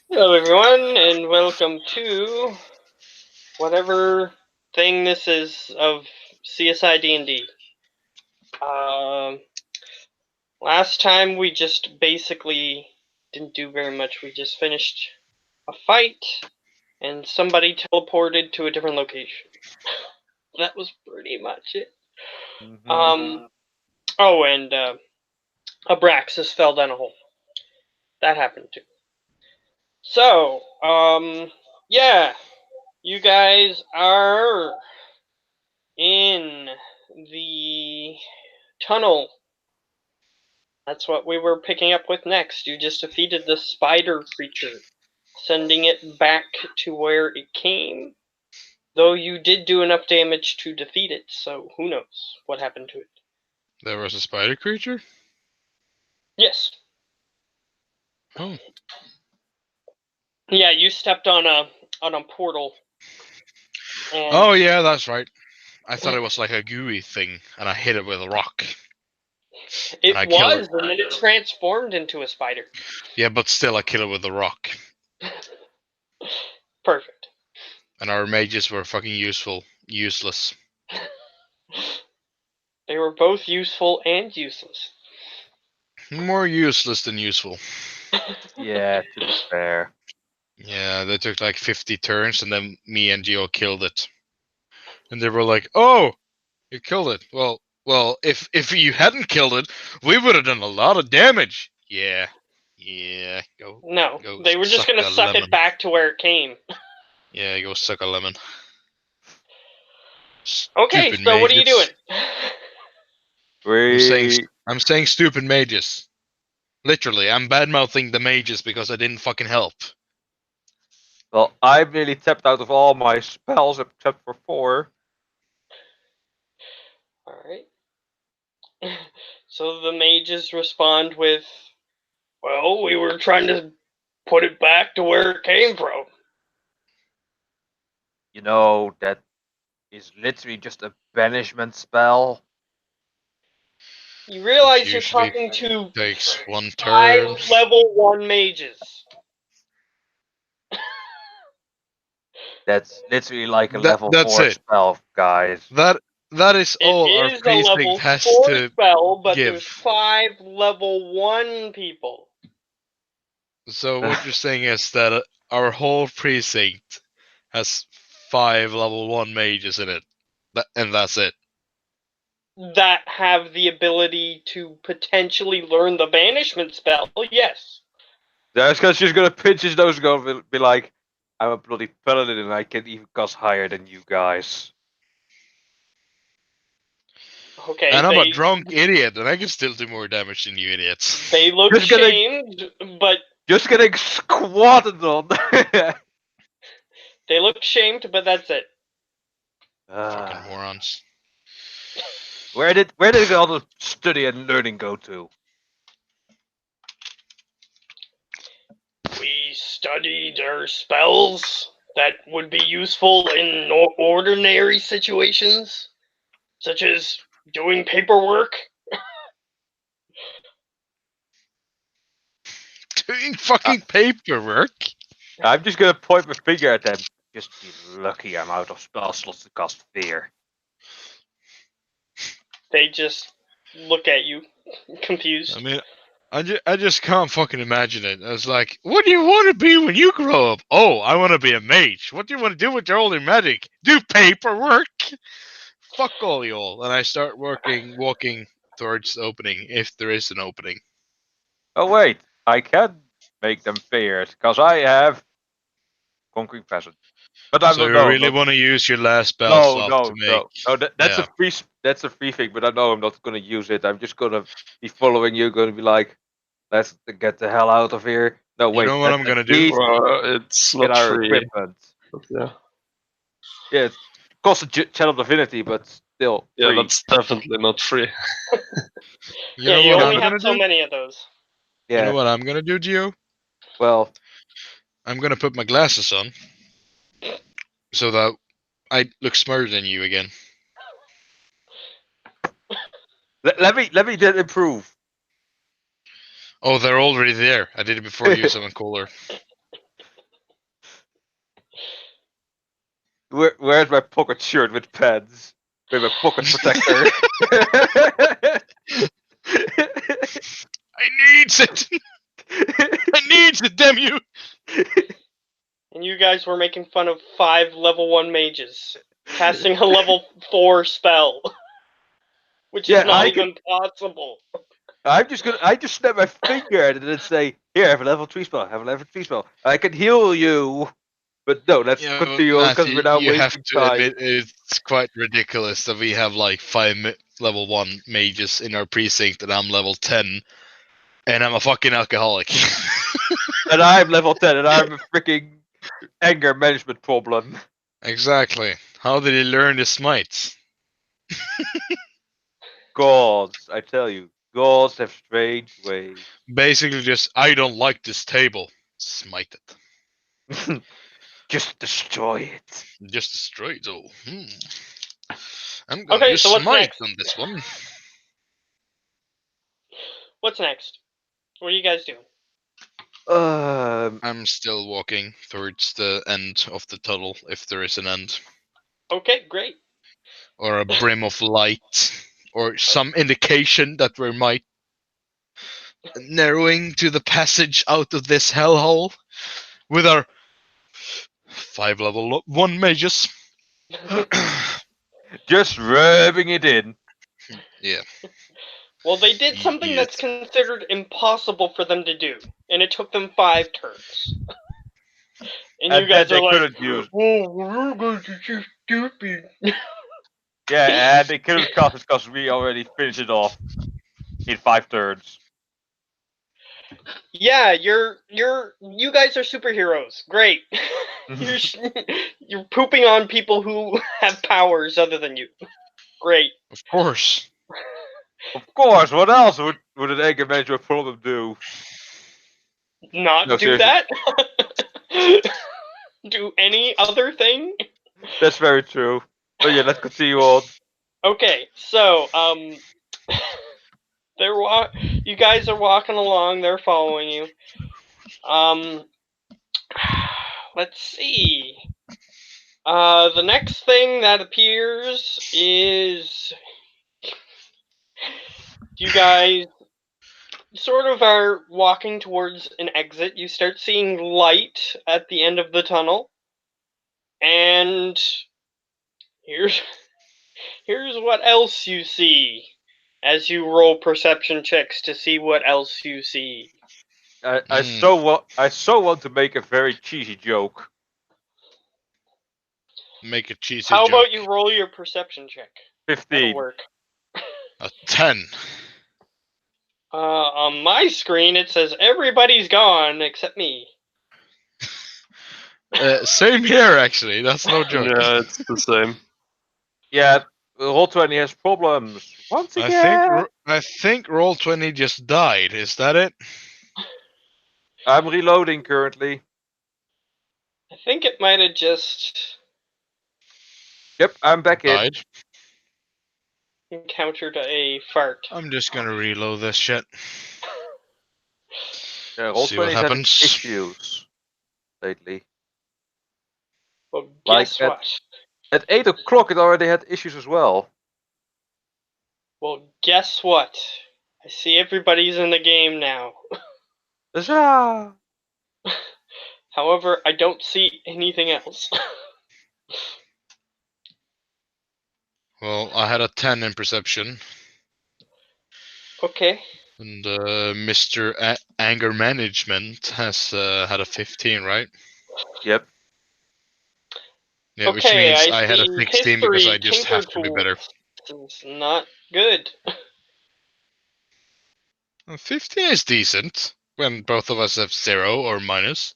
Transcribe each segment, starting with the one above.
Hello, everyone, and welcome to whatever thing this is of CSI D&D. Um, Last time we just basically didn't do very much. We just finished a fight, and somebody teleported to a different location. That was pretty much it. Mm-hmm. Um, oh, and Abraxas fell down a hole. That happened too. So, yeah, you guys are in the tunnel. That's what we were picking up with next. You just defeated the spider creature, sending it back to where it came. Though you did do enough damage to defeat it, so who knows what happened to it. There was a spider creature? Yes. Oh. Yeah, you stepped on a portal and Oh, yeah, that's right. I thought it was like a gooey thing, and I hit it with a rock, and it I killed it. was, and then it transformed into a spider. Yeah, but still, I killed it with a rock. Perfect. And our mages were fucking useless. They were both useful and useless. More useless than useful. Yeah, to be fair. Yeah, they took like 50 turns, and then me and Gio killed it. And they were like, "Oh, you killed it. Well, if you hadn't killed it, we would have done a lot of damage." Yeah, go No, go they were just suck gonna a suck it lemon. back to where it came. Yeah, go suck a lemon. Okay, Stupid so what are you doing? mages. I'm saying We I'm saying stupid mages. Literally, I'm bad mouthing the mages because I didn't fucking help. well, I'm nearly tapped out of all my spells except for 4. Alright. So the mages respond with, well, we were trying to put it back to where it came from. You know, that is literally just a banishment spell. You Which realize you're usually talking to takes one 5 turn. level 1 mages. That's literally like a level That's 4 it. spell, guys. That is It all our is a precinct level has 4 to spell, but give. there's 5 level 1 people. So what you're saying is that our whole precinct has 5 level 1 mages in it, and that's it. That have the ability to potentially learn the banishment spell, yes. That's because she's gonna pinch his nose and go be like, I'm a bloody paladin and I can even cost higher than you guys. Okay, And I'm a drunk idiot, and I can still do more damage than you they idiots. look Just getting shamed, but just getting squatted on. they look shamed, but that's it. Fucking Ah. morons. Where did all the study and learning go to? We studied our spells that would be useful in ordinary situations, such as doing paperwork. Doing I, fucking paperwork? I'm just gonna point my finger at them. Just be lucky I'm out of spell slots to cast fear. They just look at you, I confused. mean, I just can't fucking imagine it. I was like, what do you want to be when you grow up? Oh, I want to be a mage. What do you want to do with your holy magic? Do paperwork? Fuck all y'all. And I start walking towards the opening, if there is an opening. Oh wait, I can make them feared because I have conquering peasant. But I'm So not you no, really not want to use your last spell no, slot to no, make... no, no. That's a Yeah. free thing. But I know I'm not gonna use it. I'm just gonna be following you. Gonna be like, let's get the hell out of here. No, You wait, know what let's I'm at gonna do? least It's get not our free. equipment. But yeah, Yeah, it costs a channel divinity, but still yeah, free. that's definitely not free. You Yeah, know you what only I'm have gonna so do? many of those. You know Yeah. what I'm gonna do, Gio? Well, I'm gonna put my glasses on so that I look smarter than you again. let me then improve. Oh, they're already there. I did it before you, someone cooler. Where's my pocket shirt with pads? With my pocket protector. I needs it. I needs it. Damn you. And you guys were making fun of 5 level 1 mages casting a level 4 spell, which is Yeah, not even possible. I just snap my finger at it and say, "Here, I have a level 3 spell. I have a level 3 spell. I can heal you." But no, let's Yeah, continue on because Matthew, we're now you have wasting to time. admit it's quite ridiculous that we have like 5 level 1 mages in our precinct and I'm level 10 and I'm a fucking alcoholic. And I'm level 10 and I'm a freaking anger management problem. Exactly. How did he learn the smites? Gods, I tell you, gods have strange ways. Basically just, I don't like this table. Smite it. Just destroy it. Just destroy it all. I'm gonna Okay, use so what's smite next? on this one. What's next? What are you guys doing? I'm still walking towards the end of the tunnel, if there is an end. Okay, great. Or a brim of light. Or some indication that we might narrowing to the passage out of this hellhole with our 5 level 1 mages. Just rubbing it in. Yeah. Well, they did something Yes. that's considered impossible for them to do, and it took them 5 turns. And you And then guys they are like, couldn't use. "Whoa, we're going to do stupid." Yeah, and they couldn't cast it because we already finished it off in 5 turns. Yeah, you guys are superheroes. Great. you're you're pooping on people who have powers other than you. Great. Of course. Of course, what else would an anger management problem do? Not No, do seriously, that. Do any other thing. that's very true. But yeah, let's continue on. Okay, so you guys are walking along. They're following you. Let's see. The next thing that appears is you guys sort of are walking towards an exit. You start seeing light at the end of the tunnel, and here's what else you see as you roll perception checks to see what else you see. I so want to make a very cheesy joke. Make a cheesy How joke. about you roll your perception check? That'll 15. work. A 10. On my screen, it says everybody's gone except me. Same here, actually. That's no joke. Yeah, it's the same. Yeah, Roll20 has problems once again. I think Roll20 just died. Is that it? I'm reloading currently. I think it might have just Yep, I'm back in. Died. encountered a fart. I'm just gonna reload this shit. Yeah, See what Roll20 has had happens. issues lately. Well, Like guess what? At 8 o'clock, it already had issues as well. Well, guess what? I see everybody's in the game now. Huzzah! However, I don't see anything else. Well, I had a 10 in perception. Okay. And Mr. Anger Management has had a 15, right? Yep. Yeah, which Okay, means I I had a see 16 because history I just tinker have to be better. tools. It's not good. 15 is decent when both of us have 0 or minus.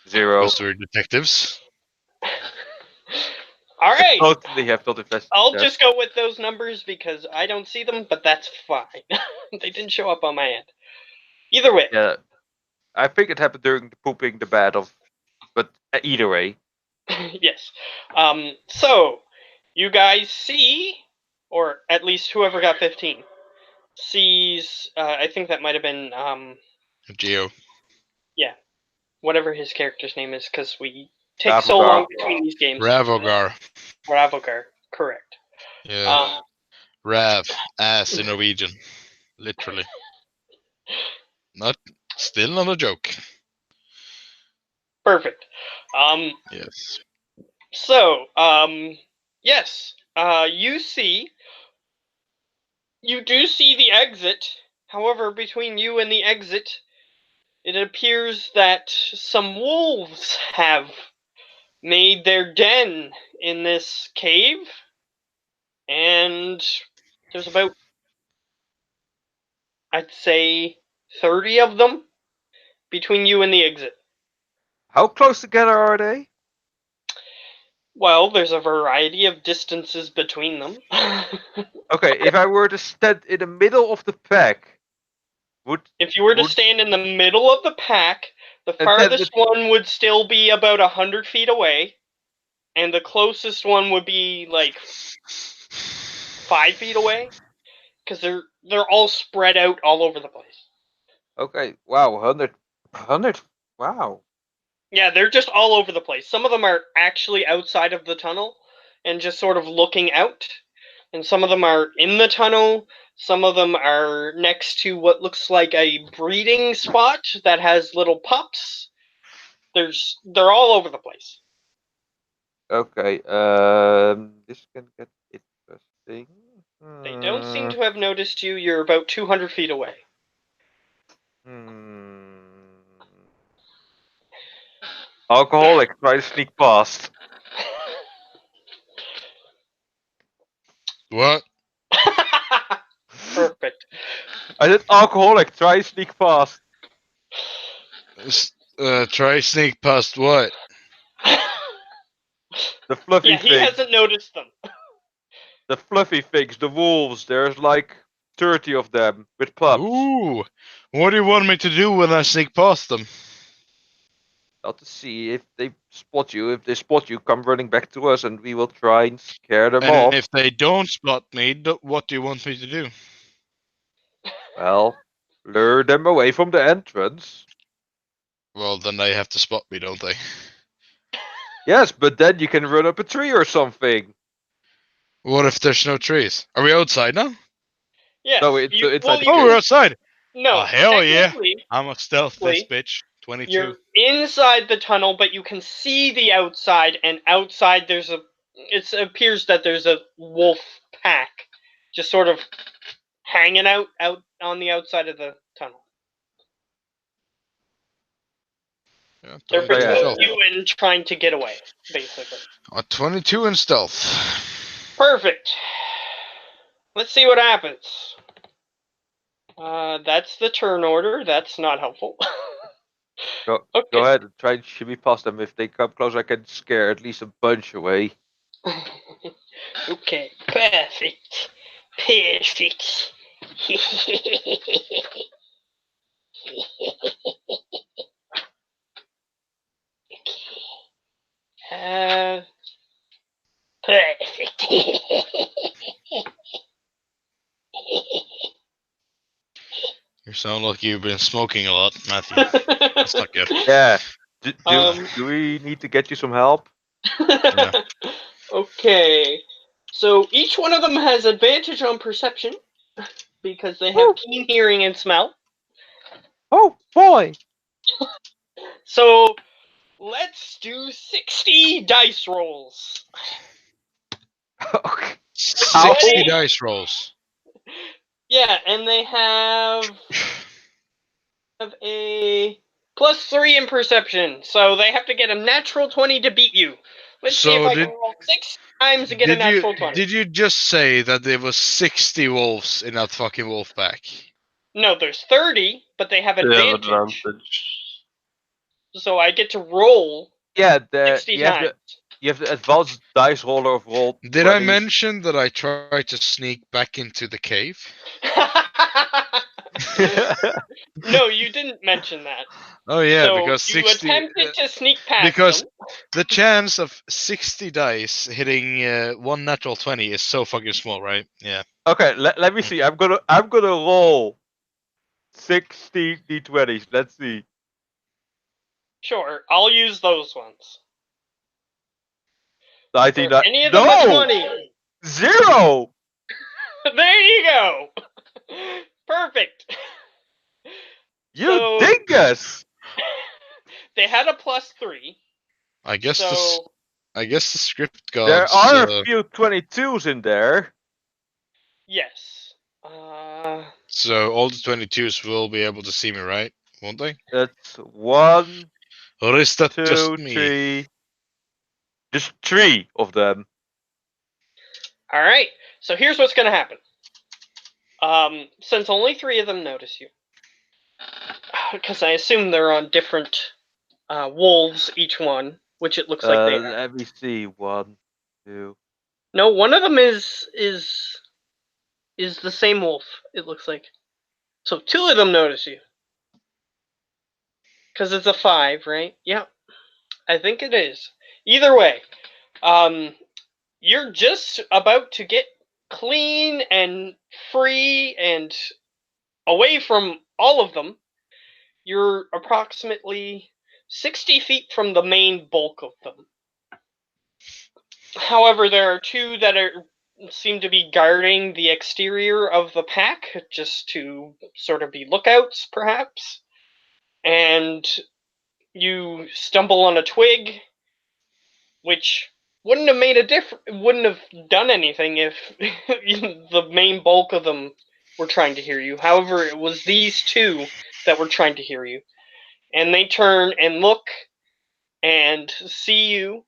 0. Because we're detectives. Alright. Totally have not invested. I'll that. just go with those numbers because I don't see them, but that's fine. They didn't show up on my end. Either way. Yeah. I think it happened during the pooping the bed of. But either way. Yes. So, you guys see, or at least whoever got 15, sees, I think that might have been, Geo. whatever his character's name is, because we take so Ravogar. long between these games. Ravogar. Ravogar, correct. Yeah. Rav, ass in Norwegian. Literally. Still not a joke. Perfect. Yes. So, yes, you do see the exit. However, between you and the exit, it appears that some wolves have made their den in this cave, and there's about, I'd say, 30 of them between you and the exit. How close together are they? Well, there's a variety of distances between them. Okay, if I were to stand in the middle of the pack, would If you were to would stand in the middle of the pack, the and then farthest one would still be about 100 feet away, and the closest one would be like 5 feet away, because they're all spread out all over the place. okay, wow, 100, wow. Yeah, they're just all over the place. Some of them are actually outside of the tunnel and just sort of looking out, and some of them are in the tunnel. Some of them are next to what looks like a breeding spot that has little pups. They're all over the place. Okay, this can get interesting. They don't seem to have noticed you. You're about 200 feet away. Alcoholic, try to sneak past. What? Perfect. I said alcoholic, try to sneak past. Try sneak past what? The fluffy Yeah, he thing. hasn't noticed them. The fluffy things, the wolves. There's like 30 of them with pups. Ooh. What do you want me to do when I sneak past them? Not to see if they spot you. If they spot you, come running back to us and we will try and scare them And off. if they don't spot me, what do you want me to do? Well, lure them away from the entrance. Well, then they have to spot me, don't they? Yes, but then you can run up a tree or something. What if there's no trees? Are we outside now? Yes. No, it's inside the Oh, cave. we're outside. No, Oh, hell yeah. technically, I'm a stealth this Technically, bitch. 22. you're inside the tunnel, but you can see the outside, and outside it appears that there's a wolf pack just sort of hanging out on the outside of the tunnel. Yeah, They're 22 yeah. between stealth. you and trying to get away, basically. 22 in stealth. Perfect. Let's see what happens. That's the turn order. That's not helpful. Go Okay. ahead and try and shimmy past them. If they come close, I can scare at least a bunch away. Okay, perfect. Perfect. Perfect. You sound like you've been smoking a lot, Matthew. That's not good. Yeah. Do Um, we need to get you some help? Okay. So each one of them has advantage on perception because they have keen hearing and smell. Oh boy! So let's do 60 dice rolls. Okay. 60 dice rolls. Yeah, and they have a +3 in perception, so they have to get a natural 20 to beat you. Let's see if So I can roll 6 times to get a natural 20. Did you just say that there was 60 wolves in that fucking wolf pack? No, there's 30, but they have They have advantage. advantage. So I get to roll Yeah, 60 times. you have the advanced dice roller of roll. Did I 20s. mention that I tried to sneak back into the cave? No, you didn't mention that. Oh yeah, So because you 60 attempted to sneak past because them. the chance of 60 dice hitting one natural 20 is so fucking small, right? Yeah. Okay, let me see. I'm gonna roll 60 d20s. Let's see. Sure, I'll use those ones. 99. Any of them a No! 20. 0! There you go. Perfect. You So- dingus! They had a +3. I guess So I guess the script There gods. are a few 22s in there. yes. So all the 22s will be able to see me, right? Won't they? That's 1, Or is that just 2, me? 3. Just 3 of them. All right. So here's what's going to happen. Since only 3 of them notice you, because I assume they're on different wolves, each one, which it looks like they are. Let me see. 1, 2. No, one of them is the same wolf. It looks like. So 2 of them notice you, because it's a 5, right? Yeah, I think it is. Either way, you're just about to get clean and free and away from all of them. You're approximately 60 feet from the main bulk of them. However, there are 2 that seem to be guarding the exterior of the pack, just to sort of be lookouts, perhaps. And you stumble on a twig, which wouldn't have made a difference. Wouldn't have done anything if the main bulk of them were trying to hear you. However, it was these 2 that were trying to hear you, and they turn and look and see you,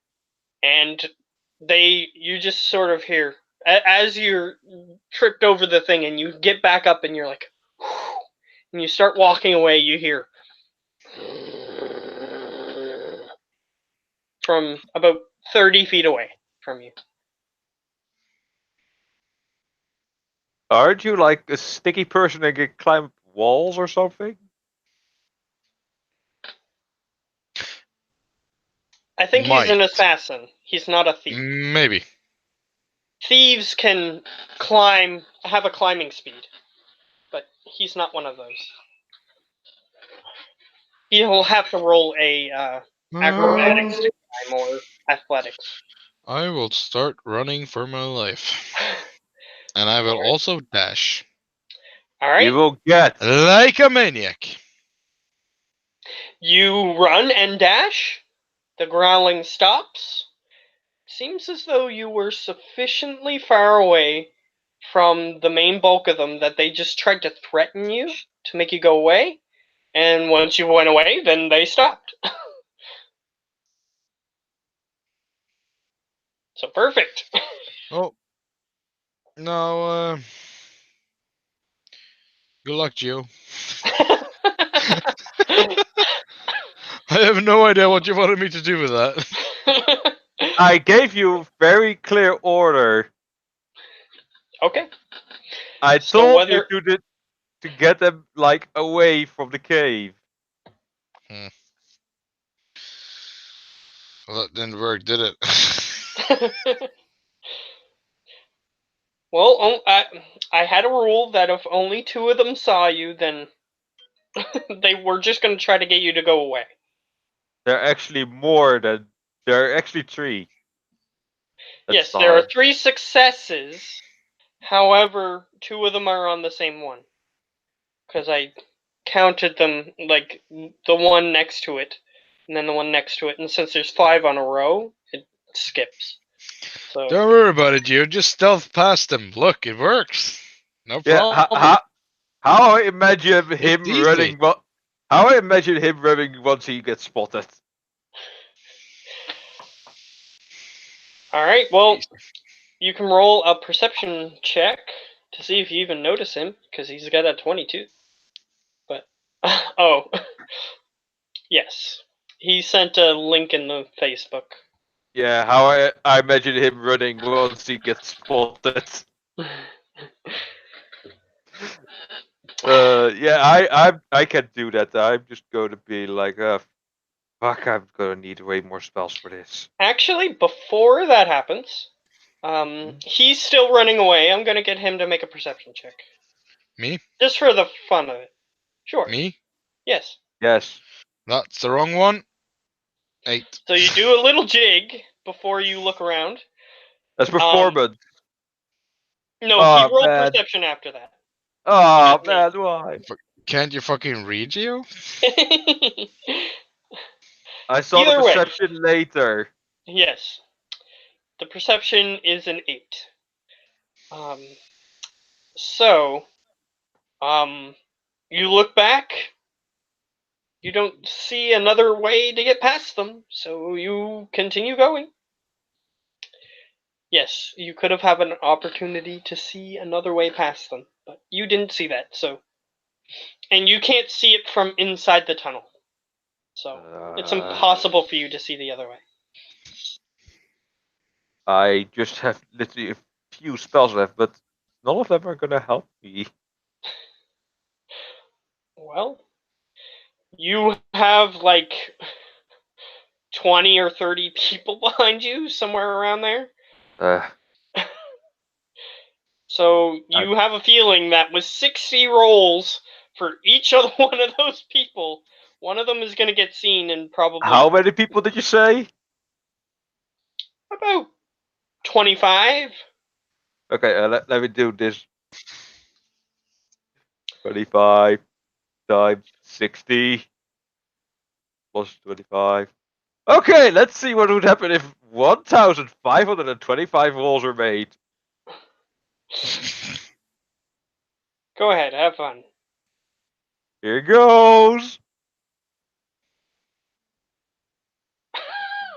and you just sort of hear, as you're tripped over the thing and you get back up and you're like, whew, and you start walking away, you hear from about 30 feet away from you. Aren't you like a sticky person that can climb walls or something? I think he's an Might. assassin. He's not a thief. Maybe. Thieves can have a climbing speed, but he's not one of those. He'll have to roll a acrobatics to climb or athletics. I will start running for my life. And I will Alright. also dash. All right, You will get. Like a maniac. you run and dash. The growling stops. Seems as though you were sufficiently far away from the main bulk of them that they just tried to threaten you to make you go away. And once you went away, then they stopped. So perfect. Oh. No, good luck, Gio. I have no idea what you wanted me to do with that. I gave you very clear order. Okay. I So told whether you to get them like away from the cave. Well, that didn't work, did it? well, I had a rule that if only 2 of them saw you, then they were just going to try to get you to go away. There are actually more than. There are actually 3. Yes, there are 3 successes. However, 2 of them are on the same one. Because I counted them, like, the one next to it, and then the one next to it. And since there's 5 on a row, it skips. So Don't worry about it, Gio. Just stealth past them. Look, it works. No Yeah. problem. How I imagine him easy. running. How I imagine him running once he gets spotted. Alright, well, you can roll a perception check to see if you even notice him, because he's got a 22. But, oh, yes. He sent a link in the Facebook. Yeah, how I imagine him running once he gets spotted. Yeah, I can't do that. I'm just going to be like, fuck, I'm gonna need way more spells for this. Actually, before that happens, he's still running away. I'm gonna get him to make a perception check. Me? Just for the fun of it. Sure. Me? Yes. Yes. That's the wrong one. 8. So you do a little jig, before you look around. That's performance. No, he Oh, rolled man. perception after that. Oh, Okay. man, why? Can't you fucking read you? I saw the Either way. perception later. Yes. The perception is an 8. So, you look back, you don't see another way to get past them, so you continue going. Yes, you could have had an opportunity to see another way past them, but you didn't see that, so. And you can't see it from inside the tunnel. So, it's impossible for you to see the other way. I just have literally a few spells left, but none of them are gonna help me. Well, you have like 20 or 30 people behind you, somewhere around there. Uh, So you have a feeling that with 60 rolls for each other one of those people, one of them is going to get seen and probably how many people did you say? about 25. Okay, let me do this. 25 times 60 plus 25. Okay, let's see what would happen if 1,525 rolls are made. Go ahead, have fun. Here goes.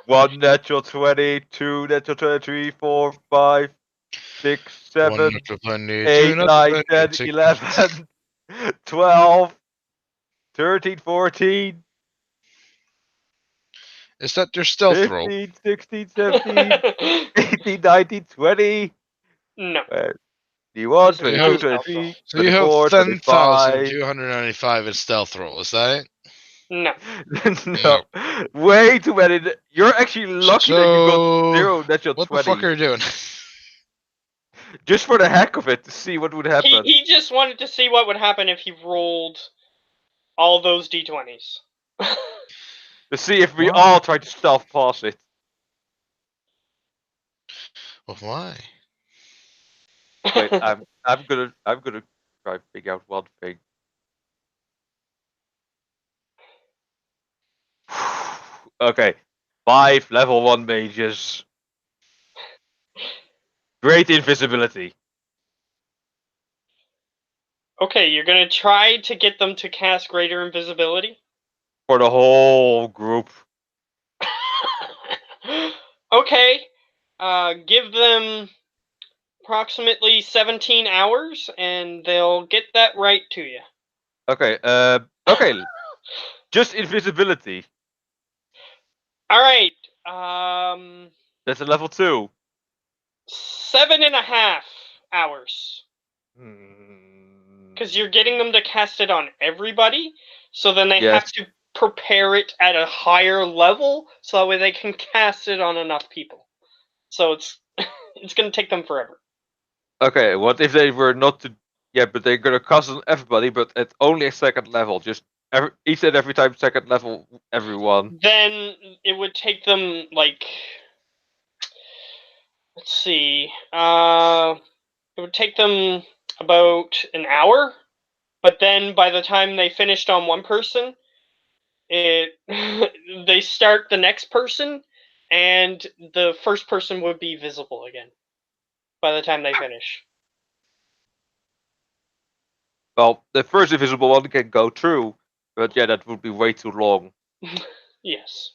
1 natural 20, 2 natural 23, 4, 5, 6, 7, 1 natural 20, 2 8, natural 9, 20, 10, 6. 11, 12, 13, 14, Is that your stealth roll? 15, 16, 17, 18, 19, 20, No. 21, This is not 22, a stealth roll. 23, So you have 24, 25. 10,295 in stealth roll, is that it? No. No, way too many. You're actually lucky that you got So, 0 natural what the 20. fuck are you doing? Just for the heck of it, to see what would happen. He just wanted to see what would happen if he rolled all those d20s. To see if we Why? all try to stealth pass it. Well, why? Wait, I'm gonna try to figure out one thing. Okay, 5 level 1 mages. Great invisibility Okay, you're gonna try to get them to cast greater invisibility? for the whole group. Okay. Give them approximately 17 hours and they'll get that right to you. Okay, okay, just invisibility. Alright. That's a level 2. 7.5 hours. Because you're getting them to cast it on everybody, so then they have Yes. to prepare it at a higher level, so that way they can cast it on enough people. So it's it's gonna take them forever. Okay, what if they were not to? Yeah, but they're gonna cast on everybody, but at only a second level. Just each and every time second level, everyone. Then it would take them like, let's see, it would take them about an hour, but then by the time they finished on one person, it they start the next person, and the first person would be visible again by the time they finish. Well, the first invisible one can go through, but yeah, that would be way too long. Yes.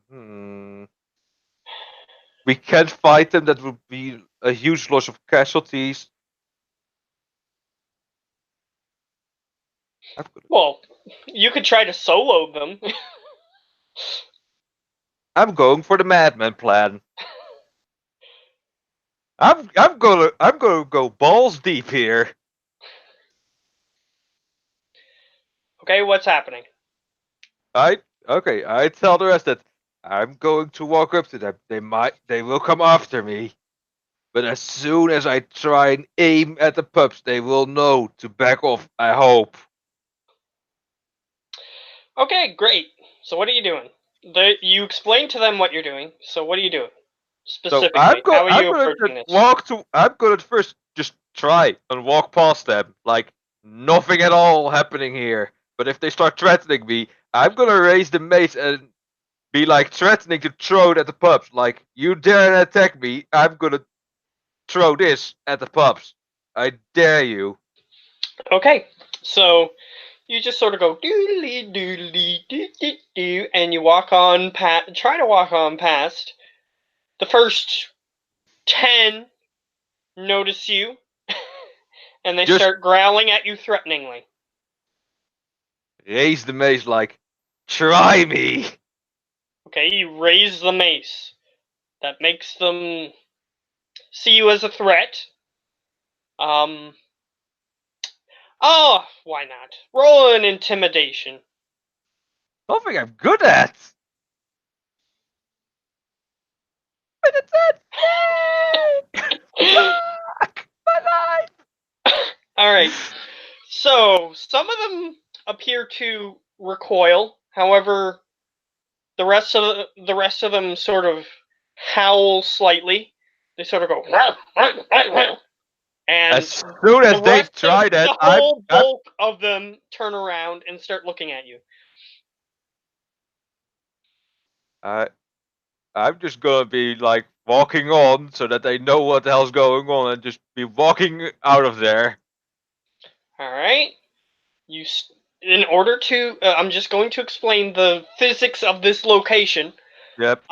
Hmm. We can't fight them. That would be a huge loss of casualties. Well, you could try to solo them. I'm going for the madman plan. I'm gonna go balls deep here. Okay, what's happening? I tell the rest that I'm going to walk up to them. They will come after me, But as soon as I try and aim at the pups, they will know to back off, I hope. Okay, great. So what are you doing? You explain to them what you're doing. So what are you doing So I'm specifically? going How are I'm you gonna approaching this? I'm gonna first just try and walk past them. Like nothing at all happening here. But if they start threatening me, I'm gonna raise the mace and be like threatening to throw it at the pups. Like, you dare attack me, I'm gonna throw this at the pups. I dare you. Okay, so you just sort of go doodly doodly doo doo doo, and you walk on past. Try to walk on past. The first 10 notice you, and they Just start growling at you threateningly. raise the mace like, try me. Okay, you raise the mace. That makes them see you as a threat. Oh, why not? Roll an intimidation. Something I'm good at. But it's it! Yay! Fuck my life! All right. So some of them appear to recoil. However, the rest of them sort of howl slightly. They sort of go, and As soon the as they rest of try that, the whole bulk of them turn around and start looking at you. I'm just gonna be like walking on so that they know what the hell's going on and just be walking out of there. All right. In order to, I'm just going to explain the physics of this location. Yep.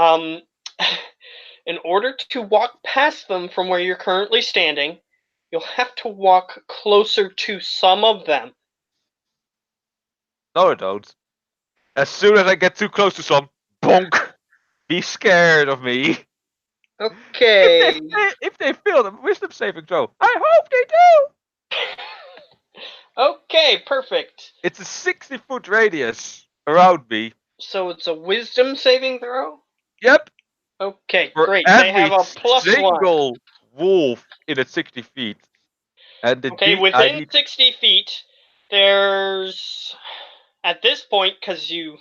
In order to walk past them from where you're currently standing, you'll have to walk closer to some of them. No, I don't. As soon as I get too close to some, bonk. Be scared of me. Okay. If they fail the wisdom saving throw, I hope they do. Okay, perfect. It's a 60-foot radius around me. So it's a wisdom saving throw? Yep. Okay, For great. They have every a +1. single wolf in its 60 feet. And Okay, indeed, I within need 60 feet, there's. At this point, because you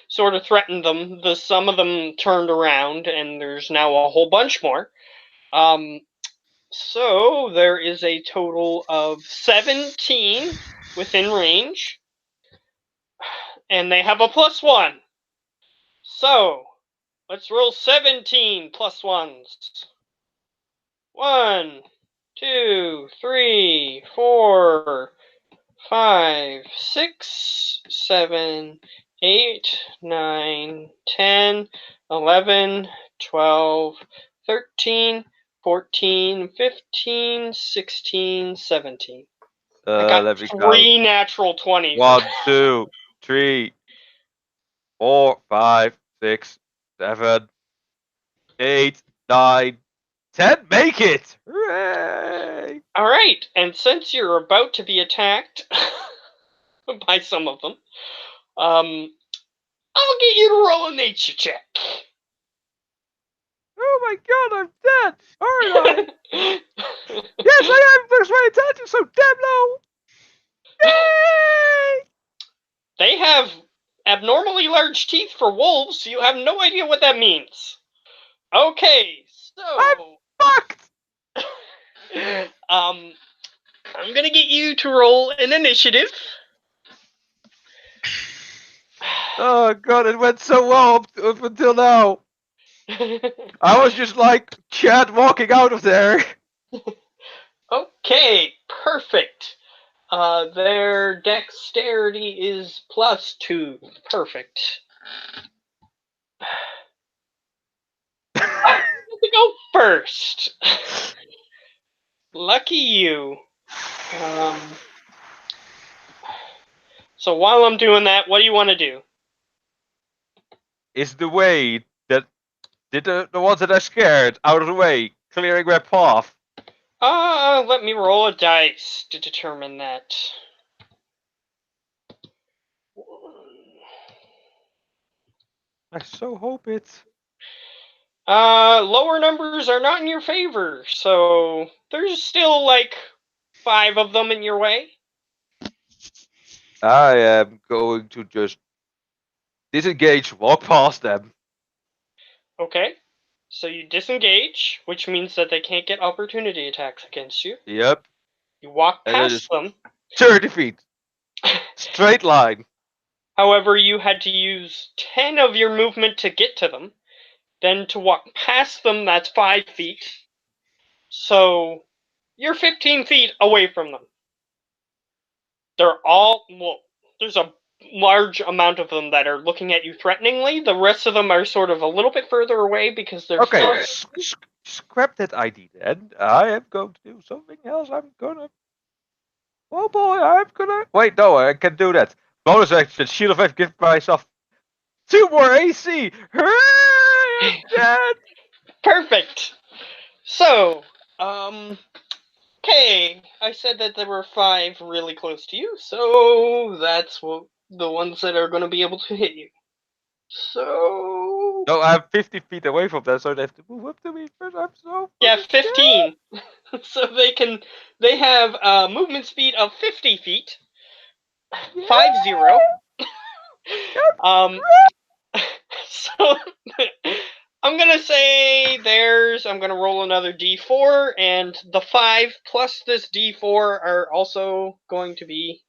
sort of threatened them, some of them turned around, and there's now a whole bunch more. So there is a total of 17 within range, and they have a +1. So let's roll 17 +1s. 1, 2, 3, 4, 5, 6, 7, 8, 9, 10, 11, 12, 13, 14, 15, 16, 17. I got let me count. 3 natural 20s. 1, 2, 3, 4, 5, 6, 7, 8, 9, 10. Make it! Hooray! All right, and since you're about to be attacked by some of them, I'll get you to roll a nature check. Oh my god, I'm dead! Aren't I? Yes, I am! There's my attention so damn low! Yay! They have abnormally large teeth for wolves, so you have no idea what that means. Okay, I'm so fucked! I'm gonna get you to roll an initiative. Oh god, it went so well up until now. I was just like, Chad walking out of there. Okay, perfect. Their dexterity is +2. Perfect. I'm gonna go first. Lucky you. So while I'm doing that, what do you want to do? Is the way that did the ones that are scared out of the way, clearing their path. Let me roll a dice to determine that. I so hope it. Lower numbers are not in your favor, so there's still like 5 of them in your way. I am going to just disengage, walk past them. Okay. So you disengage, which means that they can't get opportunity attacks against you. Yep. You walk And then past just them. 30 feet. Straight line. However, you had to use 10 of your movement to get to them. Then to walk past them, that's 5 feet. So you're 15 feet away from them. They're all, well, there's a large amount of them that are looking at you threateningly. The rest of them are sort of a little bit further away because they're Okay, scrap that ID then. I am going to do something else. I'm gonna. Oh boy, I'm gonna. Wait, no, I can do that. Bonus action, Shield of Faith, give myself 2 more AC. Hooray, I'm dead. perfect. So, okay, I said that there were 5 really close to you, so that's the ones that are going to be able to hit you. So, No, I'm 50 feet away from that, so they have to move up to me first. I'm so yeah, fucking 15. So they have a movement speed of 50 feet. scared. 50. Yep. Um, so I'm gonna say I'm gonna roll another d4, and the 5 plus this d4 are also going to be.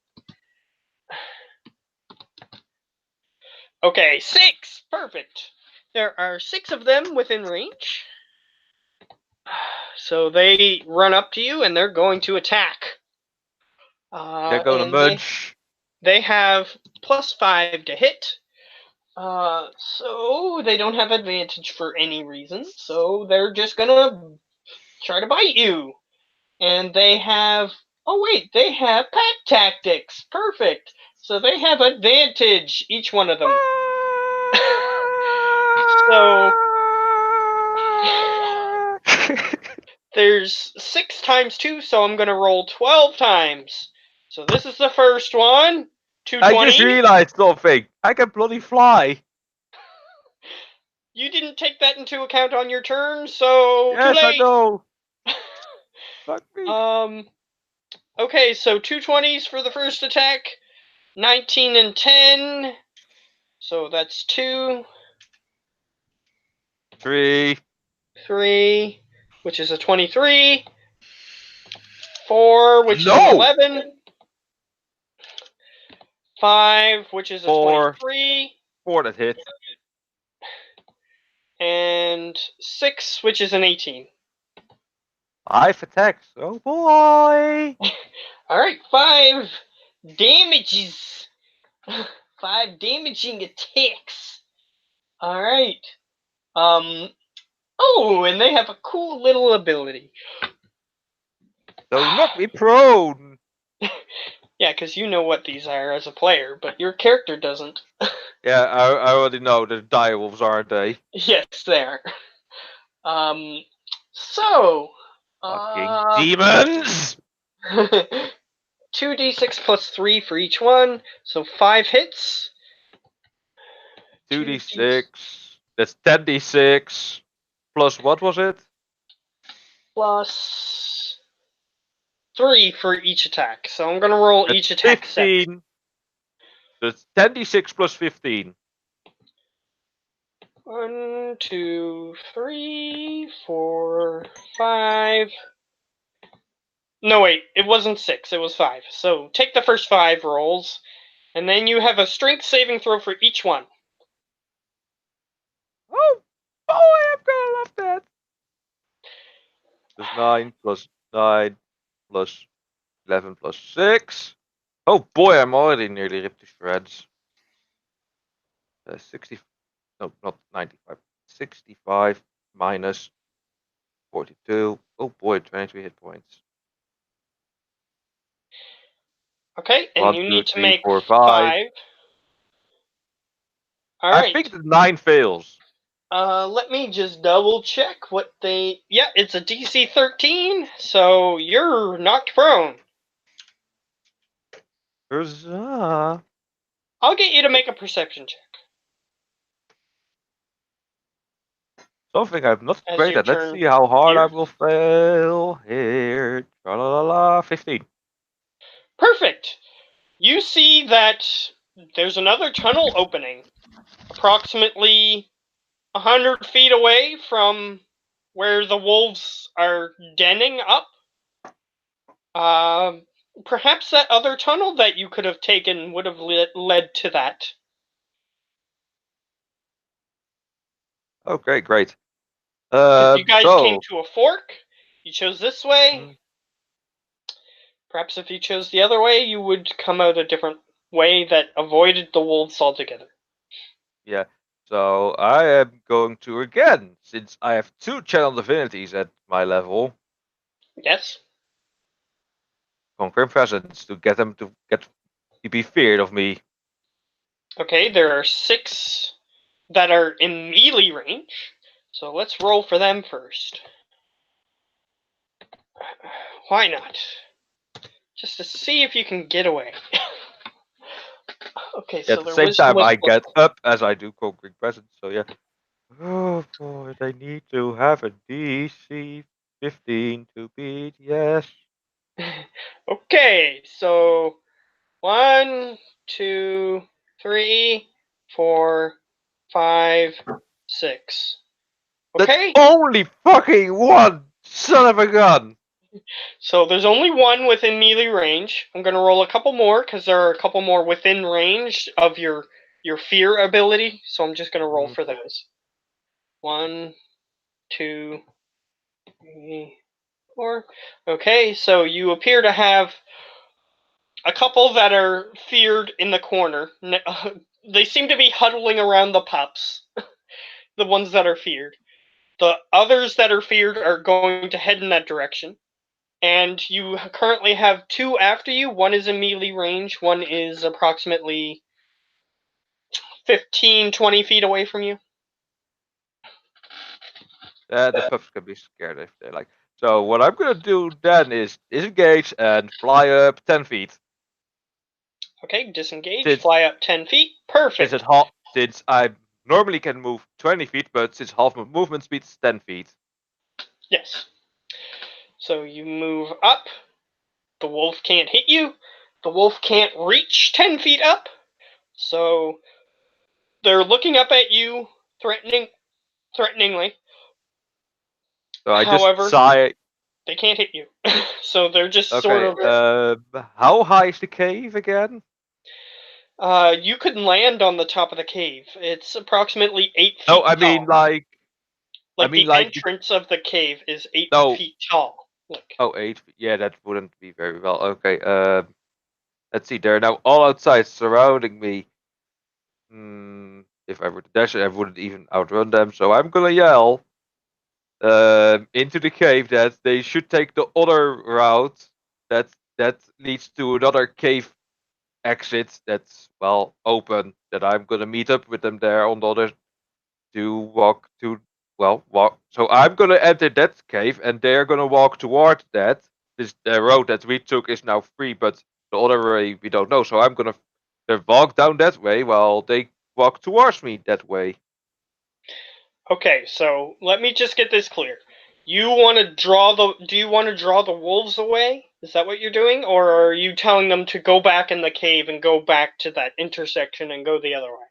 Okay, 6! Perfect! There are 6 of them within range. So they run up to you and they're going to attack. They're gonna And munch. they have +5 to hit. So they don't have advantage for any reason. So they're just gonna try to bite you. And they have. Oh wait, they have pack tactics. Perfect. So they have advantage, each one of them. So there's 6 times 2, so I'm gonna roll 12 times. So this is the first one. I just 220. realized something. I can bloody fly. You didn't take that into account on your turn, so too Yes, I late. know. Fuck me. Okay, so 220s for the first attack. 19 and 10. So that's 2, 3. 3, which is a 23. 4, which is an No. 11. 5, which is a 4. 23. 4 that hit. And 6, which is an 18. 5 attacks. Oh boy. Alright, 5 damages. 5 damaging attacks. Alright. Oh, and they have a cool little ability. Don't knock me prone. Yeah, because you know what these are as a player, but your character doesn't. Yeah, I already know the direwolves, aren't they? Yes, they are. So, Fucking demons! 2d6 plus 3 for each one, so 5 hits. 2d6. That's 10d6. Plus what was it? Plus 3 for each attack. So I'm gonna roll That's each attack 15. That's 10d6 plus 15. 1, 2, 3, 4, 5. No, wait, it wasn't 6, it was 5. So take the first 5 rolls, and then you have a strength saving throw for each one. Oh boy, I'm gonna love that. Plus 9 plus 9 plus 11 plus 6. Oh boy, I'm already nearly ripped to shreds. 60. No, not 95. 65 minus 42. Oh boy, 23 hit points. Okay, and 1, you 2, need to 3, make 4, 5. 5. I Alright. think the 9 fails. Let me just double check what they. Yeah, it's a DC 13, so you're knocked prone. Huzzah. I'll get you to make a perception check. Something I'm not As great your at. Let's turn see how hard I here. will fail here. Tra-la-la-la, 15. Perfect. You see that there's another tunnel opening, approximately 100 feet away from where the wolves are denning up. Perhaps that other tunnel that you could have taken would have led to that. Okay, great. Because you guys came So, to a fork, you chose this way. mm, Perhaps if you chose the other way, you would come out a different way that avoided the wolves altogether. yeah. So I am going to again, since I have 2 channel divinities at my level, Yes? confirm presence to get them to be feared of me. Okay, there are 6 that are in melee range. So let's roll for them first. Why not? Just to see if you can get away. Okay, At so the their same wisdom time, was I plus get up as I do conquering presence. So yeah. Oh boy, they need to have a DC 15 to beat. Yes. 1. Okay, so 1, 2, 3, 4, 5, 6. That's Okay, only fucking one son of a gun. so there's only one within melee range. I'm gonna roll a couple more because there are a couple more within range of your fear ability. So I'm just gonna roll Mhm. for those. 1, 2, 3, 4. Okay, so you appear to have a couple that are feared in the corner. They seem to be huddling around the pups. The ones that are feared. The others that are feared are going to head in that direction. And you currently have 2 after you. One is in melee range. One is approximately 15, 20 feet away from you. The pups can be scared if they like. So what I'm gonna do then is disengage and fly up 10 feet. Okay, disengage, Since fly up 10 feet. Perfect. since I normally can move 20 feet, but since half my movement speed is 10 feet. Yes. So you move up. The wolf can't hit you. The wolf can't reach 10 feet up. So they're looking up at you, threateningly. So I just However, sigh. they can't hit you. So they're just sort Okay. of. How high is the cave again? You could land on the top of the cave. It's approximately eight No, feet tall. I Like mean the like the, entrance of the cave is eight no. feet tall. Look. Oh, 8 feet. Yeah, that wouldn't be very well. Okay. Let's see. They're now all outside, surrounding me. If I were to dash, I wouldn't even outrun them. So I'm gonna yell into the cave that they should take the other route that leads to another cave exit that's well open. That I'm gonna meet up with them there on the other to walk to walk. So I'm gonna enter that cave and they're gonna walk toward that. This the road that we took is now free, but the other way we don't know. So I'm gonna walk down that way while they walk towards me that way. Okay, so let me just get this clear. You want to draw the? Do you want to draw the wolves away? Is that what you're doing, or are you telling them to go back in the cave and go back to that intersection and go the other way?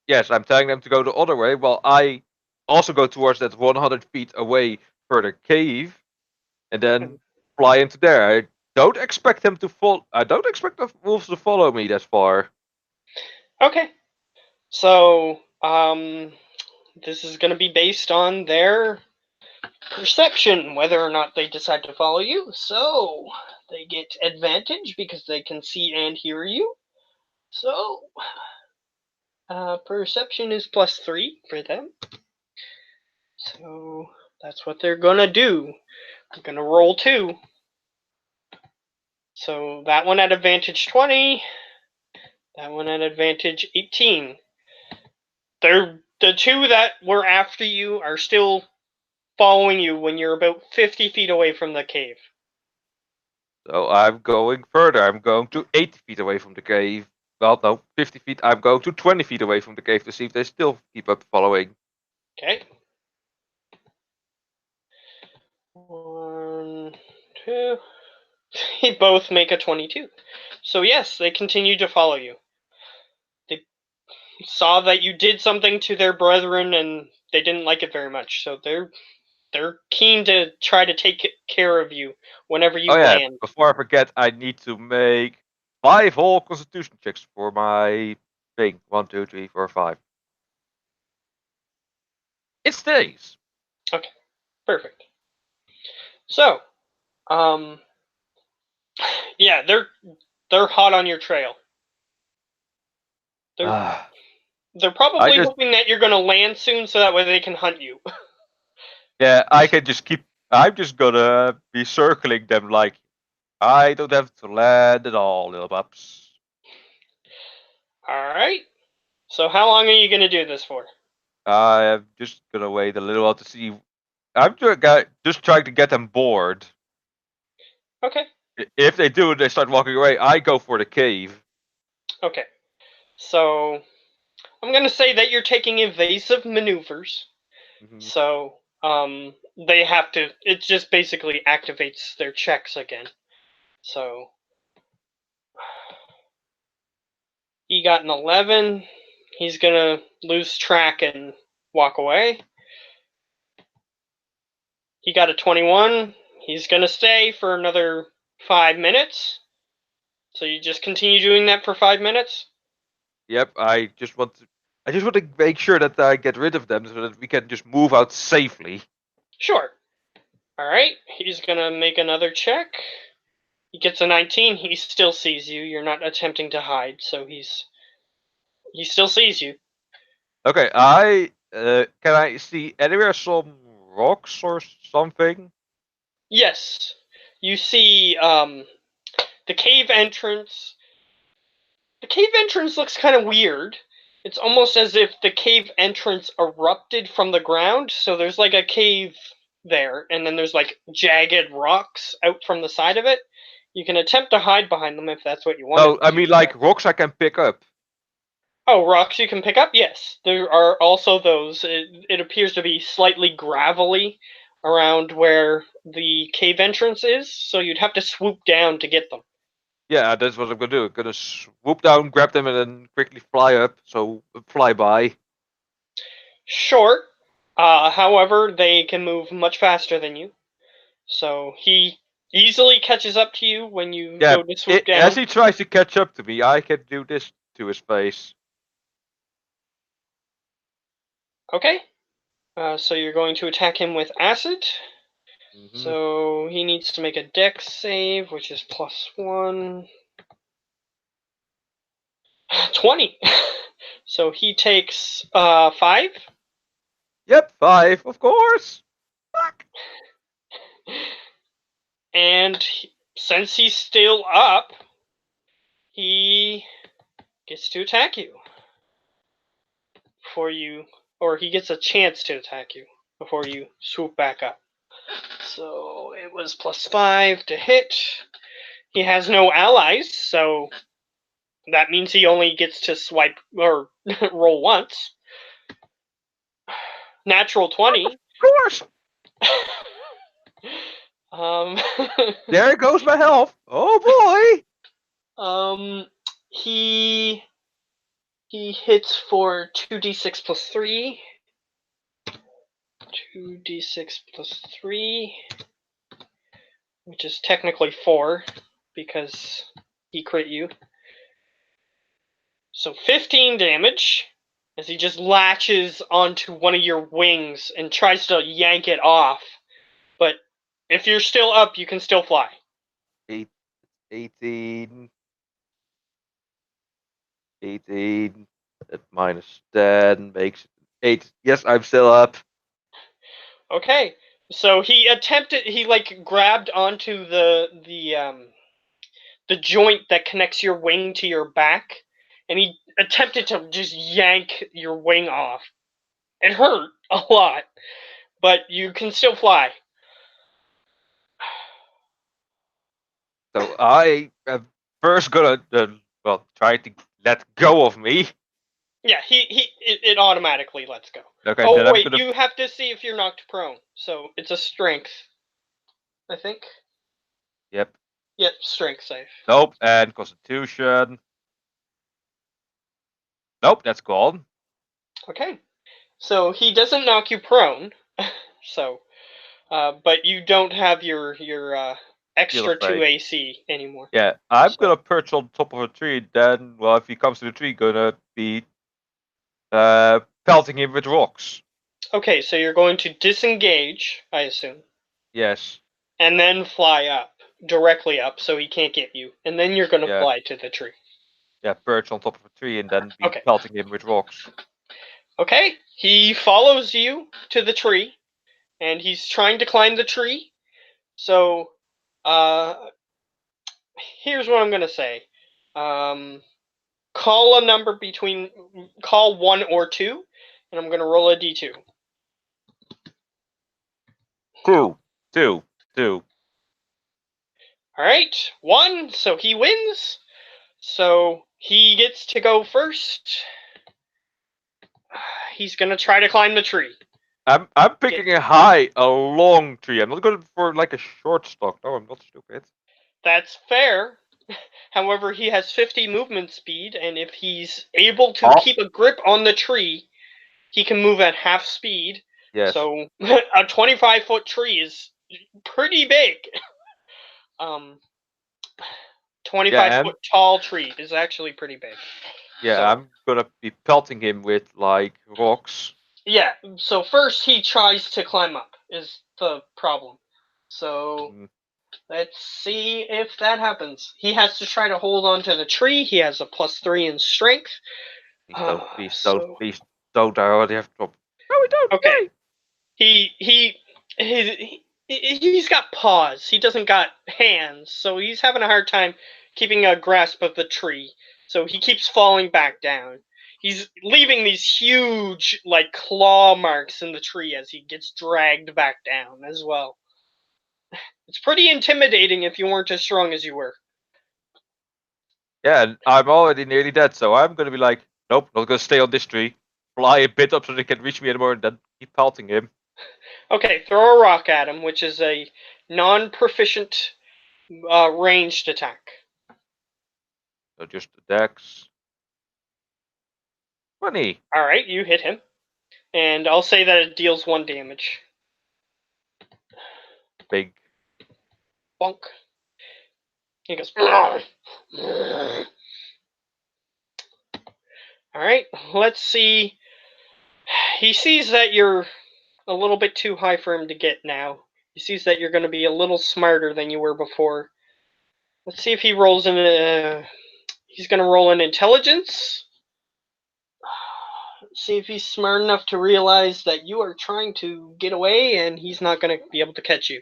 Yes, I'm telling them to go the other way while I also go towards that 100 feet away further cave and then fly into there. I don't expect them to fall. I don't expect the wolves to follow me that far. Okay, so this is going to be based on their perception, whether or not they decide to follow you. So they get advantage because they can see and hear you. So perception is +3 for them. So that's what they're gonna do. I'm gonna roll 2. So that one at advantage 20. That one at advantage 18. They're the 2 that were after you are still following you when you're about 50 feet away from the cave. So I'm going further. I'm going to 80 feet away from the cave. Well, no, 50 feet. I'm going to 20 feet away from the cave to see if they still keep up following. Okay. 2. They both make a 22. So yes, they continue to follow you. They saw that you did something to their brethren, and they didn't like it very much. So they're keen to try to take care of you whenever you Oh yeah, land. before I forget, I need to make 5 whole Constitution checks for my thing. 1, 2, 3, 4, 5. It stays. Okay, perfect. So, um, yeah, they're hot on your trail. They're Ah, they're I probably just hoping that you're gonna land soon, so that way they can hunt you. yeah, I can just keep. I'm just gonna be circling them like I don't have to land at all, little pups. All right. So how long are you gonna do this for? I'm just gonna wait a little while to see. I'm just trying to get them bored. Okay. If they do and they start walking away, I go for the cave. Okay. So I'm gonna say that you're taking evasive maneuvers. Mhm. So they have to. It just basically activates their checks again. So he got an 11. He's gonna lose track and walk away. He got a 21. He's gonna stay for another 5 minutes. So you just continue doing that for 5 minutes. Yep, I just want to. I just want to make sure that I get rid of them so that we can just move out safely. Sure. All right. He's gonna make another check. He gets a 19. He still sees you. You're not attempting to hide, so he still sees you. Okay, I can I see anywhere some rocks or something? Yes. You see the cave entrance. The cave entrance looks kind of weird. It's almost as if the cave entrance erupted from the ground. So there's like a cave there, and then there's like jagged rocks out from the side of it. You can attempt to hide behind them if that's what you wanted No, I to. mean like rocks I can pick up. Oh, rocks you can pick up? Yes. There are also those. It appears to be slightly gravelly around where the cave entrance is, so you'd have to swoop down to get them. Yeah, that's what I'm gonna do. I'm gonna swoop down, grab them, and then quickly fly up. So fly by. Short, however, they can move much faster than you. So he easily catches up to you when you Yeah, go to swoop as down. he tries to catch up to me, I can do this to his face. Okay. So you're going to attack him with acid. Hmm. So he needs to make a dex save, which is +1. 20. So he takes 5. Yep, 5, of course. Fuck. And since he's still up, he gets to attack you before you, or he gets a chance to attack you before you swoop back up. So it was +5 to hit. He has no allies, so that means he only gets to swipe or roll once. Natural 20. Of course. um, There goes my health. Oh boy. um, he he hits for 2d6 plus 3. 2d6 plus 3, which is technically 4 because he crit you. So 15 damage as he just latches onto one of your wings and tries to yank it off. But if you're still up, you can still fly. 18. 18. At -10 makes 8. Yes, I'm still up. Okay. So he attempted he like grabbed onto the joint that connects your wing to your back, and he attempted to just yank your wing off. It hurt a lot, but you can still fly. So I am first gonna well try to let go of me. Yeah, it automatically lets go. Okay, Oh then I'm wait, gonna. you have to see if you're knocked prone. So it's a strength, I think. Yep. Yep, strength save. Nope. And Constitution. Nope, that's gone. Okay. So he doesn't knock you prone. So, but you don't have your extra of 2 Fate. AC anymore. Yeah, I'm So- gonna perch on top of a tree. Then, well, if he comes to the tree, gonna be pelting him with rocks. Okay, so you're going to disengage, I assume, Yes. and then fly up, directly up, so he can't get you, and then you're going to Yeah. fly to the tree. Yeah, perch on top of a tree and then be Okay. pelting him with rocks. Okay, he follows you to the tree, and he's trying to climb the tree. So, here's what I'm gonna say. Call a number call 1 or 2, and I'm gonna roll a d2. Two. All right, 1. So he wins. So he gets to go first. He's gonna try to climb the tree. I'm picking a long tree. I'm not going for like a short stalk. No, I'm not stupid. That's fair. However, he has 50 movement speed, and if he's able to keep a grip on the tree, he can move at half speed. Yes. So a 25-foot tree is pretty big. 25-foot tall tree is actually pretty big. Yeah, So- I'm gonna be pelting him with like rocks. Yeah, so first he tries to climb up, is the problem. So let's see if that happens. He has to try to hold on to the tree. He has a +3 in strength. Please don't. I already have trouble. No, we don't. Okay. Yay. He's got paws. He doesn't got hands, so he's having a hard time keeping a grasp of the tree. So he keeps falling back down. He's leaving these huge, like, claw marks in the tree as he gets dragged back down as well. It's pretty intimidating if you weren't as strong as you were. Yeah, and I'm already nearly dead, so I'm gonna be like, nope, not gonna stay on this tree. Fly a bit up so they can't reach me anymore, and then keep pelting him. Okay, throw a rock at him, which is a non-proficient ranged attack. So just the dex. 20. All right, you hit him, and I'll say that it deals 1 damage. Big. Bonk. He goes. All right, let's see. He sees that you're a little bit too high for him to get now. He sees that you're going to be a little smarter than you were before. Let's see if he rolls in. He's going to roll in intelligence. See if he's smart enough to realize that you are trying to get away and he's not going to be able to catch you.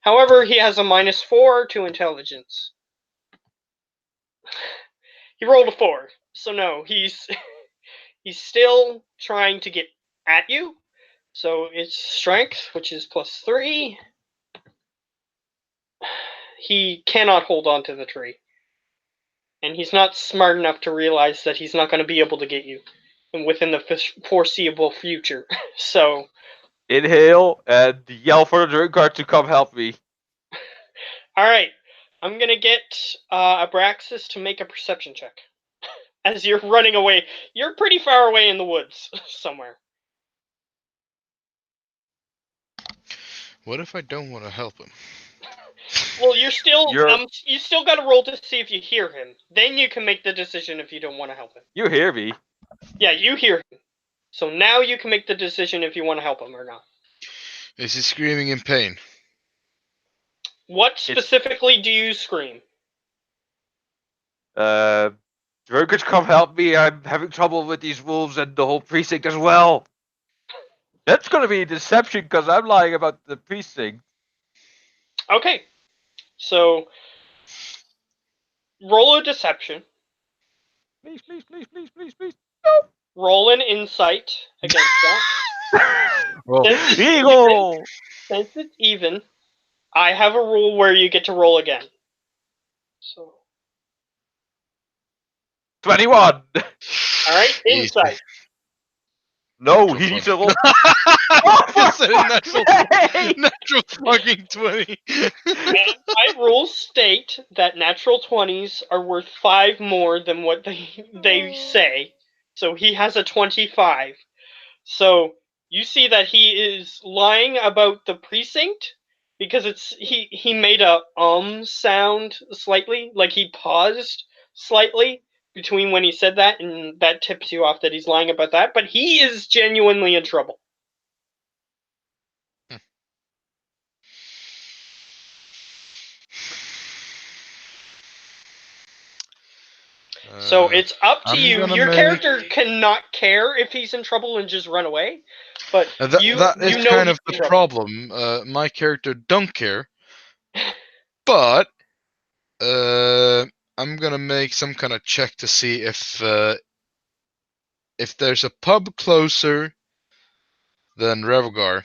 However, he has a -4 to intelligence. He rolled a 4, so no, he's still trying to get at you. So it's strength, which is +3. He cannot hold on to the tree. And he's not smart enough to realize that he's not going to be able to get you within the foreseeable future. So, Inhale and yell for the drink card to come help me. alright. I'm going to get Abraxas to make a perception check. As you're running away. You're pretty far away in the woods somewhere. What if I don't want to help him? Well, you still got to roll to see if you hear him. Then you can make the decision if you don't want to help him. You hear me. Yeah, you hear him. So now you can make the decision if you want to help him or not. Is he screaming in pain? What specifically do you scream? Drunkard, come help me. I'm having trouble with these wolves and the whole precinct as well. That's gonna be deception because I'm lying about the precinct. Okay. So roll a deception. Please. No. Roll an insight against that. Eagle! Since it's even, I have a rule where you get to roll again. So 21. Alright, insight. No, Natural he needs 20. to roll. You said natural, sake! natural fucking 20. And my rules state that natural 20s are worth 5 more than what they say. So he has a 25. So you see that he is lying about the precinct because he made a sound slightly, like he paused slightly between when he said that, and that tips you off that he's lying about that, but he is genuinely in trouble. So it's up to I'm you. gonna Your make character cannot care if he's in trouble and just run away, but that. you That is know kind he's of in the trouble. problem. My character don't care, but I'm gonna make some kind of check to see if there's a pub closer than Revgar.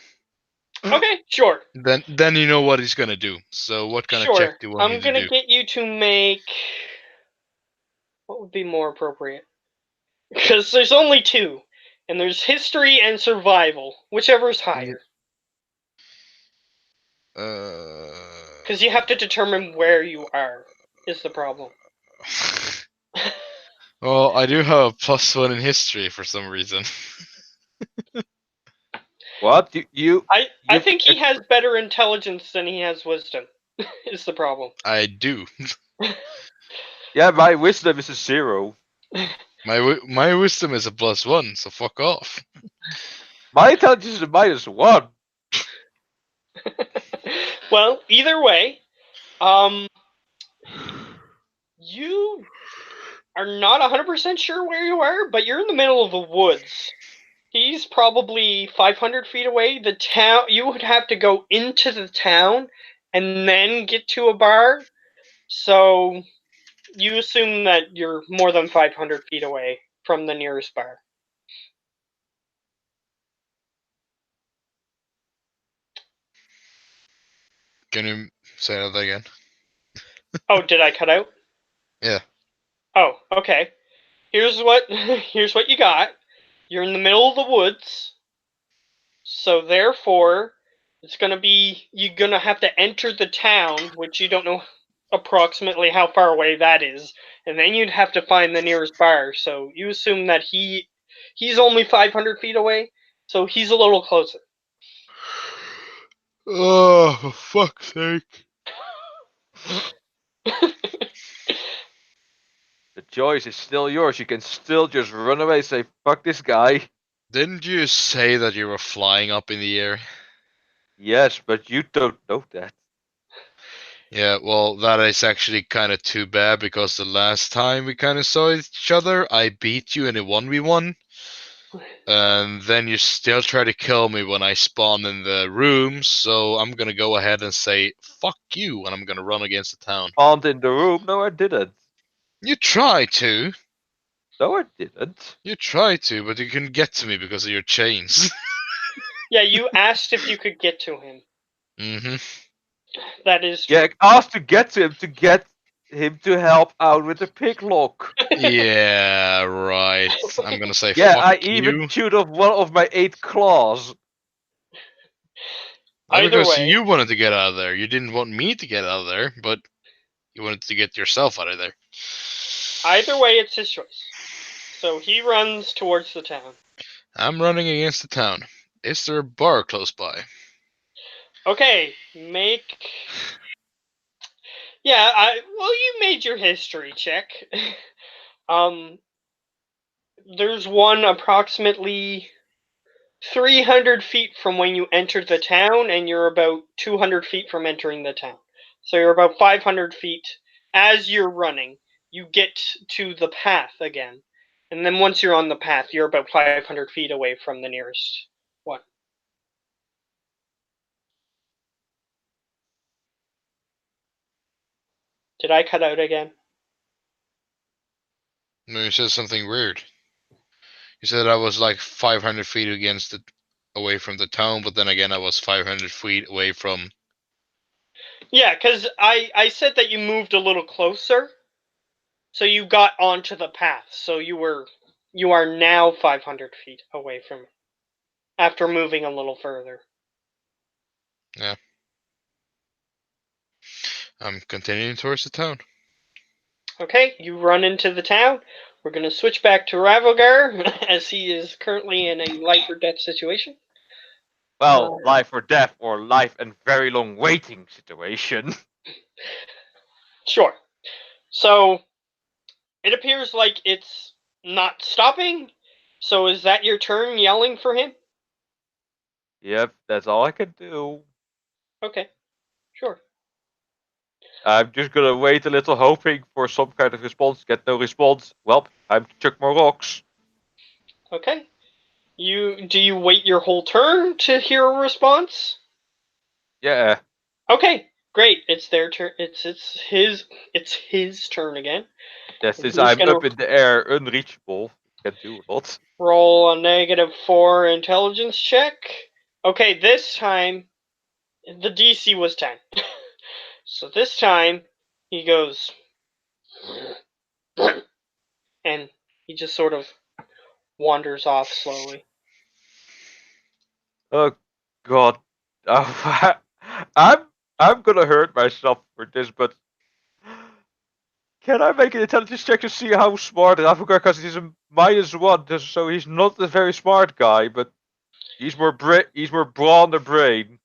Okay, sure. Then you know what he's gonna do. So what kind of check Sure. do you want me I'm to gonna do? get you to make. What would be more appropriate? Because there's only two, and there's history and survival, whichever is higher. Because you have to determine where you are, is the problem. Well, I do have a +1 in history for some reason. What? You I think he has better intelligence than he has wisdom, is the problem. I do. Yeah, my wisdom is a 0. My wisdom is a +1, so fuck off. My intelligence is a -1. Well, either way, you are not 100% sure where you are, but you're in the middle of the woods. He's probably 500 feet away. The town, you would have to go into the town and then get to a bar. So you assume that you're more than 500 feet away from the nearest bar. Can you say that again? Oh, did I cut out? Yeah. Oh, okay. Here's what here's what you got. You're in the middle of the woods. So therefore, it's gonna be you're gonna have to enter the town, which you don't know approximately how far away that is, and then you'd have to find the nearest bar. So you assume that he's only 500 feet away, so he's a little closer. Oh, for fuck's sake. The choice is still yours. You can still just run away and say, fuck this guy. Didn't you say that you were flying up in the air? Yes, but you don't know that. Yeah, well, that is actually kind of too bad because the last time we kind of saw each other, I beat you in a 1v1. And then you still try to kill me when I spawn in the room, so I'm gonna go ahead and say, fuck you, and I'm gonna run against the town. Spawned in the room? No, I didn't. You try to. No, I didn't. You try to, but you couldn't get to me because of your chains. Yeah, you asked if you could get to him. Mm-hmm. That is true. Yeah, asked to get him to help out with the pick lock. Yeah, right. I'm gonna say Yeah, fuck I even you. chewed off one of my 8 claws. Either Because way, you wanted to get out of there. You didn't want me to get out of there, but you wanted to get yourself out of there. it's his choice. So he runs towards the town. I'm running against the town. Is there a bar close by? Okay, make. Yeah, you made your history check. There's one approximately 300 feet from when you entered the town, and you're about 200 feet from entering the town. So you're about 500 feet. As you're running, you get to the path again. And then once you're on the path, you're about 500 feet away from the nearest one. Did I cut out again? No, you said something weird. You said I was like 500 feet away from the town, but then again I was 500 feet away from. Yeah, because I said that you moved a little closer, so you got onto the path. So you are now 500 feet away from it. after moving a little further. I'm continuing towards the town. Okay, you run into the town. We're going to switch back to Ravogar, as he is currently in a life or death situation. Well, life or death, or life and very long waiting situation. Sure. So, it appears like it's not stopping. So is that your turn yelling for him? Yep, that's all I can do. Okay, sure. I'm just gonna wait a little, hoping for some kind of response. Get no response. Well, time to chuck more rocks. Okay. Do you wait your whole turn to hear a response? Yeah. Okay, great. It's their turn. It's his turn again. Yeah, And since he's I'm gonna up in the air, unreachable, can't do a lot. roll a -4 intelligence check. Okay, this time the DC was 10. So this time he goes and he just sort of wanders off slowly. Oh God. Oh, I'm gonna hurt myself for this, but can I make an intelligence check to see how smart Ravagar? Because he's a -1, so he's not a very smart guy, but he's more broad on the brain.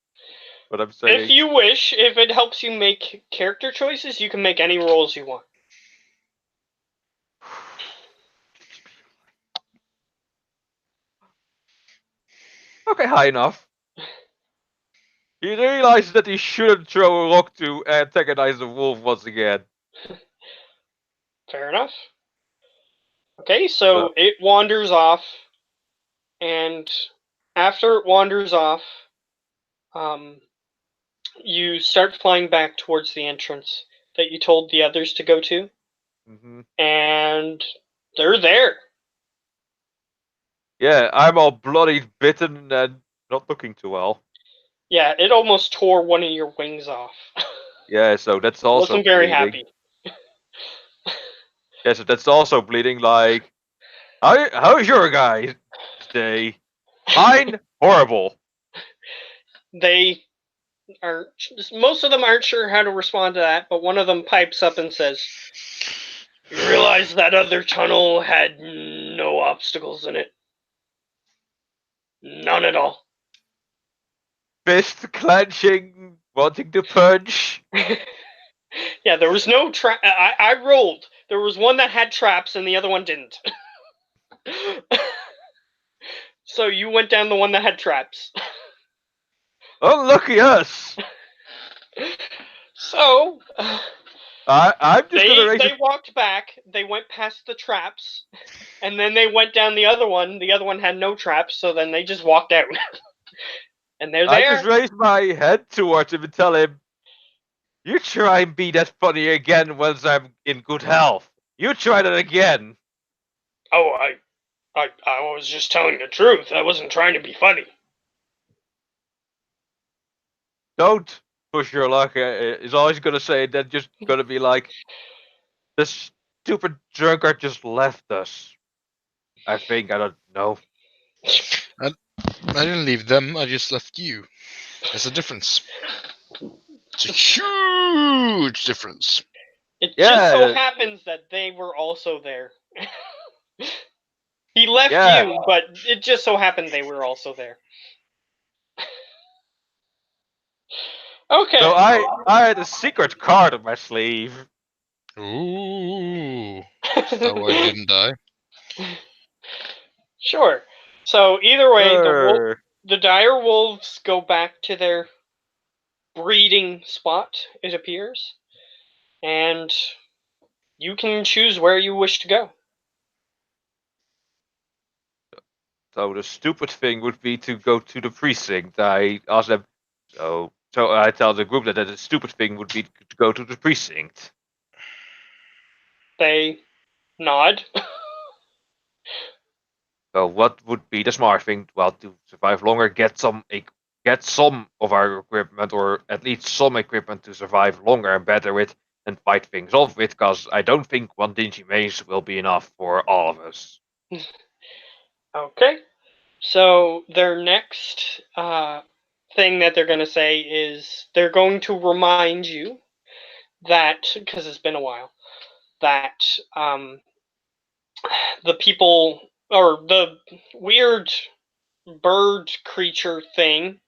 What I'm saying. If you wish, if it helps you make character choices, you can make any rolls you want. Okay, high enough. He realizes that he shouldn't throw a rock to antagonize the wolf once again. Fair enough. Okay, so it wanders off, and after it wanders off, you start flying back towards the entrance that you told the others to go to, and they're there. Yeah, I'm all bloody bitten and not looking too well. Yeah, it almost tore one of your wings off. Yeah, so that's also Wasn't very bleeding. happy. Yeah, so that's also bleeding. Like, how's your guy's day? Mine, horrible. They are most of them aren't sure how to respond to that, but one of them pipes up and says, "You realize that other tunnel had no obstacles in it? None at all." Fist clenching, wanting to punch. Yeah, there was no trap. I rolled. There was one that had traps and the other one didn't. So you went down the one that had traps. Unlucky us. So I'm just gonna raise they it. walked back. They went past the traps, and then they went down the other one. The other one had no traps, so then they just walked out. And they're I there. just raise my head towards him and tell him, "You try and be that funny again once I'm in good health. You try that again." Oh, I was just telling the truth. I wasn't trying to be funny. Don't push your luck. Is always gonna say that. Just gonna be like, this stupid drunkard just left us. I think, I don't know. I didn't leave them. I just left you. There's a difference. It's a huge difference. It just so Yeah, happens that they were also there. He left yeah. you, but it just so happened they were also there. Okay. So I had a secret card on my sleeve. Ooh. How I didn't die. Sure. So either way, Sure. the dire wolves go back to their breeding spot, it appears, and you can choose where you wish to go. So the stupid thing would be to go to the precinct. I asked them. So I tell the group that the stupid thing would be to go to the precinct. They nod. So what would be the smart thing? Well, to survive longer, get some of our equipment, or at least some equipment to survive longer and better with, and fight things off with. Because I don't think one dingy maze will be enough for all of us. Okay. So their next thing that they're going to say is they're going to remind you that, because it's been a while, that the people, or the weird bird creature thing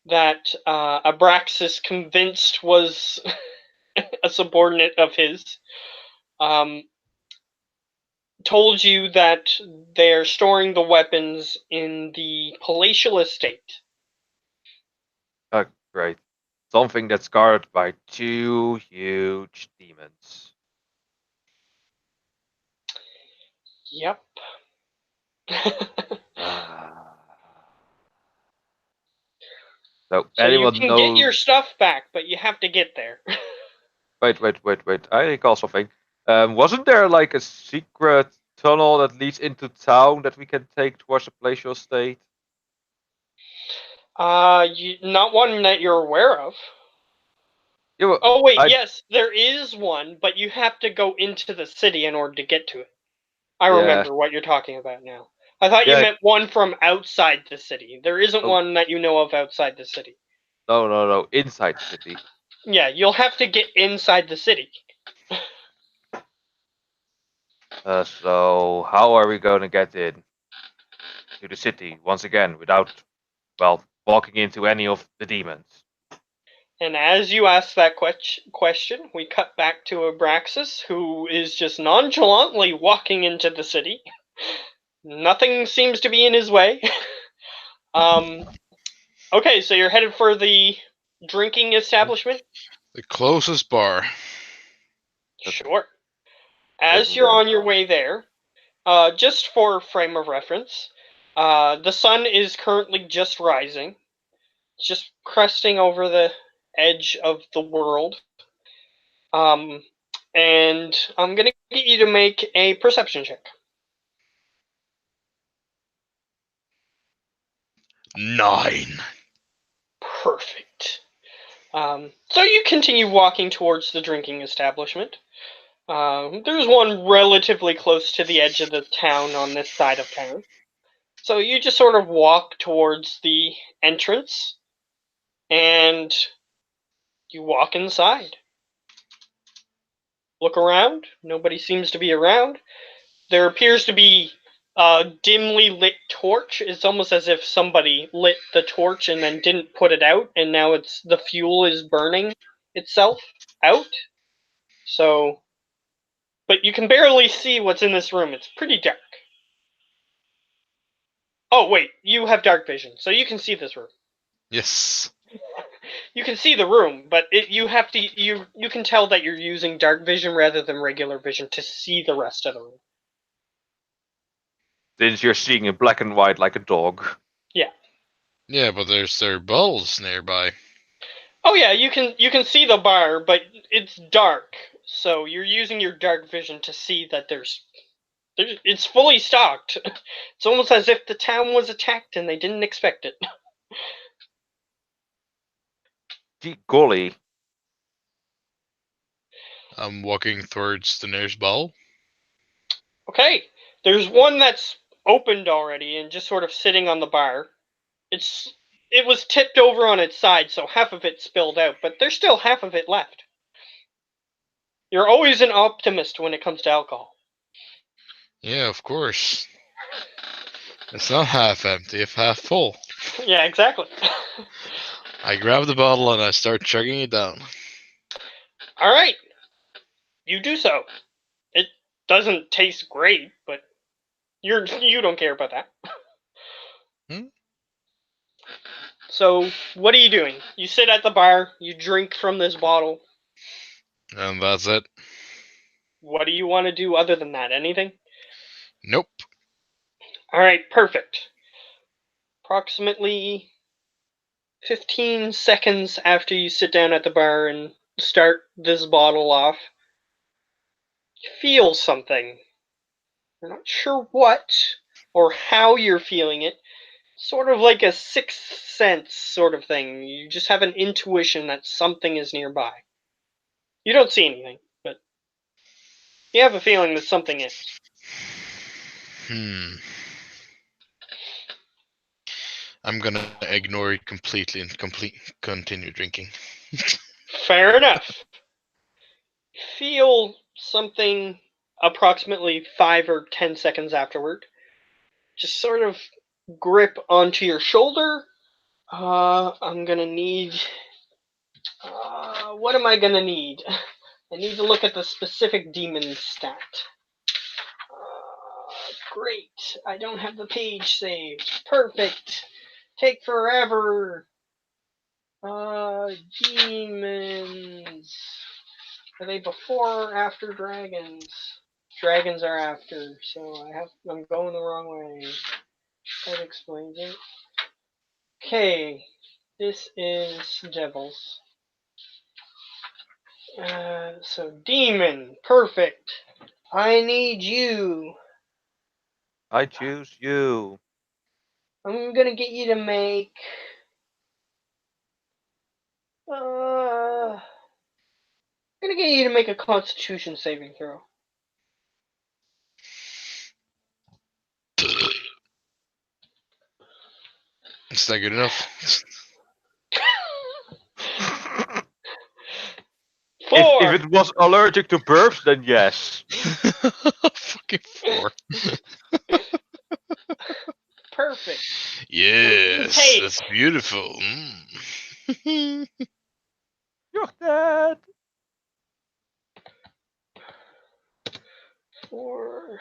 that Abraxas convinced was a subordinate of his, um, told you that they're storing the weapons in the palatial estate. Great. Something that's guarded by 2 huge demons. Yep. Ah. So So you anyone can get know? your stuff back, but you have to get there. Wait. I recall something. Wasn't there like a secret tunnel that leads into town that we can take towards the palatial estate? Not one that you're aware of. Yeah, well, Oh wait, I yes, there is one, but you have to go into the city in order to get to it. I yeah remember what you're talking about now. I thought you yeah. meant one from outside the city. There isn't Oh, one that you know of outside the city. no. Inside the city. Yeah, you'll have to get inside the city. So how are we going to get in to the city once again without, well, walking into any of the demons? And as you ask that question, we cut back to Abraxas, who is just nonchalantly walking into the city. Nothing seems to be in his way. um, okay, so you're headed for the drinking establishment? The closest bar. Okay. Sure. As And you're on your way there, just for frame of reference, the sun is currently just rising, just cresting over the edge of the world. Um, and I'm gonna get you to make a perception check. 9. Perfect. So you continue walking towards the drinking establishment. There's one relatively close to the edge of the town on this side of town. So you just sort of walk towards the entrance and you walk inside. Look around. Nobody seems to be around. There appears to be a dimly lit torch. It's almost as if somebody lit the torch and then didn't put it out, and now the fuel is burning itself out. So, but you can barely see what's in this room. It's pretty dark. Oh wait, you have dark vision, so you can see this room. Yes. You can see the room, but you have to you can tell that you're using dark vision rather than regular vision to see the rest of the room. since you're seeing in black and white like a dog. Yeah. Yeah, but there's their balls nearby. Oh yeah, you can see the bar, but it's dark, so you're using your dark vision to see that there's it's fully stocked. It's almost as if the town was attacked and they didn't expect it. Gee golly. I'm walking towards the nearest ball. Okay, there's one that's opened already and just sort of sitting on the bar. It's it was tipped over on its side, so half of it spilled out, but there's still half of it left. You're always an optimist when it comes to alcohol. Yeah, of course. It's not half empty, it's half full. Yeah, exactly. I grab the bottle and I start chugging it down. All right, you do so. It doesn't taste great, but you don't care about that. Hmm? So what are you doing? You sit at the bar, you drink from this bottle. And that's it. What do you want to do other than that? Anything? Nope. All right, perfect. Approximately 15 seconds after you sit down at the bar and start this bottle off, you feel something. You're not sure what or how you're feeling it. Sort of like a sixth sense sort of thing. You just have an intuition that something is nearby. You don't see anything, but you have a feeling that something is. Hmm. I'm gonna ignore it completely and continue drinking. Fair enough. Feel something approximately 5 or 10 seconds afterward. Just sort of grip onto your shoulder. I'm gonna need. What am I gonna need? I need to look at the specific demon stat. Great. I don't have the page saved. Perfect. Take forever. Demons. Are they before or after dragons? Dragons are after, so I'm going the wrong way. That explains it. Okay, this is devils. So demon, perfect. I need you. I choose you. I'm gonna get you to make. I'm gonna get you to make a Constitution saving throw. Is that good enough? Four. If it was allergic to burps, then yes. Fucking 4. Perfect. Yes, Hey. that's beautiful. You're dead. 4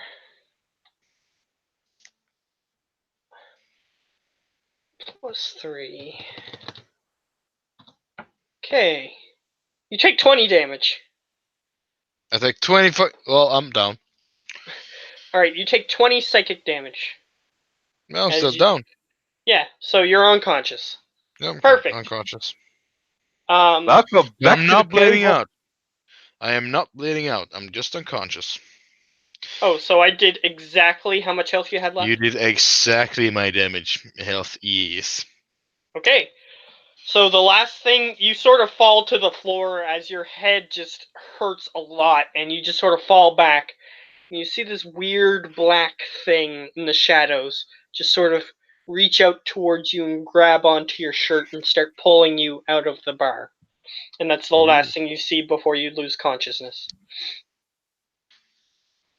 plus 3. Okay. You take 20 damage. I take 25. Well, I'm down. Alright, you take 20 psychic damage. No, I'm As still you, down. Yeah, so you're unconscious. Yeah, I'm Perfect. unconscious. Welcome back I'm to the not bleeding cave. out. I am not bleeding out. I'm just unconscious. Oh, so I did exactly how much health you had left? You did exactly my damage. Health, yes. Okay. So the last thing, you sort of fall to the floor as your head just hurts a lot, and you just sort of fall back. And you see this weird black thing in the shadows just sort of reach out towards you and grab onto your shirt and start pulling you out of the bar. And that's the last thing you see before you lose consciousness.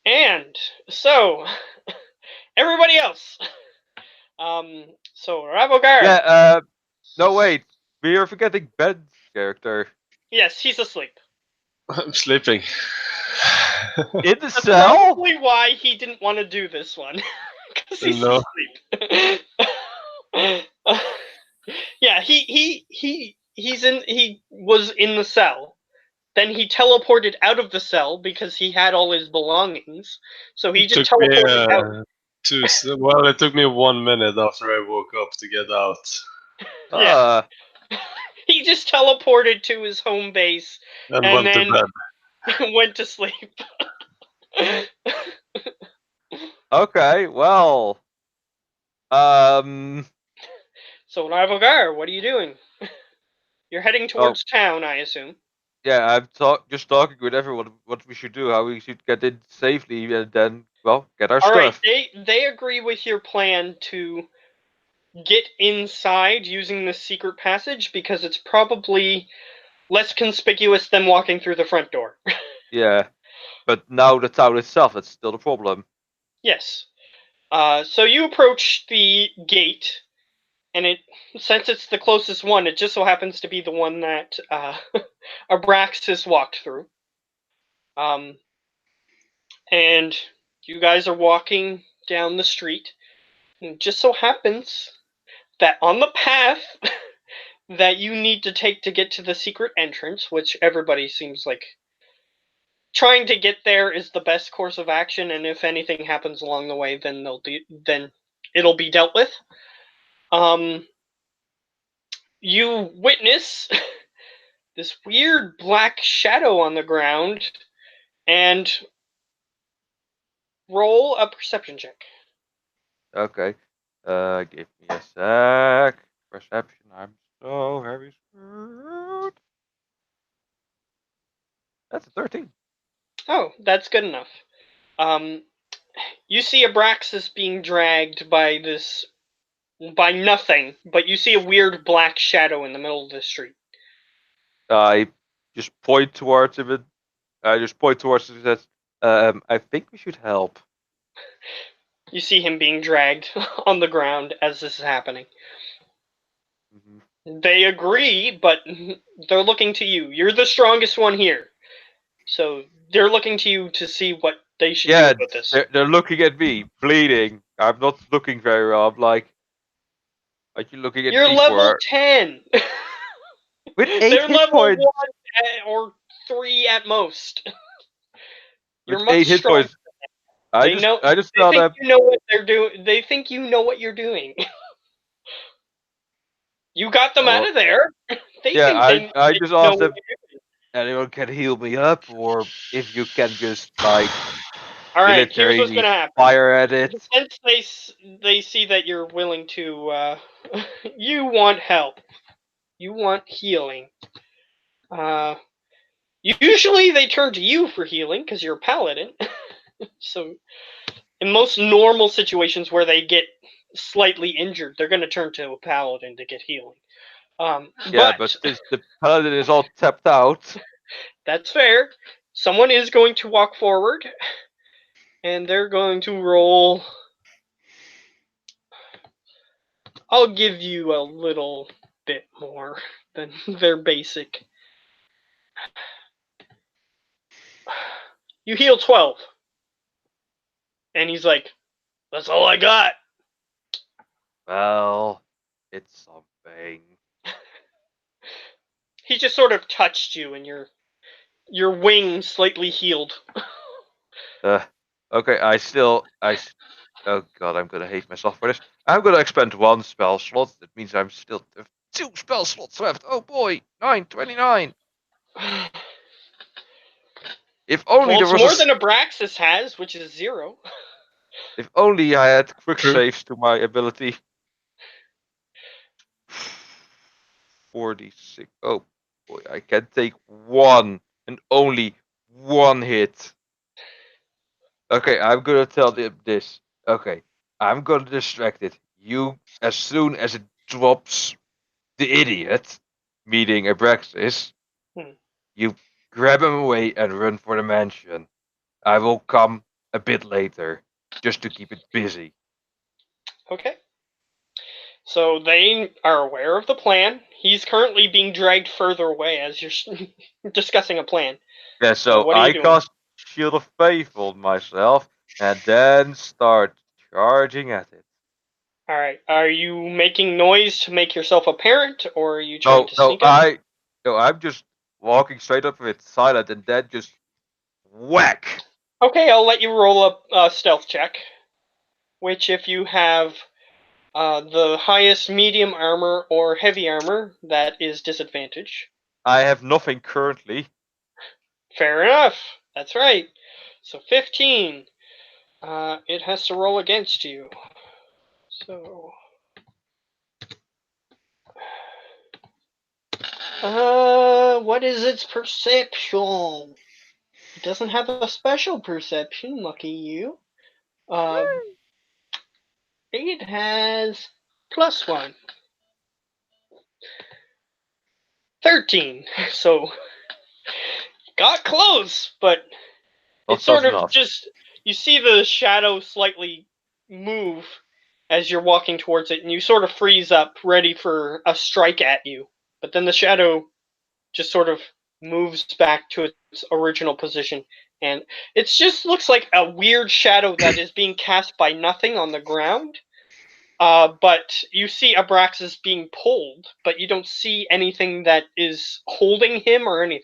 And so, everybody else. So Ravogar. Yeah, no wait. We are forgetting Ben's character. Yes, he's asleep. I'm sleeping. In the That's cell? probably why he didn't want to do this one. Because he's No. asleep. Yeah, he was in the cell. Then he teleported out of the cell because he had all his belongings. So he It just took me teleported out. it took me 1 minute after I woke up to get out. Yeah. He just teleported to his home base And and went to then bed. went to sleep. Okay, well. Um. So Narvogar, what are you doing? You're heading Oh, towards town, I assume. yeah, I'm just talking with everyone what we should do, how we should get in safely, and then, well, get our All right, stuff. they agree with your plan to get inside using the secret passage because it's probably less conspicuous than walking through the front door. Yeah, but now the town itself, that's still the problem. Yes. So you approach the gate, and since it's the closest one, it just so happens to be the one that Abraxas walked through. And you guys are walking down the street, and it just so happens that on the path that you need to take to get to the secret entrance, which everybody seems like trying to get there is the best course of action, and if anything happens along the way, then then it'll be dealt with. You witness this weird black shadow on the ground, and roll a perception check. Okay, give me a sec. Perception, I'm so very screwed. That's a 13. Oh, that's good enough. You see Abraxas being dragged by this by nothing, but you see a weird black shadow in the middle of the street. I just point towards him. And I just point towards him and says, I think we should help. You see him being dragged on the ground as this is happening. Mm-hmm. They agree, but they're looking to you. You're the strongest one here. So they're looking to you to see what they should do with this. They're looking at me, bleeding. I'm not looking very well. I'm like, are you looking at You're me level for? 10. With 8 They're hit level points. 1 or 3 at most. You're With much 8 hit stronger. points. I just They tell think them. you know what they're doing. They think you know what you're doing. You got them out of there. They think they I just know asked what them. you're doing. Anyone can heal me up, or if you can just like All right, here's what's militarily gonna happen. fire at it. Since they see that you're willing to, you want help. You want healing. Usually they turn to you for healing because you're a paladin. So in most normal situations where they get slightly injured, they're going to turn to a paladin to get healing. But since the paladin is all tapped out, that's fair. Someone is going to walk forward, and they're going to roll. I'll give you a little bit more than their basic. You heal 12. And he's like, that's all I got. well, it's something. He just sort of touched you, and your wing slightly healed. Okay, oh god, I'm gonna hate myself for this. I'm gonna expend 1 spell slot. That means I'm still 2 spell slots left. Oh boy, 929. If only Well, there it's was more than Abraxas has, which is 0. If only I had quick True. saves to my ability. 46. Oh boy, I can take 1 and only 1 hit. Okay, I'm gonna tell them this. Okay, I'm gonna distract it. You, as soon as it drops the idiot, meeting Abraxas, Hmm. you grab him away and run for the mansion. I will come a bit later, just to keep it busy. Okay. So they are aware of the plan. He's currently being dragged further away as you're discussing a plan. Yeah, so What are you I doing? cast Shield of Faith on myself and then start charging at it. All right. Are you making noise to make yourself apparent, or are you trying to sneak up? I'm just walking straight up with silent and then just whack. Okay, I'll let you roll a stealth check. Which, if you have the highest medium armor or heavy armor, that is disadvantage. I have nothing currently. Fair enough. That's right. So 15. It has to roll against you. So. What is its perception? It doesn't have a special perception, lucky you. It has +1. 13. So, got close, but Not it's close sort of enough. just, you see the shadow slightly move as you're walking towards it, and you sort of freeze up, ready for a strike at you. But then the shadow just sort of moves back to its original position, and it just looks like a weird shadow that is being cast by nothing on the ground. But you see Abraxas being pulled, but you don't see anything that is holding him or anything.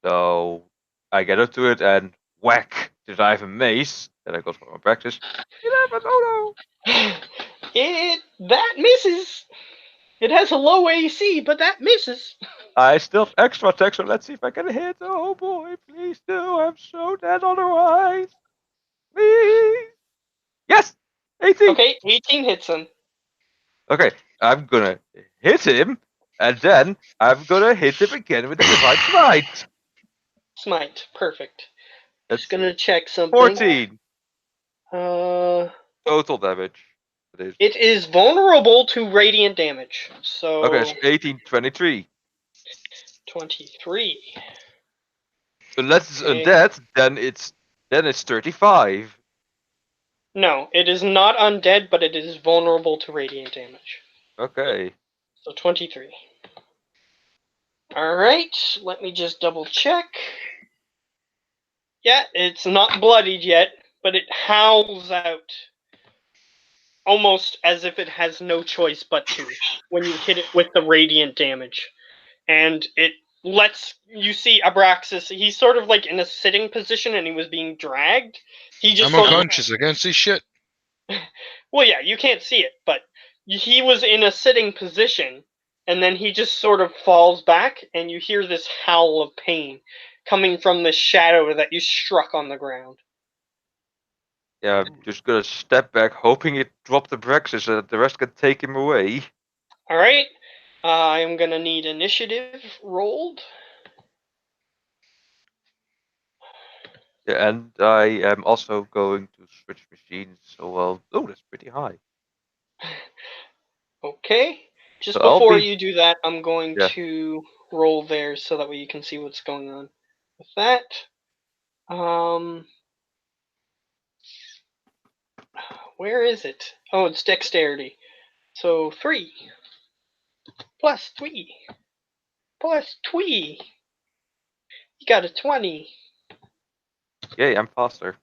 So I get up to it and whack. Did I have a mace that I got from my practice? 11. Oh That misses. It has a low AC, but that misses. no. I still have extra attack, so let's see if I can hit. Oh boy, please do. I'm so dead otherwise. Please. Yes! 18. Okay, 18 hits him. Okay, I'm gonna hit him, and then I'm gonna hit him again with the Divine Smite. Smite, perfect. Let's Just gonna see. check something. 14. total damage? It is. It is vulnerable to radiant damage. So Okay, so 18, 23. 23. Unless it's Okay. undead, then it's 35. No, it is not undead, but it is vulnerable to radiant damage. Okay. So 23. Alright, let me just double check. Yeah, it's not bloodied yet, but it howls out. Almost as if it has no choice but to when you hit it with the radiant damage. And it lets you see Abraxas, he's sort of like in a sitting position and he was being dragged. He just I'm sort of, unconscious. I can't see shit. well, yeah, you can't see it, but he was in a sitting position and then he just sort of falls back and you hear this howl of pain coming from the shadow that you struck on the ground. Yeah, I'm just gonna step back, hoping it dropped the Brexit so that the rest can take him away. Alright, I'm gonna need initiative rolled. Yeah, and I am also going to switch machines, so oh, that's pretty high. Okay. Just So I'll before be, you do that, I'm going yeah, to roll there so that way you can see what's going on with that. Where is it? Oh, it's dexterity. So 3 plus 3 plus 3. You got a 20. yay, I'm faster.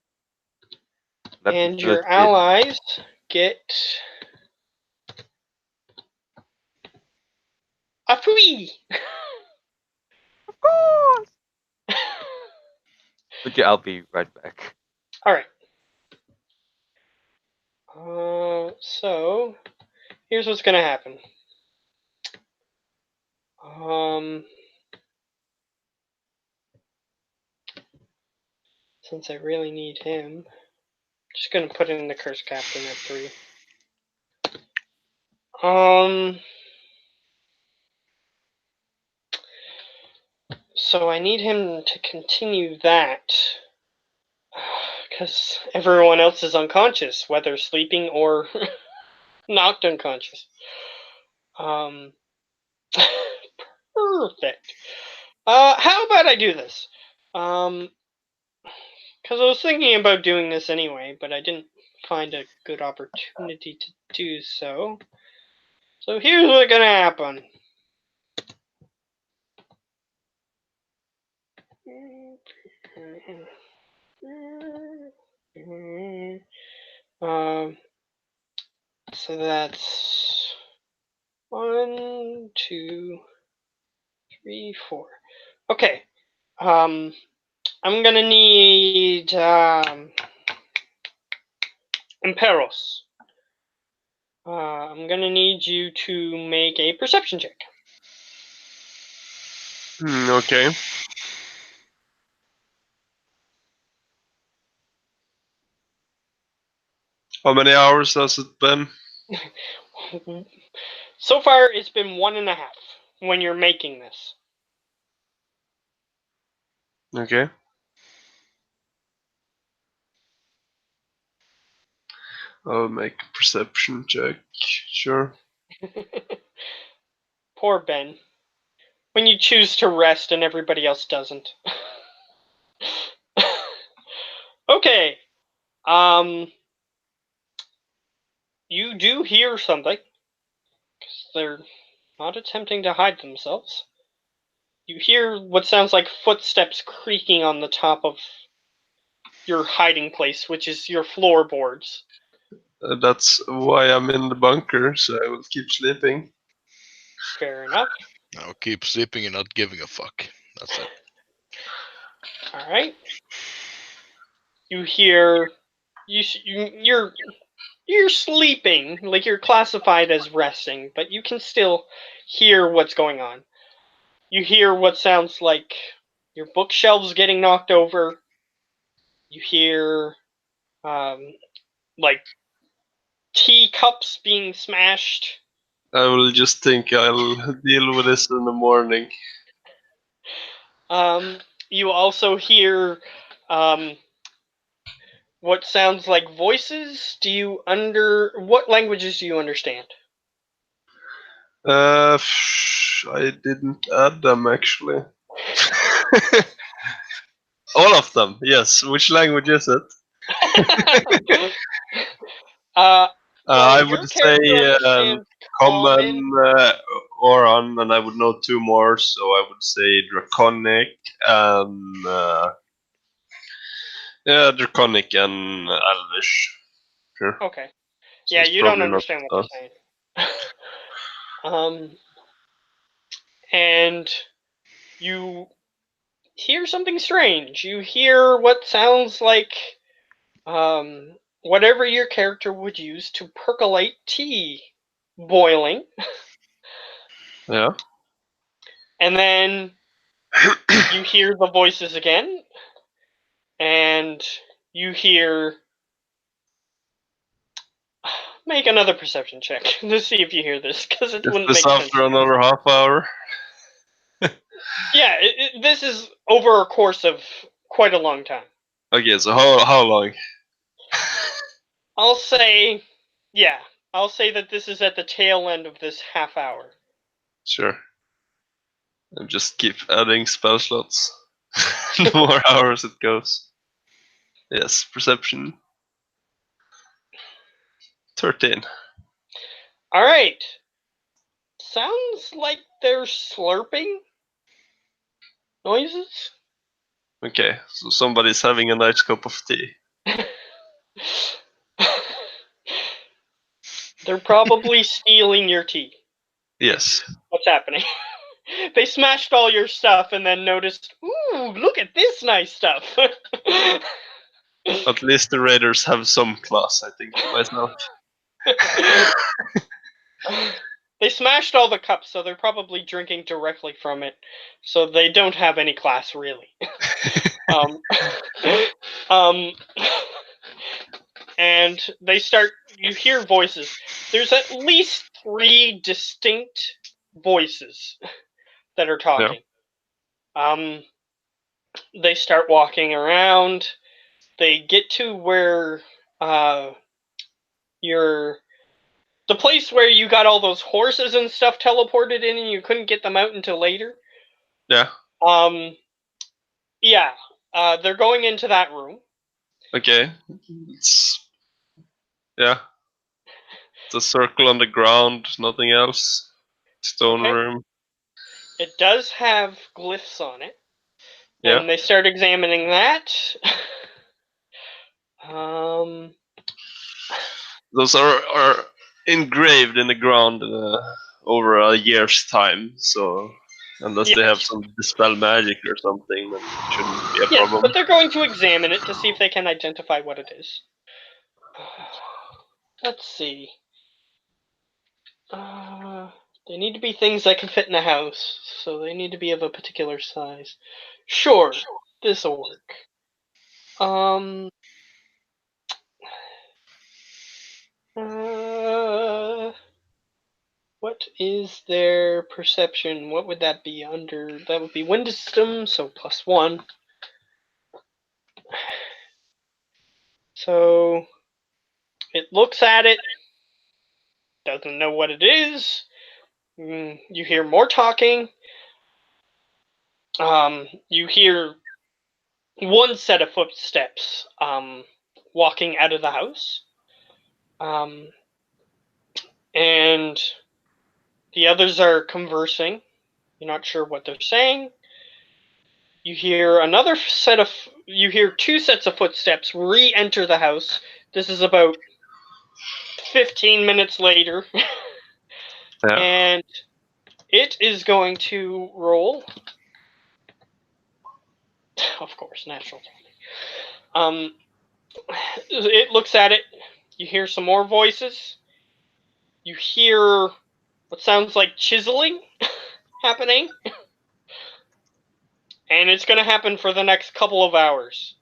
Let me And fill it your in. allies get a 3. Of course! But yeah, I'll be right back. Alright. So here's what's gonna happen. Since I really need him, just gonna put in the curse captain at 3. So I need him to continue that because everyone else is unconscious, whether sleeping or knocked unconscious. Um, Perfect. How about I do this? Because I was thinking about doing this anyway, but I didn't find a good opportunity to do so. So here's what's gonna happen. So that's 1, 2, 3, 4. Okay. I'm gonna need Imperos. I'm gonna need you to make a perception check. Okay. How many hours has it been? So far, it's been 1.5 when you're making this. Okay. I'll make a perception check. Sure. Poor Ben. When you choose to rest and everybody else doesn't. Okay. You do hear something. They're not attempting to hide themselves. You hear what sounds like footsteps creaking on the top of your hiding place, which is your floorboards. That's why I'm in the bunker, so I will keep sleeping. Fair enough. I'll keep sleeping and not giving a fuck. That's it. All right. You hear you're sleeping, like you're classified as resting, but you can still hear what's going on. You hear what sounds like your bookshelves getting knocked over. You hear like teacups being smashed. I will just think I'll deal with this in the morning. You also hear what sounds like voices. What languages do you understand? I didn't add them actually. All of them, yes. Which language is it? Well, I your would say character understands common, common. Oran, and I would know two more, so I would say Draconic and Draconic and Elvish. Sure. Okay. So Yeah, it's you don't probably not. understand what they're saying. And you hear something strange. You hear what sounds like whatever your character would use to percolate tea boiling, Yeah. and then you hear the voices again, and you hear. Make another perception check to see if you hear this, because it Is wouldn't this make sense. after another half hour? Yeah, this is over a course of quite a long time. Okay, so how long? I'll say, yeah, I'll say that this is at the tail end of this half hour. Sure. And just keep adding spell slots. The more hours it goes. Yes, perception. 13. All right. Sounds like they're slurping noises. Okay, so somebody's having a nice cup of tea. They're probably stealing your tea. Yes. What's happening? They smashed all your stuff and then noticed, ooh, look at this nice stuff. At least the raiders have some class, I think, to myself. They smashed all the cups, so they're probably drinking directly from it. So they don't have any class, really. um, um, and you hear voices. There's at least 3 distinct voices that are talking. They start walking around. They get to where you're the place where you got all those horses and stuff teleported in, and you couldn't get them out until later. Yeah. Yeah. They're going into that room. Okay. Yeah. It's a circle on the ground, nothing else. Stone Okay. room. It does have glyphs on it. Yeah. And they start examining that. Those are engraved in the ground over a year's time, so unless they have some dispel magic or something, then it shouldn't be a Yes, problem. but they're going to examine it to see if they can identify what it is. Let's see. They need to be things that can fit in a house, so they need to be of a particular size. Sure, this'll work. What is their perception? What would that be under? That would be wisdom, so +1. So it looks at it, doesn't know what it is. You hear more talking. You hear one set of footsteps walking out of the house. And the others are conversing. You're not sure what they're saying. You hear you hear 2 sets of footsteps re-enter the house. This is about 15 minutes later. Yeah. And it is going to roll. Of course, natural 20. It looks at it. You hear some more voices. You hear what sounds like chiseling happening. And it's going to happen for the next couple of hours.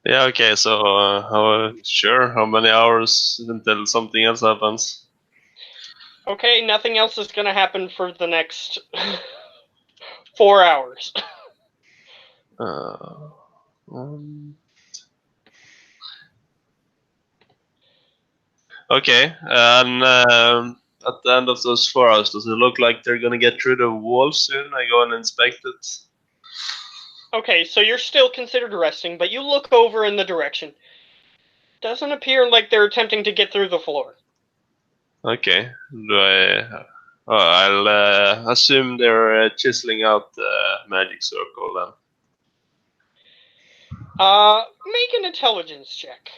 Yeah, okay, so how many hours until something else happens? Okay, nothing else is going to happen for the next 4 hours. Um, Okay, and at the end of those 4 hours, does it look like they're gonna get through the wall soon? I go and inspect it. Okay, so you're still considered resting, but you look over in the direction. Doesn't appear like they're attempting to get through the floor. Okay, do I? I'll assume they're chiseling out the magic circle then. Make an intelligence check.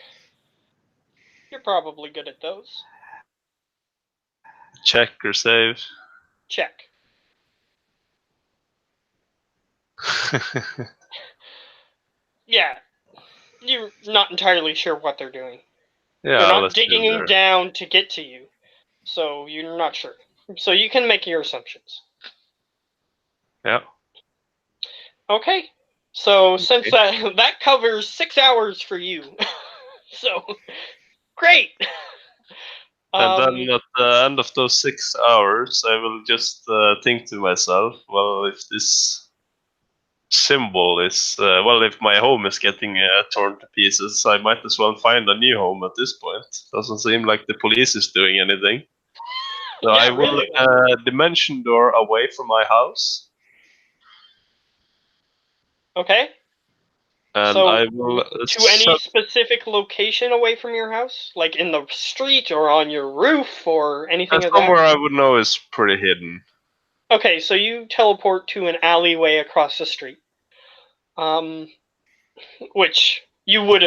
You're probably good at those. Check or save? Check. Yeah, you're not entirely sure what they're doing. Yeah, They're I'll not assume digging they're. down to get to you, so you're not sure. So you can make your assumptions. Yeah. Okay. So since that covers 6 hours for you, so great. And then at the end of those 6 hours, I will just think to myself, well, if this symbol is, if my home is getting torn to pieces, I might as well find a new home at this point. Doesn't seem like the police is doing anything. So Yeah, I will really. dimension door away from my house, Okay. and So I will to any specific location away from your house, like in the street or on your roof or anything of that. somewhere I would know is pretty hidden. Okay, so you teleport to an alleyway across the street. Which you would,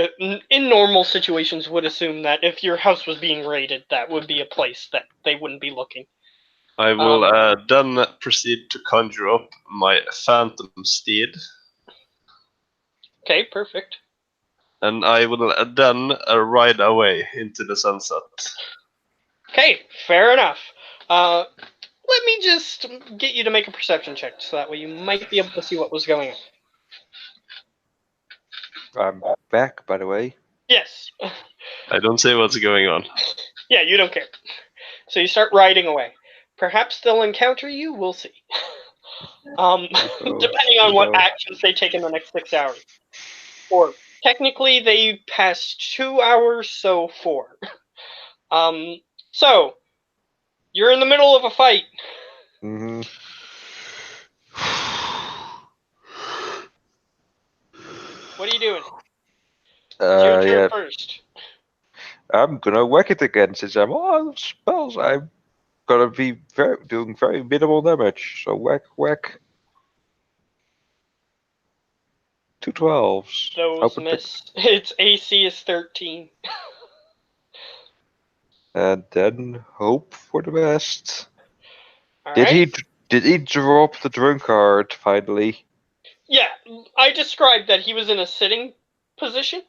in normal situations, would assume that if your house was being raided, that would be a place that they wouldn't be looking. I will then proceed to conjure up my phantom steed, Okay, perfect. and I will then ride away into the sunset. Okay, fair enough. Let me just get you to make a perception check, so that way you might be able to see what was going on. I'm back, by the way. Yes. I don't say what's going on. Yeah, you don't care. So you start riding away. Perhaps they'll encounter you. We'll see. Depending on what actions they take in the next 6 hours. Or technically, they passed 2 hours, so 4. So you're in the middle of a fight. Mm-hmm. What are you doing? It's your turn Yeah, first. I'm gonna whack it again since I'm all spells. I'm gonna be doing very minimal damage. So whack, whack. 2 12s. Those miss. Its AC is 13. And then hope for the best. All Did right. he drop the drunkard finally? Yeah, I described that he was in a sitting position,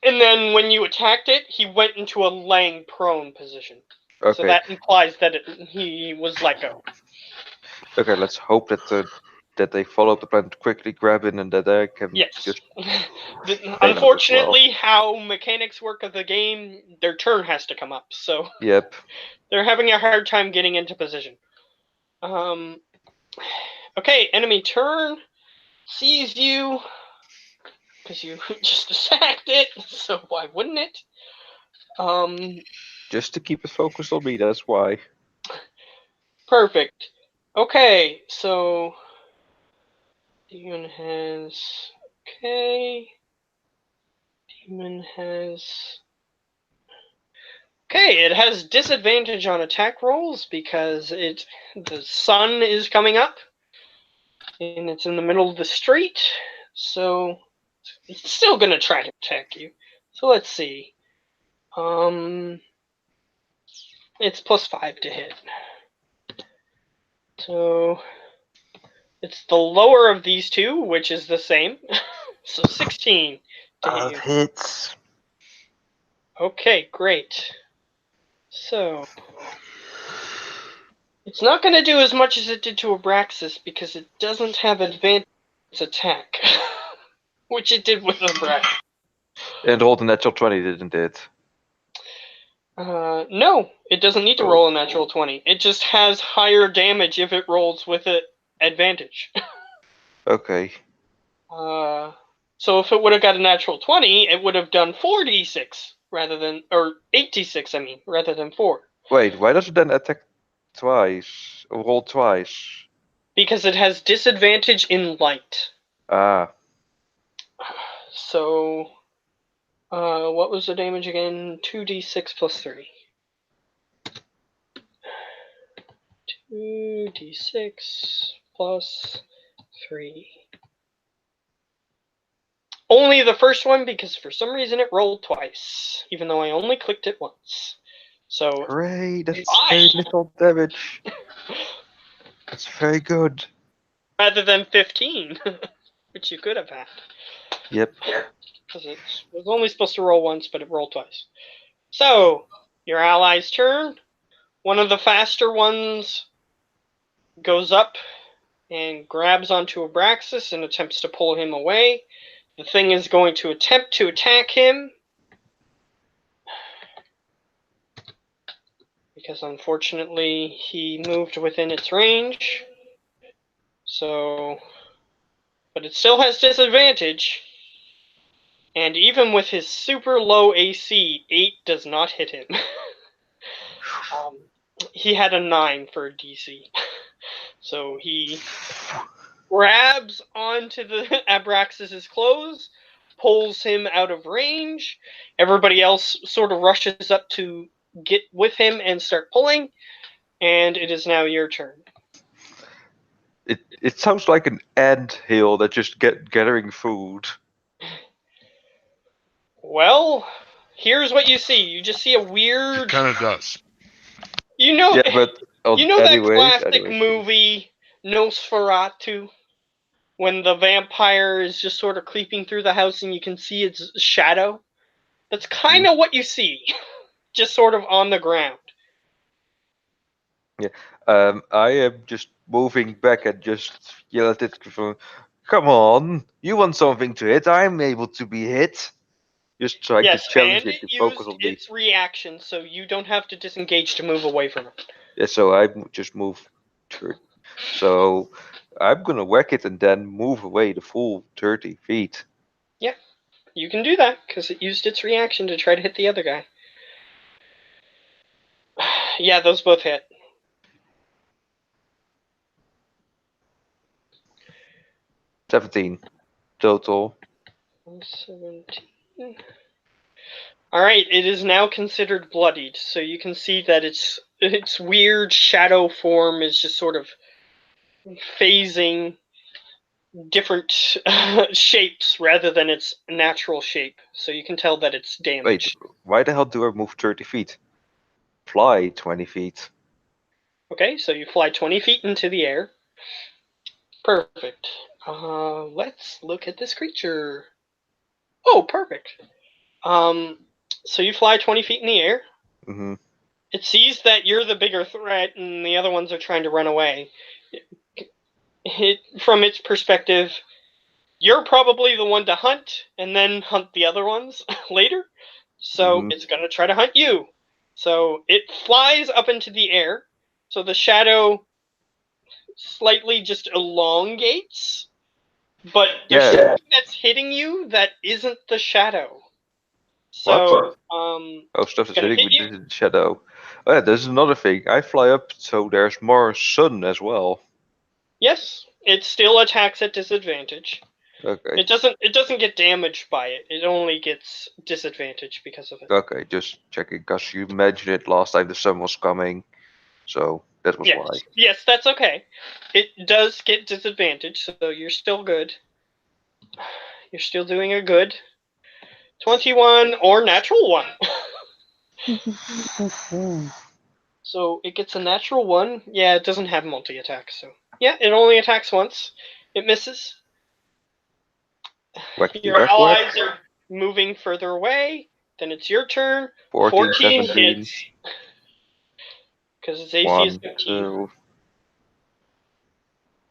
and then when you attacked it, he went into a laying prone position. Okay. So that implies that he was let go. Okay, let's hope that they follow up the plan to quickly grab in and that I can Yes. just. Unfortunately, how mechanics work of the game, their turn has to come up, so Yep. they're having a hard time getting into position. Okay, enemy turn sees you because you just attacked it, so why wouldn't it? Just to keep it focused on me, that's why. Perfect. Okay, so demon has demon has it has disadvantage on attack rolls because the sun is coming up and it's in the middle of the street, so it's still gonna try to attack you. So let's see. It's +5 to hit. So it's the lower of these two, which is the same. So 16 to hit you. Hits. Okay, great. So it's not going to do as much as it did to Abraxas because it doesn't have advanced attack, which it did with Abraxas. And rolled a natural 20, didn't it? No, it doesn't need to roll a natural 20. It just has higher damage if it rolls with it advantage. Okay. So if it would have got a natural 20, it would have done 4d6 rather than, or 8d6, I mean, rather than 4. Wait, why does it then attack twice? Or roll twice? Because it has disadvantage in light. Ah. So, what was the damage again? 2d6 plus 3. 2d6 plus 3. Only the first one, because for some reason it rolled twice, even though I only clicked it once. So, Hooray, that's Five. very little damage. That's very good. rather than 15, which you could have had. Yep. Because it was only supposed to roll once, but it rolled twice. So, your ally's turn. One of the faster ones goes up and grabs onto Abraxas and attempts to pull him away. The thing is going to attempt to attack him, because unfortunately he moved within its range. So, but it still has disadvantage. And even with his super low AC, 8 does not hit him. He had a 9 for a DC. So he grabs onto the Abraxas' clothes, pulls him out of range. Everybody else sort of rushes up to get with him and start pulling. And it is now your turn. It sounds like an ant hill that just gathering food. Well, here's what you see. You just see a It weird. kind of does. You know, Yeah, but you know that anyways, classic movie Nosferatu, when the vampire is just sort of creeping through the house and you can see its shadow? That's kind of what you see, just sort of on the ground. I am just moving back and just yell at it. Come on, you want something to hit? I'm able to be hit. Just trying to Yes, challenge and it it to focus used on me. its reaction, so you don't have to disengage to move away from it. Yeah, so I just move. So I'm gonna whack it and then move away the full 30 feet. Yeah, you can do that, because it used its reaction to try to hit the other guy. Yeah, those both hit. $17 total. 17. Alright, it is now considered bloodied, so you can see that its weird shadow form is just sort of phasing different shapes rather than its natural shape. So you can tell that it's Wait, damaged. why the hell do I move 30 feet? Fly 20 feet. Okay, so you fly 20 feet into the air. Perfect. Let's look at this creature. Oh, perfect. So you fly 20 feet in the air. Mm-hmm. It sees that you're the bigger threat and the other ones are trying to run away. From its perspective, you're probably the one to hunt and then hunt the other ones later. So it's going to try to hunt you. So it flies up into the air. So the shadow slightly just elongates. But there's something that's hitting you that isn't the shadow. So, Oh, stuff it's is going to hitting hit me you. in the shadow. Oh, yeah, there's another thing. I fly up, so there's more sun as well. Yes, it still attacks at disadvantage. Okay. It doesn't get damaged by it. It only gets disadvantage because of it. Okay, just checking, because you mentioned it last time the sun was coming, so that was why. Yes, that's okay. It does get disadvantage, so you're still good. You're still doing a good 21 or natural 1. So it gets a natural 1. Yeah, it doesn't have multi-attack, so yeah, it only attacks once. It misses. Wacky Your whack whack. allies are moving further away. Then it's your turn. 14, 14 17. hits. Because its AC is 1, 15. 2.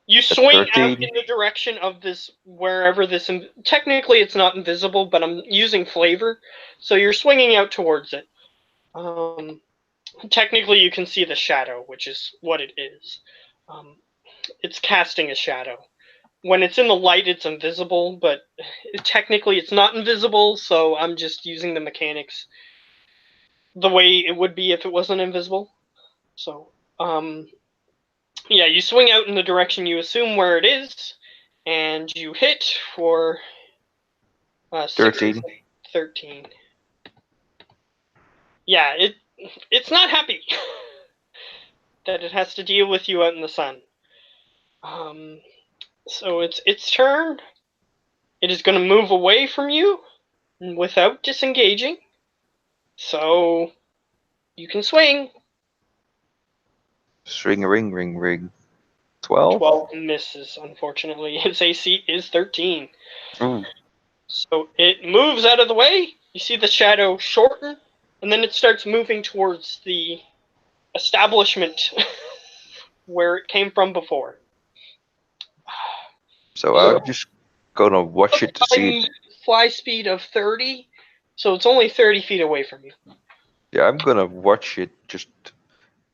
You swing out 13. in the direction of this, wherever this. Technically, it's not invisible, but I'm using flavor, so you're swinging out towards it. Technically, you can see the shadow, which is what it is. It's casting a shadow. when it's in the light, it's invisible, but technically it's not invisible, so I'm just using the mechanics the way it would be if it wasn't invisible. So, yeah, you swing out in the direction you assume where it is, and you hit for 13. 13. Yeah, it's not happy that it has to deal with you out in the sun. So it's its turn. It is going to move away from you without disengaging. So you can swing. Swing, ring, ring, ring. 12? 12 misses, unfortunately. Its AC is 13. Ooh. So it moves out of the way. You see the shadow shorten, and then it starts moving towards the establishment where it came from before. So I'm just gonna watch it to see. Fly speed of 30, so it's only 30 feet away from you. Yeah, I'm gonna watch it just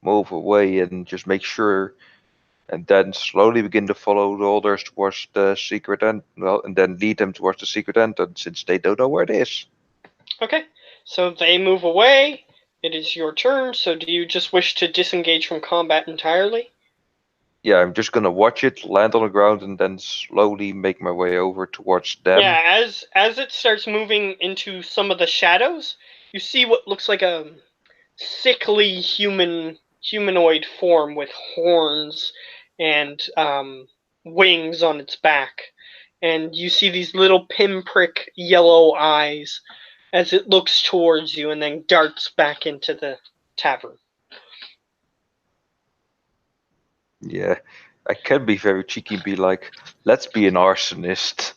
move away and just make sure, and then slowly begin to follow the others towards the secret end. Well, and then lead them towards the secret entrance since they don't know where it is. Okay, so they move away. It is your turn. So do you just wish to disengage from combat entirely? Yeah, I'm just gonna watch it land on the ground and then slowly make my way over towards them. Yeah, as it starts moving into some of the shadows, you see what looks like a sickly humanoid form with horns and wings on its back, and you see these little pinprick yellow eyes as it looks towards you and then darts back into the tavern. Yeah, I can be very cheeky and be like, let's be an arsonist.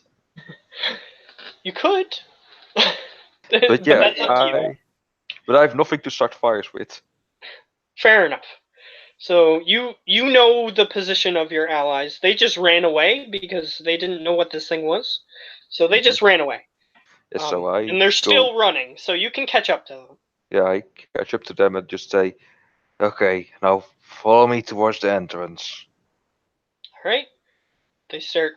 You could, But yeah, that's up to you. I have nothing to start fires with. Fair enough. So you know the position of your allies. They just ran away because they didn't know what this thing was. So they just ran away. Yeah, so I And they're go. still running, so you can catch up to them. Yeah, I catch up to them and just say, okay, now follow me towards the entrance. All right. They start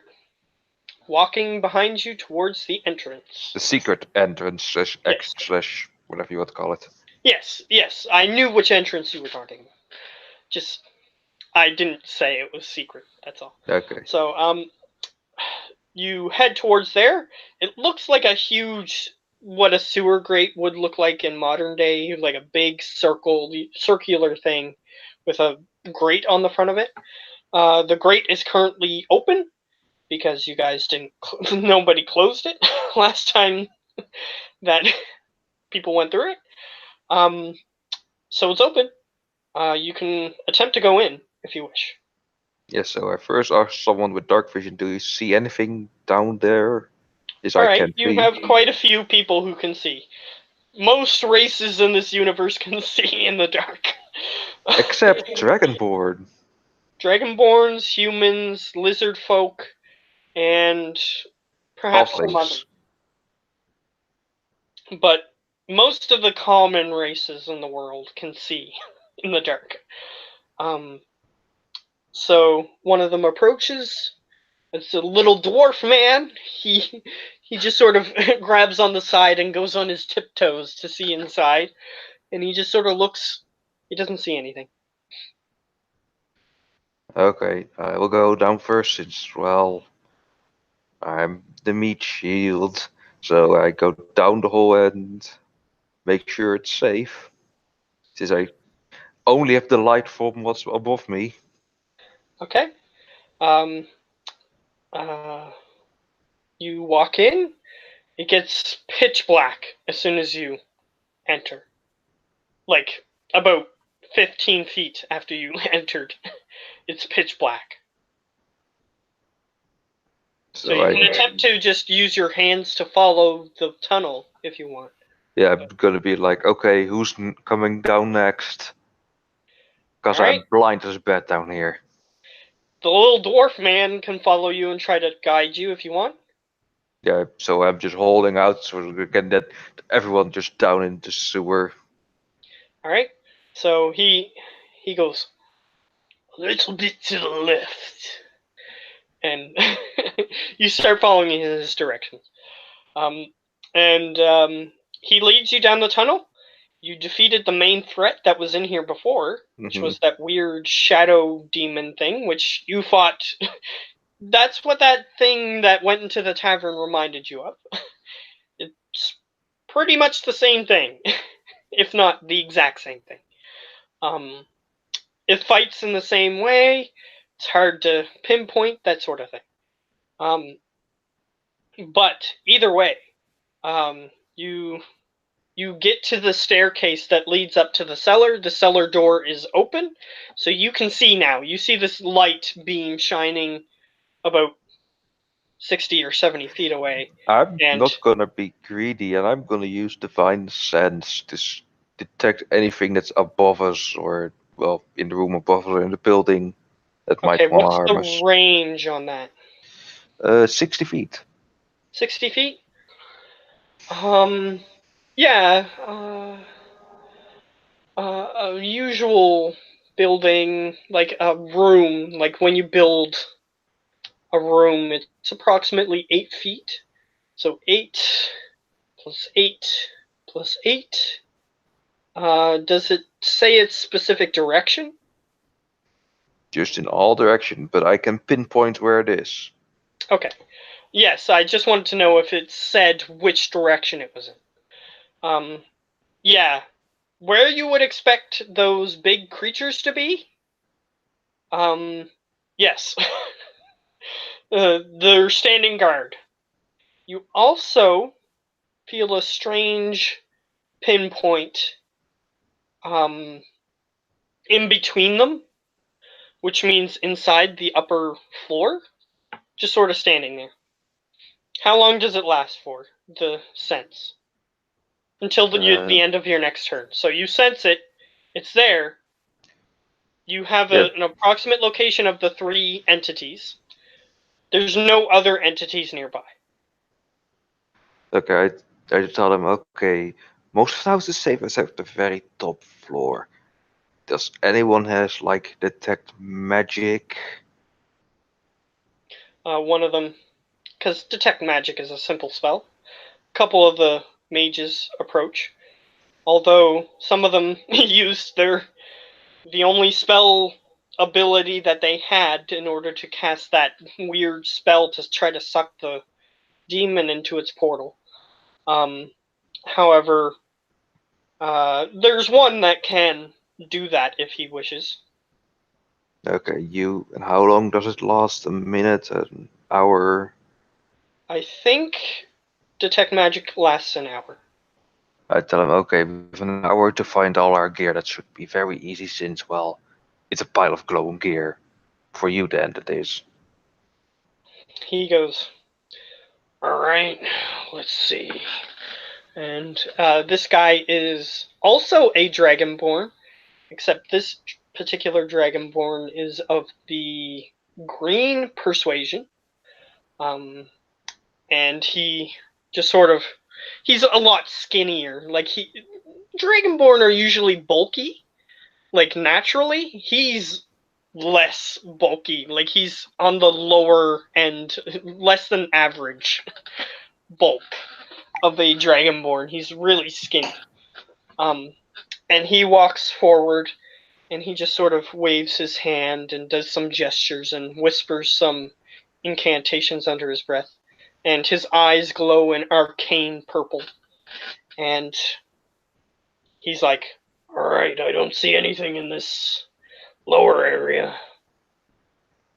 walking behind you towards the entrance. The secret entrance slash Yes. X slash whatever you want to call it. Yes. I knew which entrance you were talking about. Just I didn't say it was secret. That's all. Okay. So you head towards there. It looks like a huge, what a sewer grate would look like in modern day, like a big circular thing with a grate on the front of it. The grate is currently open because you guys didn't, nobody closed it last time that people went through it. So it's open. You can attempt to go in if you wish. Yeah, so I first asked someone with dark vision, do you see anything down there? Yes, All I right, can you see. have quite a few people who can see. Most races in this universe can see in the dark. Except Dragonborn. Dragonborns, humans, lizard folk, and perhaps some others. But most of the common races in the world can see in the dark. So one of them approaches. It's a little dwarf man. He just sort of grabs on the side and goes on his tiptoes to see inside, and he just sort of looks. He doesn't see anything. Okay, I will go down first since, well, I'm the meat shield. So I go down the hole and make sure it's safe. Since I only have the light from what's above me. Okay. Um. You walk in. It gets pitch black as soon as you enter. Like about 15 feet after you entered, it's pitch black. So you can attempt to just use your hands to follow the tunnel if you want. Yeah, I'm gonna be like, okay, who's coming down next? Because I'm blind as a bat down here. The little dwarf man can follow you and try to guide you if you want. Yeah, so I'm just holding out so we can get everyone just down into sewer. Alright, so he goes a little bit to the left, and you start following his directions. And he leads you down the tunnel. You defeated the main threat that was in here before, which was that weird shadow demon thing, which you fought. That's what that thing that went into the tavern reminded you of. It's pretty much the same thing, if not the exact same thing. It fights in the same way. It's hard to pinpoint, that sort of thing. But either way, you get to the staircase that leads up to the cellar. The cellar door is open, so you can see now. You see this light beam shining about 60 or 70 feet away. I'm And not gonna be greedy, and I'm gonna use divine sense to detect anything that's above us, or well, in the room above us, or in the building that okay, might want to what's harm us. the range on that? 60 feet. 60 feet? Yeah. A usual building, like a room, like when you build a room, it's approximately 8 feet. So 8 plus 8 plus 8. Does it say its specific direction? Just in all direction, but I can pinpoint where it is. Okay. Yes, I just wanted to know if it said which direction it was in. Yeah. Where you would expect those big creatures to be? Yes. They're standing guard. You also feel a strange pinpoint in between them, which means inside the upper floor, just sort of standing there. How long does it last for, the sense? Until the end of your next turn. So you sense it, it's there. You have Yeah. an approximate location of the 3 entities. There's no other entities nearby. Okay, I tell them, okay, most of the houses save us at the very top floor. Does anyone has like detect magic? One of them, because detect magic is a simple spell. A couple of the mages approach, although some of them used the only spell ability that they had in order to cast that weird spell to try to suck the demon into its portal. However, there's one that can do that if he wishes. Okay, and how long does it last? A minute, an hour? I think detect magic lasts an hour. I tell him, okay, we have an hour to find all our gear. That should be very easy since, well, it's a pile of glowing gear. For you then, that is. He goes, all right, let's see. And this guy is also a dragonborn, except this particular dragonborn is of the green persuasion. And he just sort of, he's a lot skinnier. Like dragonborn are usually bulky, like naturally. He's less bulky. Like he's on the lower end, less than average bulk of a dragonborn. He's really skinny. And he walks forward and he just sort of waves his hand and does some gestures and whispers some incantations under his breath. And his eyes glow an arcane purple. And he's like, all right, I don't see anything in this lower area.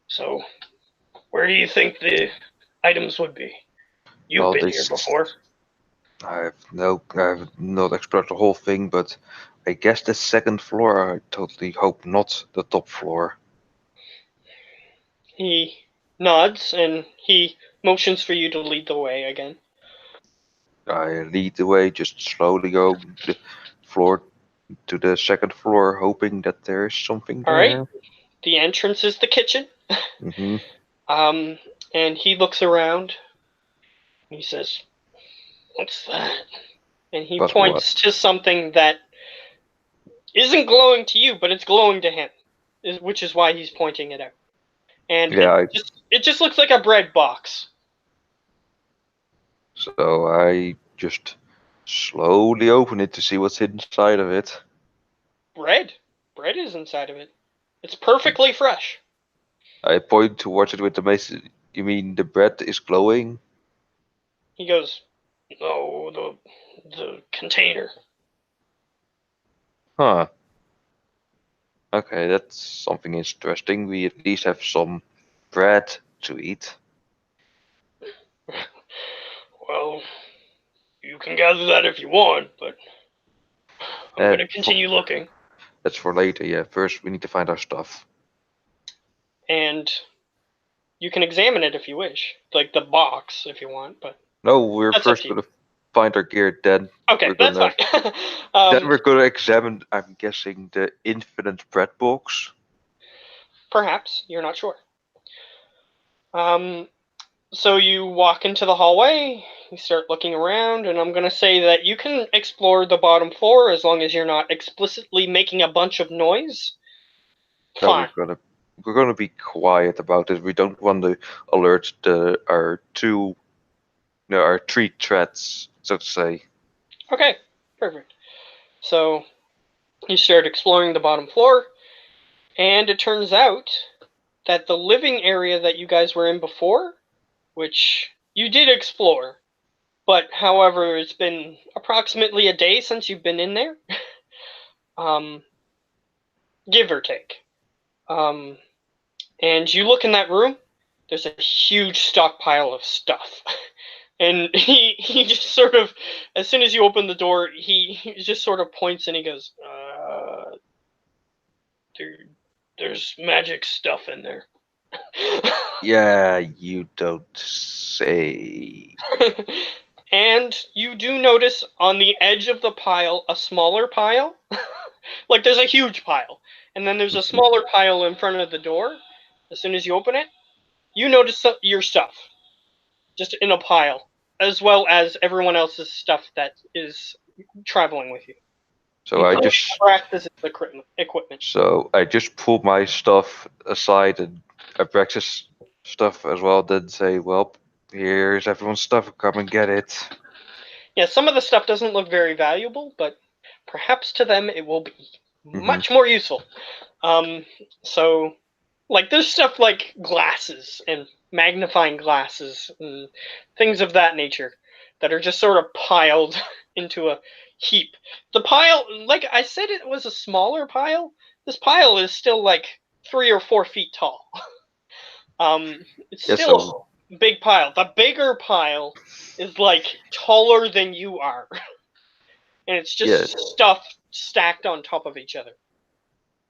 So, where do you think the items would be? You've been here before. I have not explored the whole thing, but I guess the second floor. I totally hope not the top floor. He nods and he motions for you to lead the way again. I lead the way, just slowly go the floor to the second floor, hoping that there is something All there. right. The entrance is the kitchen. Mm-hmm. And he looks around. He says, "What's that?" And he points to something that isn't glowing to you, but it's glowing to him, which is why he's pointing it out. And Yeah, it It just looks like a bread box. So I just slowly open it to see what's inside of it. Bread. Bread is inside of it. It's perfectly fresh. I point towards it with the mace. You mean the bread is glowing? He goes, "No, the container." Huh. Okay, that's something interesting. We at least have some bread to eat. Well, you can gather that if you want, but I'm gonna continue looking. That's for later, yeah. First, we need to find our stuff. And you can examine it if you wish, like the box if you want, but No, we're that's up first to you. gonna find our gear, then Okay, we're that's gonna fine. then we're gonna examine, I'm guessing, the infinite bread box. Perhaps you're not sure. So you walk into the hallway. You start looking around, and I'm gonna say that you can explore the bottom floor as long as you're not explicitly making a bunch of noise. No, Fine. we're gonna be quiet about it. We don't want to alert our three threats, so to say. Okay, perfect. So you start exploring the bottom floor, and it turns out that the living area that you guys were in before, which you did explore, but however, it's been approximately a day since you've been in there, give or take. And you look in that room, there's a huge stockpile of stuff. And he just sort of, as soon as you open the door, he just sort of points and he goes, there's magic stuff in there. Yeah, you don't say. And you do notice on the edge of the pile a smaller pile. Like there's a huge pile, and then there's a smaller pile in front of the door. As soon as you open it, you notice your stuff just in a pile, as well as everyone else's stuff that is traveling with you. So I just practice equipment. So I just pull my stuff aside and Abraxas stuff as well, then say, well, here's everyone's stuff, come and get it. Yeah, some of the stuff doesn't look very valuable, but perhaps to them it will be much more useful. So, like, there's stuff like glasses and magnifying glasses and things of that nature that are just sort of piled into a heap. The pile, like I said, it was a smaller pile. This pile is still like 3 or 4 feet tall. It's Yeah, still a big pile. The bigger pile is like taller than you are, and it's just stuff stacked on top of each other.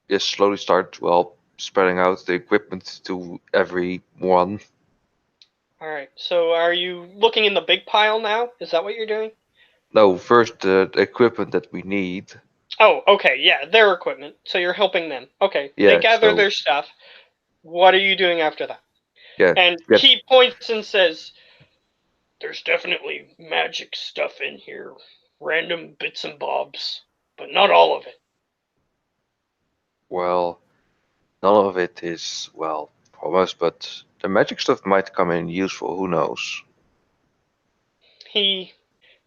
Just slowly start, well, spreading out the equipment to everyone. Alright, so are you looking in the big pile now? Is that what you're doing? No, first the equipment that we need. Oh, okay, yeah, their equipment. So you're helping them. Okay, they Yeah, gather so their stuff. What are you doing after that? yeah, And get he points and says, there's definitely magic stuff in here. Random bits and bobs, but not all of it. well, none of it is, well, almost, but the magic stuff might come in useful, who knows? He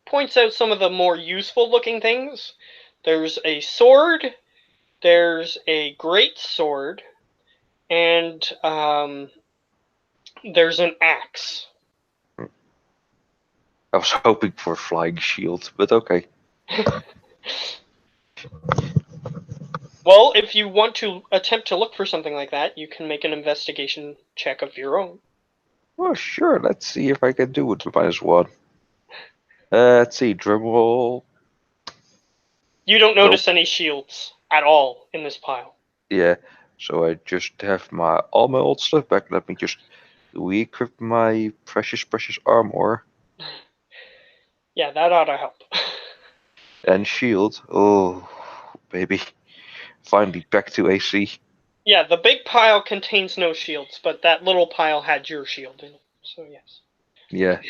points out some of the more useful looking things. There's a sword, there's a great sword, and there's an axe. I was hoping for a flying shield, but okay. Well, if you want to attempt to look for something like that, you can make an investigation check of your own. Well, sure, let's see if I can do it with -1. Let's see, dribble. You don't Nope. notice any shields at all in this pile. Yeah, so I just have all my old stuff back. Let me just re-equip my precious armor Yeah, that ought to help. and shield. Oh, baby. Finally back to AC. Yeah, the big pile contains no shields, but that little pile had your shield in it. So, yes. Yeah.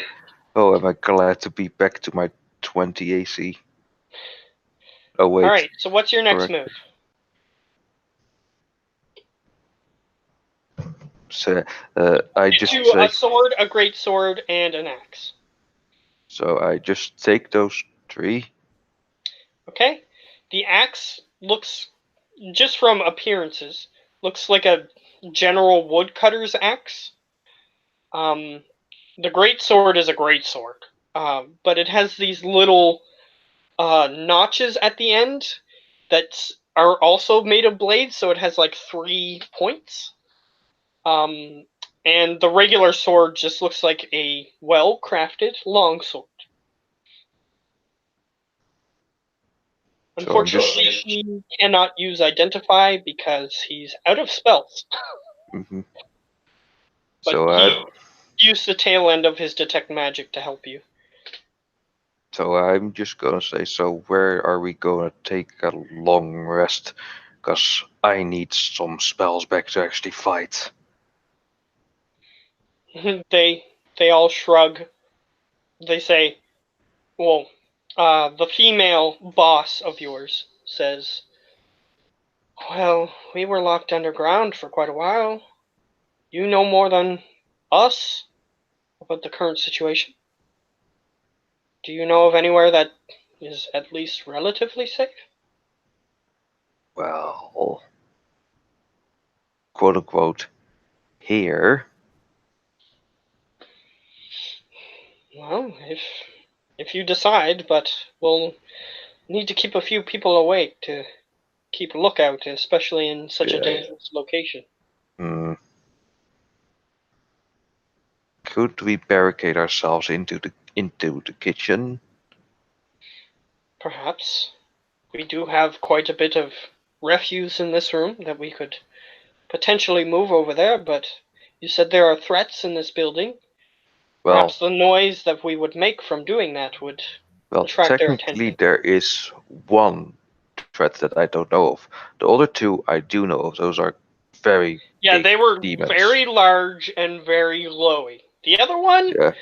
Oh, am I glad to be back to my 20 AC. Oh, wait. Alright, so what's your next Correct. move? So I just To a take. sword, a great sword, and an axe. So I just take those 3. Okay? The axe looks, just from appearances, looks like a general woodcutter's axe. The great sword is a great sword, but it has these little notches at the end that are also made of blades, so it has like 3 points. And the regular sword just looks like a well-crafted longsword. So I'm just. Unfortunately, he cannot use Identify because he's out of spells. Mhm. But So he I. used the tail end of his Detect Magic to help you. So I'm just gonna say. So where are we gonna take a long rest? Cause I need some spells back to actually fight. They all shrug. They say, well, the female boss of yours says, well, we were locked underground for quite a while. You know more than us about the current situation. Do you know of anywhere that is at least relatively safe? Well, quote unquote, here. Well, if you decide, but we'll need to keep a few people awake to keep a lookout, especially in such a Yeah. dangerous location. Hmm. Could we barricade ourselves into the kitchen? Perhaps. We do have quite a bit of refuse in this room that we could potentially move over there, but you said there are threats in this building. Well, Perhaps the noise that we would make from doing that would well, attract their technically attention. there is one threat that I don't know of. The other 2 I do know of. Those are very Yeah, big they were demons. very large and very glowy. The other one, Yeah,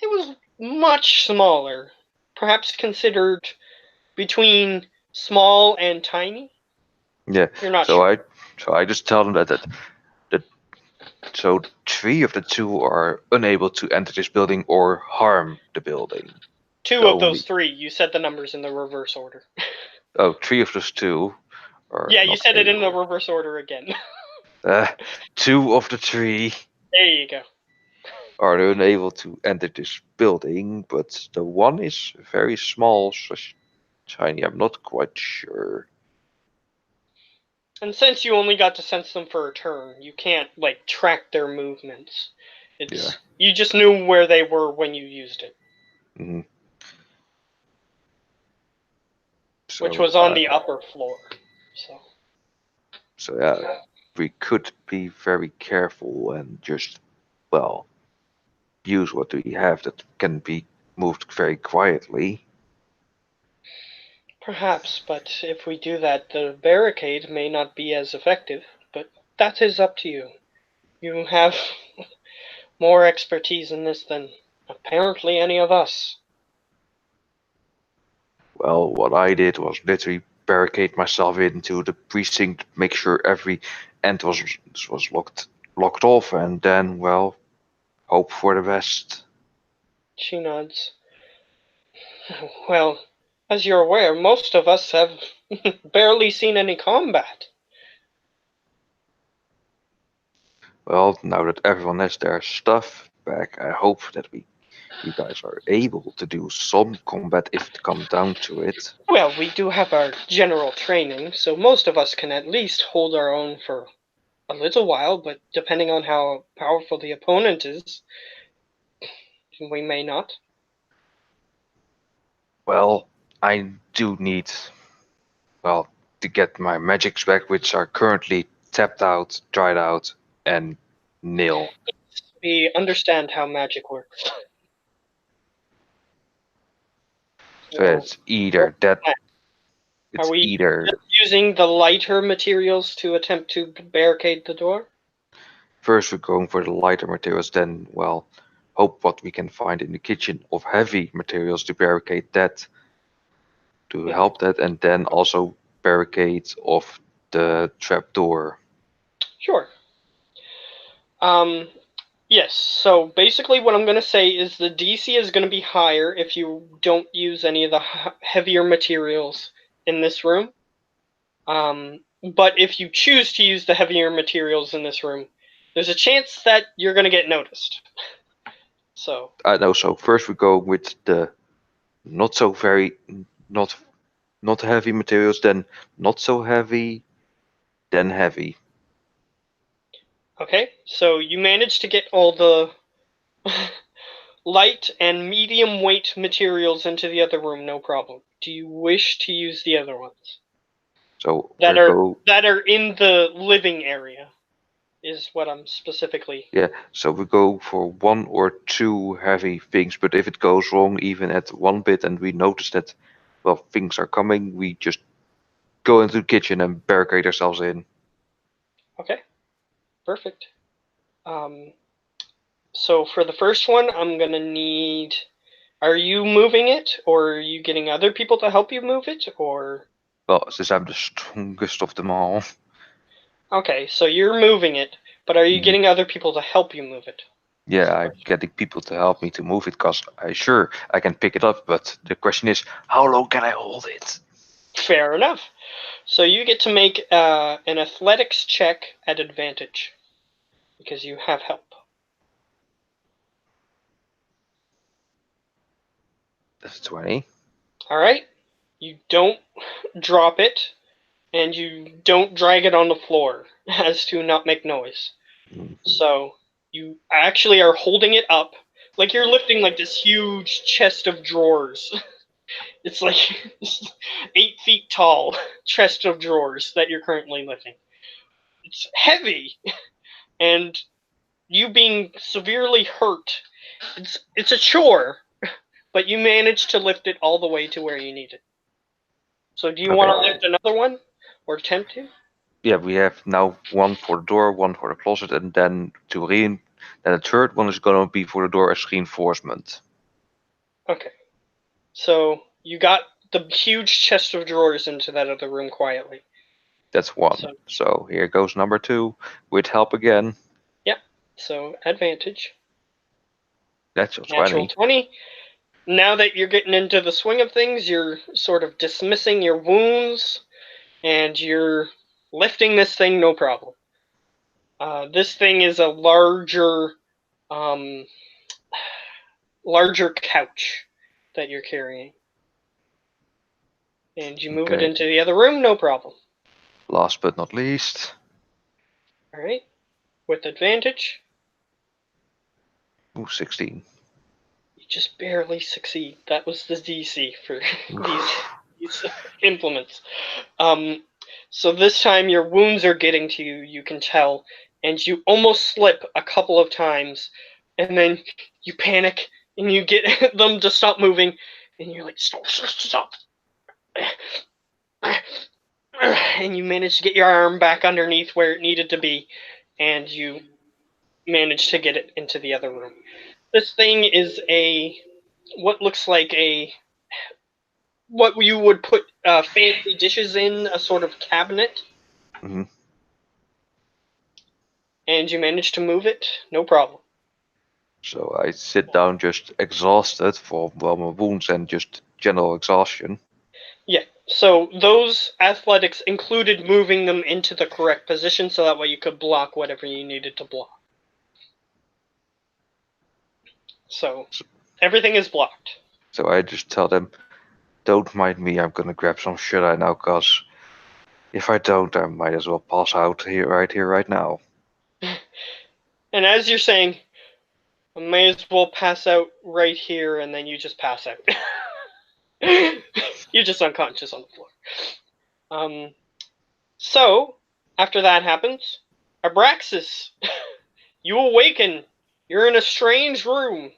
it was much smaller. Perhaps considered between small and tiny. yeah. You're not So sure. I just tell them that so 3 of the 2 are unable to enter this building or harm the building. The Two of those only three, you said the numbers in the reverse order. 3 of those 2 are Yeah, you not said it in the able. reverse order again. 2 of the 3 There you go. are unable to enter this building, but the one is very small, such tiny. I'm not quite sure. And since you only got to sense them for a turn, you can't like track their movements. Yeah. It's you just knew where they were when you used it, Hmm. which So, was on the upper floor. So so yeah, we could be very careful and just, well, use what we have that can be moved very quietly. perhaps, but if we do that, the barricade may not be as effective. But that is up to you. You have more expertise in this than apparently any of us. Well, what I did was literally barricade myself into the precinct, make sure every end was locked off, and then, well, hope for the best. She nods. Well, as you're aware, most of us have barely seen any combat. Well, now that everyone has their stuff back, I hope that you guys are able to do some combat if it comes down to it. Well, we do have our general training, so most of us can at least hold our own for a little while, but depending on how powerful the opponent is, we may not. Well, I do need, well, to get my magics back, which are currently tapped out, dried out, and nil. We understand how magic works. So So, it's either that, are it's we either just using the lighter materials to attempt to barricade the door? first we're going for the lighter materials, then, well, hope what we can find in the kitchen of heavy materials to barricade that, to Mhm. help that, and then also barricade off the trapdoor. Sure. Yes, so basically what I'm going to say is the DC is going to be higher if you don't use any of the heavier materials in this room. But if you choose to use the heavier materials in this room, there's a chance that you're going to get noticed. So I know. So first we go with the not so very not heavy materials, then not so heavy, then heavy. okay, so you managed to get all the light and medium weight materials into the other room, no problem. Do you wish to use the other ones So that we are go. that are in the living area? Is what I'm specifically. Yeah, so we go for one or two heavy things, but if it goes wrong even at one bit and we notice that, well, things are coming, we just go into the kitchen and barricade ourselves in. Okay, perfect. Um, so for the first one, I'm gonna need. Are you moving it, or are you getting other people to help you move it, or? Well, since I'm the strongest of them all. Okay, so you're moving it, but are you Mhm. getting other people to help you move it? Yeah, I'm getting people to help me to move it because I can pick it up, but the question is, how long can I hold it? Fair enough. So you get to make an athletics check at advantage because you have help. That's 20. All right. You don't drop it, and you don't drag it on the floor as to not make noise. Mhm. So you actually are holding it up like you're lifting like this huge chest of drawers. It's like 8 feet tall chest of drawers that you're currently lifting. It's heavy, and you being severely hurt, it's a chore, but you managed to lift it all the way to where you need it. So do you Okay. want to lift another one, or attempt to? Yeah, we have now one for the door, one for the closet, and then then the third one is gonna be for the door as reinforcement. Okay. So you got the huge chest of drawers into that other room quietly. That's one. So So here goes number two with help again. yeah. So advantage. Natural Natural 20. 20. Now that you're getting into the swing of things, you're sort of dismissing your wounds, and you're lifting this thing no problem. This thing is a um, larger couch that you're carrying, and you move it Okay. into the other room, no problem. Last but not least. All right, with advantage. Ooh, 16. You just barely succeed. That was the DC for these implements. Um, so this time your wounds are getting to you. You can tell, and you almost slip a couple of times, and then you panic and you get them to stop moving, and you're like, stop, stop, stop. And you manage to get your arm back underneath where it needed to be, and you manage to get it into the other room. This thing is what looks like what you would put fancy dishes in, a sort of cabinet, Hmm. and you manage to move it, no problem. So I sit down just exhausted for, well, my wounds and just general exhaustion. Yeah, so those athletics included moving them into the correct position so that way you could block whatever you needed to block. So everything is blocked. So I just tell them, don't mind me, I'm gonna grab some shut-eye now, cause if I don't, I might as well pass out here, right now. And as you're saying, I may as well pass out right here, and then you just pass out. You're just unconscious on the floor. So, after that happens, Abraxas, you awaken. You're in a strange room.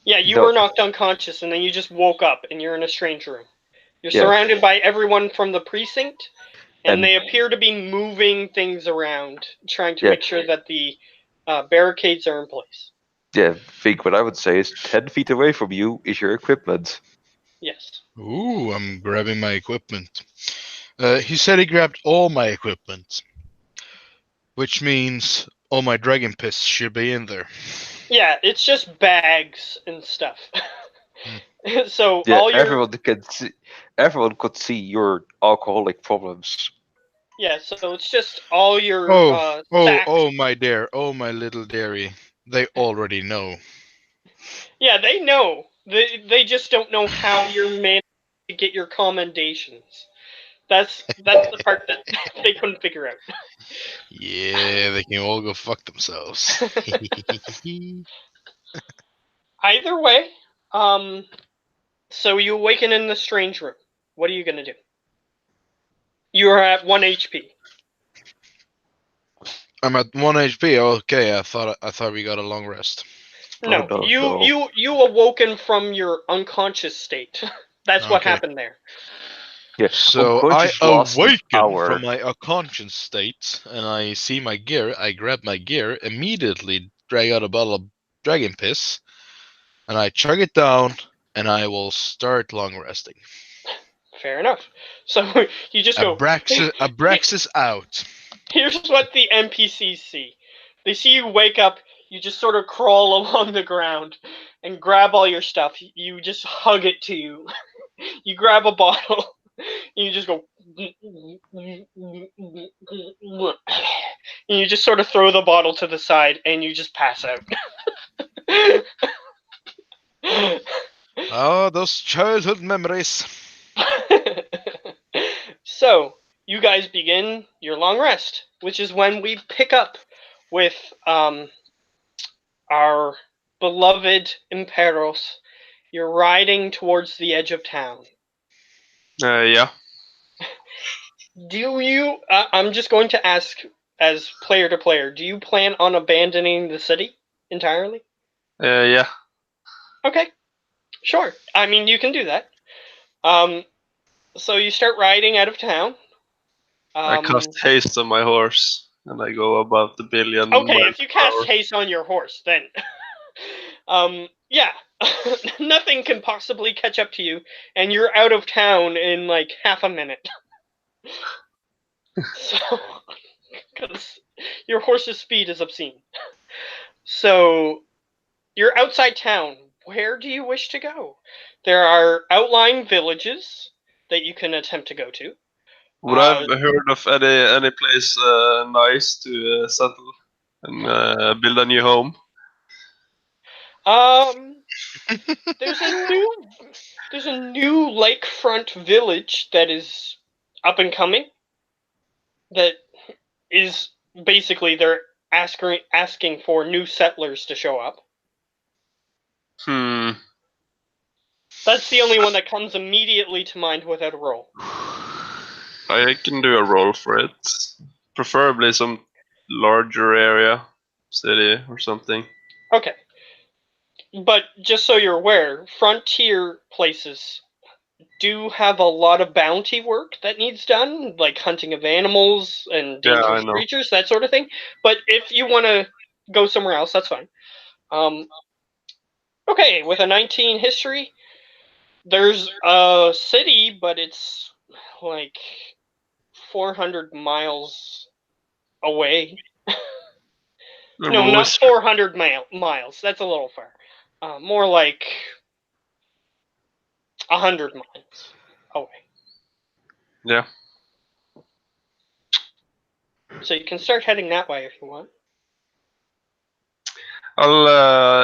Yeah, you No, were knocked unconscious, and then you just woke up, and you're in a strange room. You're yeah, surrounded by everyone from the precinct, and and they appear to be moving things around, trying to yeah, make sure that the barricades are in place. yeah. Think what I would say is 10 feet away from you is your equipment. Yes. Ooh, I'm grabbing my equipment. He said he grabbed all my equipment, which means all my dragon piss should be in there. Yeah, it's just bags and stuff. So Yeah, all your everyone could see your alcoholic problems. so it's just all your Oh, sacks. my dear, oh, my little dairy. They already know. Yeah, they know. They just don't know how you're managing to get your commendations. That's the part that they couldn't figure out. Yeah, they can all go fuck themselves. Either way, so you awaken in the strange room. What are you gonna do? You are at 1 HP. I'm at 1 HP. Okay, I thought we got a long rest. No, no, you no. you you awoken from your unconscious state. That's what Okay. happened there. Yeah, So I unconscious lasts an awaken hour. from my unconscious state, and I see my gear. I grab my gear, immediately drag out a bottle of dragon piss, and I chug it down, and I will start long resting. Fair enough. So you just go. Abraxas out. Here's what the NPCs see. They see you wake up. You just sort of crawl along the ground and grab all your stuff. You just hug it to you. You grab a bottle. And you just go. And you just sort of throw the bottle to the side and you just pass out. Oh, those childhood memories. So, you guys begin your long rest, which is when we pick up with our beloved Imperos. You're riding towards the edge of town. Yeah. Do you? I'm just going to ask, as player to player, do you plan on abandoning the city entirely? Yeah. Okay, sure. I mean, you can do that. Um, so you start riding out of town. I cast haste on my horse, and I go above the billion Okay, miles if you per cast hour. haste on your horse, then yeah, nothing can possibly catch up to you, and you're out of town in like half a minute. So, because your horse's speed is obscene. So, you're outside town. Where do you wish to go? There are outlying villages that you can attempt to go to. Would I have heard of any place nice to settle and build a new home? There's a new lakefront village that is up and coming. That is basically they're asking for new settlers to show up. Hmm. That's the only one that comes immediately to mind without a roll. I can do a roll for it. Preferably some larger area, city or something. Okay. But just so you're aware, frontier places do have a lot of bounty work that needs done, like hunting of animals and Yeah, I dangerous know. creatures, that sort of thing. But if you want to go somewhere else, that's fine. Okay, with a 19 history, there's a city, but it's like 400 miles away. No, not 400 miles. That's a little far. More like 100 miles away. Yeah. So you can start heading that way if you want.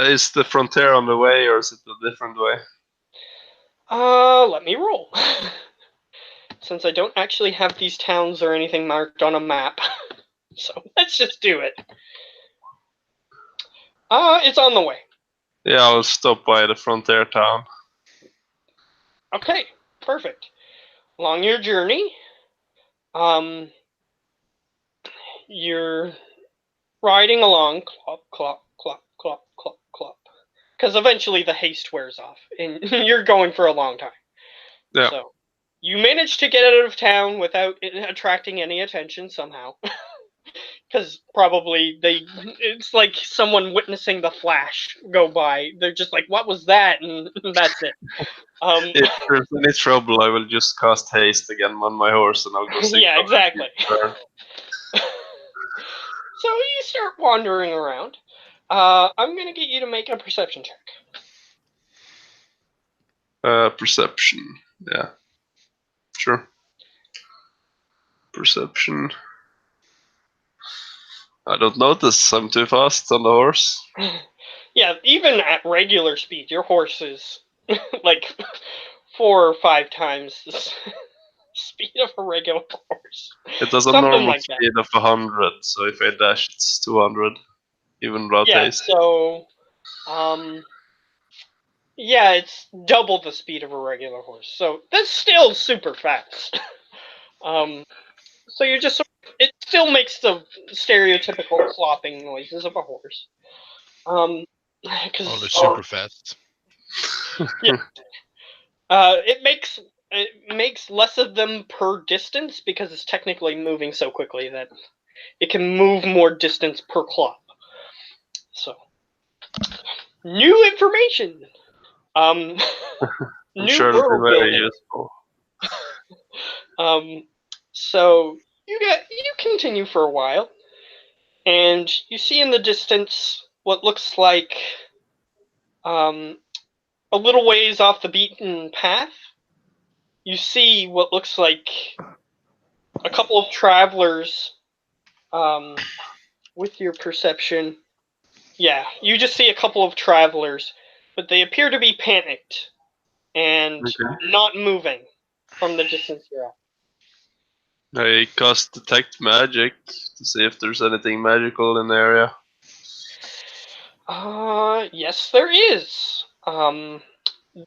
Is the frontier on the way or is it a different way? Let me roll. Since I don't actually have these towns or anything marked on a map. So let's just do it. It's on the way. Yeah, I'll stop by the frontier town. Okay, perfect. Along your journey, you're riding along, clop, clop, clop, clop, clop, clop. Because eventually the haste wears off, and you're going for a long time. Yeah. So, you manage to get out of town without it attracting any attention somehow. because probably it's like someone witnessing the flash go by. They're just like, what was that? And that's it. If there's any trouble, I will just cast haste again on my horse, and I'll go seek yeah, cover. exactly. So you start wandering around. I'm gonna get you to make a perception check. Perception. Yeah. Sure. Perception. I don't notice. I'm too fast on the horse. Yeah, even at regular speed, your horse is like 4 or 5 times the speed of a regular horse. It has a Something normal like that. speed of 100, so if I dash, it's 200. Even without Yeah, haste. so yeah, it's double the speed of a regular horse. So that's still super fast. So you're just it still makes the stereotypical clopping noises of a horse. Oh, they're super fast. Yeah. It makes less of them per distance because it's technically moving so quickly that it can move more distance per clop. So, new information. I'm New sure it'll world be very building. useful. So you continue for a while, and you see in the distance what looks like a little ways off the beaten path. You see what looks like a couple of travelers with your perception. Yeah, you just see a couple of travelers, but they appear to be panicked and not moving from the distance you're at. I cast Detect Magic to see if there's anything magical in the area. Yes, there is.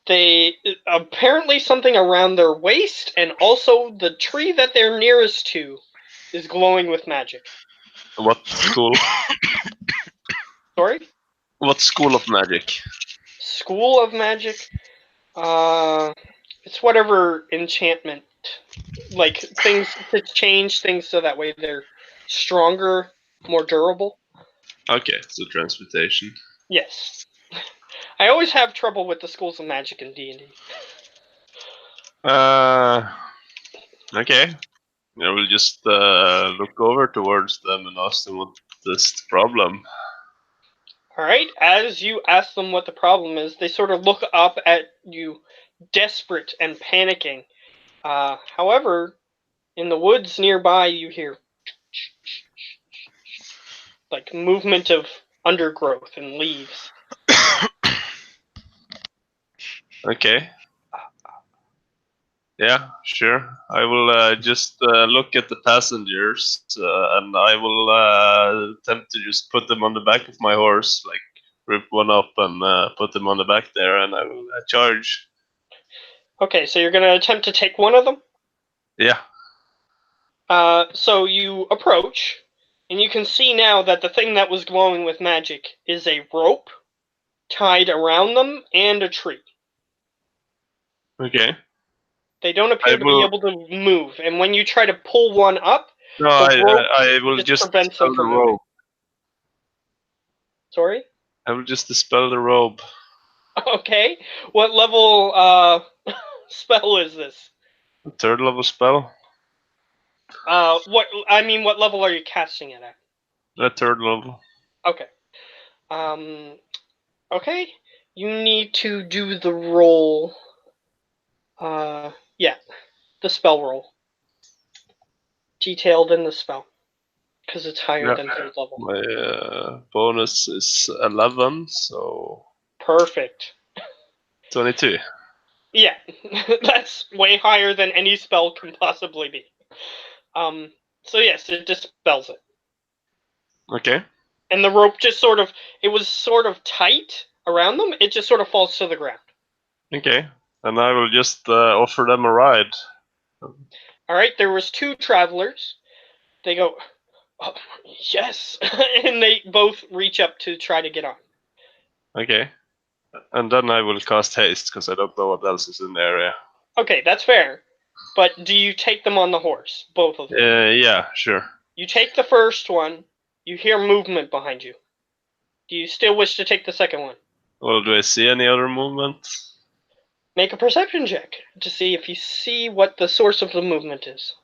They apparently something around their waist, and also the tree that they're nearest to is glowing with magic. What school? Sorry? What school of magic? School of magic? It's whatever enchantment. Like, things to change things so that way they're stronger, more durable. Okay, so transmutation. Yes. I always have trouble with the schools of magic in D&D. Okay. I will just look over towards them and ask them what is the problem. Alright, as you ask them what the problem is, they sort of look up at you, desperate and panicking. However, in the woods nearby, you hear like movement of undergrowth and leaves. Okay. Yeah, sure. I will just look at the passengers and I will attempt to just put them on the back of my horse, like rip one up and put them on the back there, and I will charge. Okay, so you're going to attempt to take one of them? Yeah. So you approach, and you can see now that the thing that was glowing with magic is a rope tied around them and a tree. Okay. They don't appear to be able to move, and when you try to pull one up, No, rope I will just prevents them dispel the from moving. robe. Sorry? I will just dispel the robe. Okay. What level spell is this? A third level spell. What level are you casting it at? A third level. Okay. Okay. You need to do the roll. Yeah, the spell roll. Detailed in the spell. Because it's higher than third level. My bonus is 11, so... Perfect. 22. Yeah, that's way higher than any spell can possibly be. So yes, it dispels it. Okay. And the rope just it was sort of tight around them, it just sort of falls to the ground. Okay. And I will just offer them a ride. Alright, there was 2 travelers. They go, oh, yes, and they both reach up to try to get on. Okay. And then I will cast haste, because I don't know what else is in the area. Okay, that's fair. But do you take them on the horse? Both of them? Yeah, sure. You take the first one, You hear movement behind you. Do you still wish to take the second one? Well, do I see any other movement? Make a perception check to see if you see what the source of the movement is.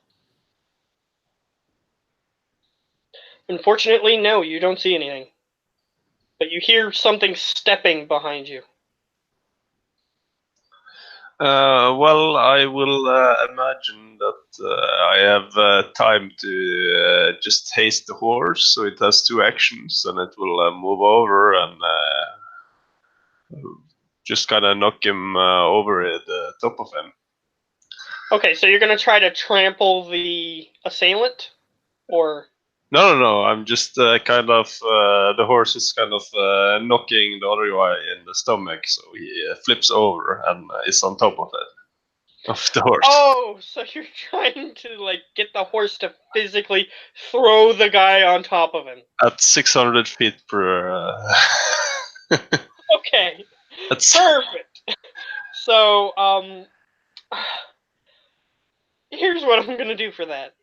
Unfortunately, no, you don't see anything. But you hear something stepping behind you. Well, I will imagine that I have time to just haste the horse, so it has 2 actions, and it will move over and just kind of knock him over the top of him. Okay, so you're going to try to trample the assailant? Or... No. I'm just kind of the horse is kind of knocking the other guy in the stomach, so he flips over and is on top of it, of the horse. Oh, so you're trying to like get the horse to physically throw the guy on top of him. At 600 feet per. Okay, That's perfect. So here's what I'm gonna do for that.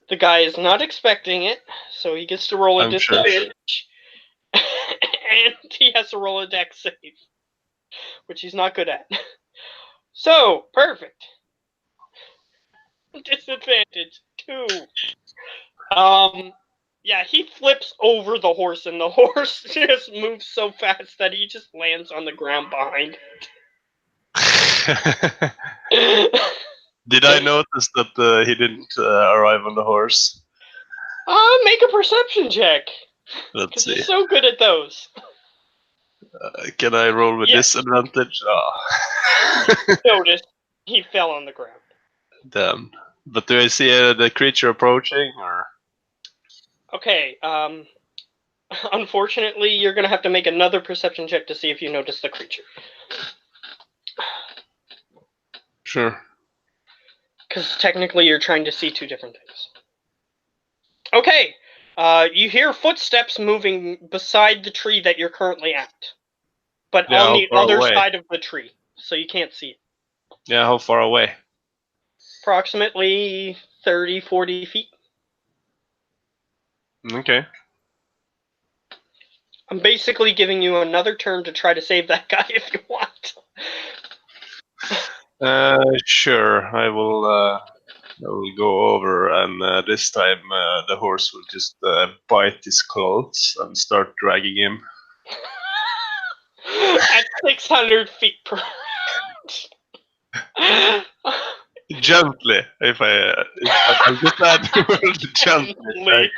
The guy is not expecting it, so he gets to roll a I'm sure. disadvantage, and he has to roll a dex save, which he's not good at. So perfect. Disadvantage 2. Yeah, he flips over the horse, and the horse just moves so fast that he just lands on the ground behind it. Did I notice that he didn't arrive on the horse? Make a perception check. Let's Because see. you're so good at those. Can I roll with Yes. disadvantage? Oh. Notice he fell on the ground. Damn. But do I see the creature approaching, or? Okay, unfortunately, you're gonna have to make another perception check to see if you notice the creature. Sure. Because technically you're trying to see 2 different things. Okay, you hear footsteps moving beside the tree that you're currently at. But Yeah, on how the far other away? side of the tree, so you can't see it. Yeah, how far away? Approximately 30, 40 feet. Okay. I'm basically giving you another turn to try to save that guy if you want. Sure. I will go over, and this time the horse will just bite his clothes and start dragging him. At 600 feet per round. Gently, if I'll just add the word gently.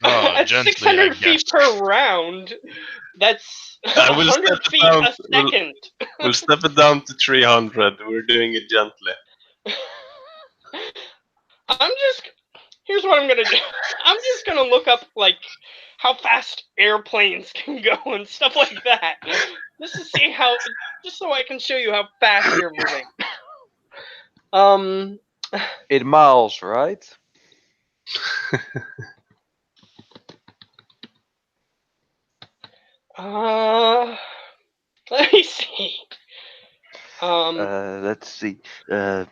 At Gently, 600 feet per round, that's I will 100 step it feet down. a second. We'll step it down to 300. We're doing it gently. Here's what I'm gonna do. I'm just gonna look up like how fast airplanes can go and stuff like that. Just to see just so I can show you how fast you're moving. In miles, right? Let me see. Let's see. They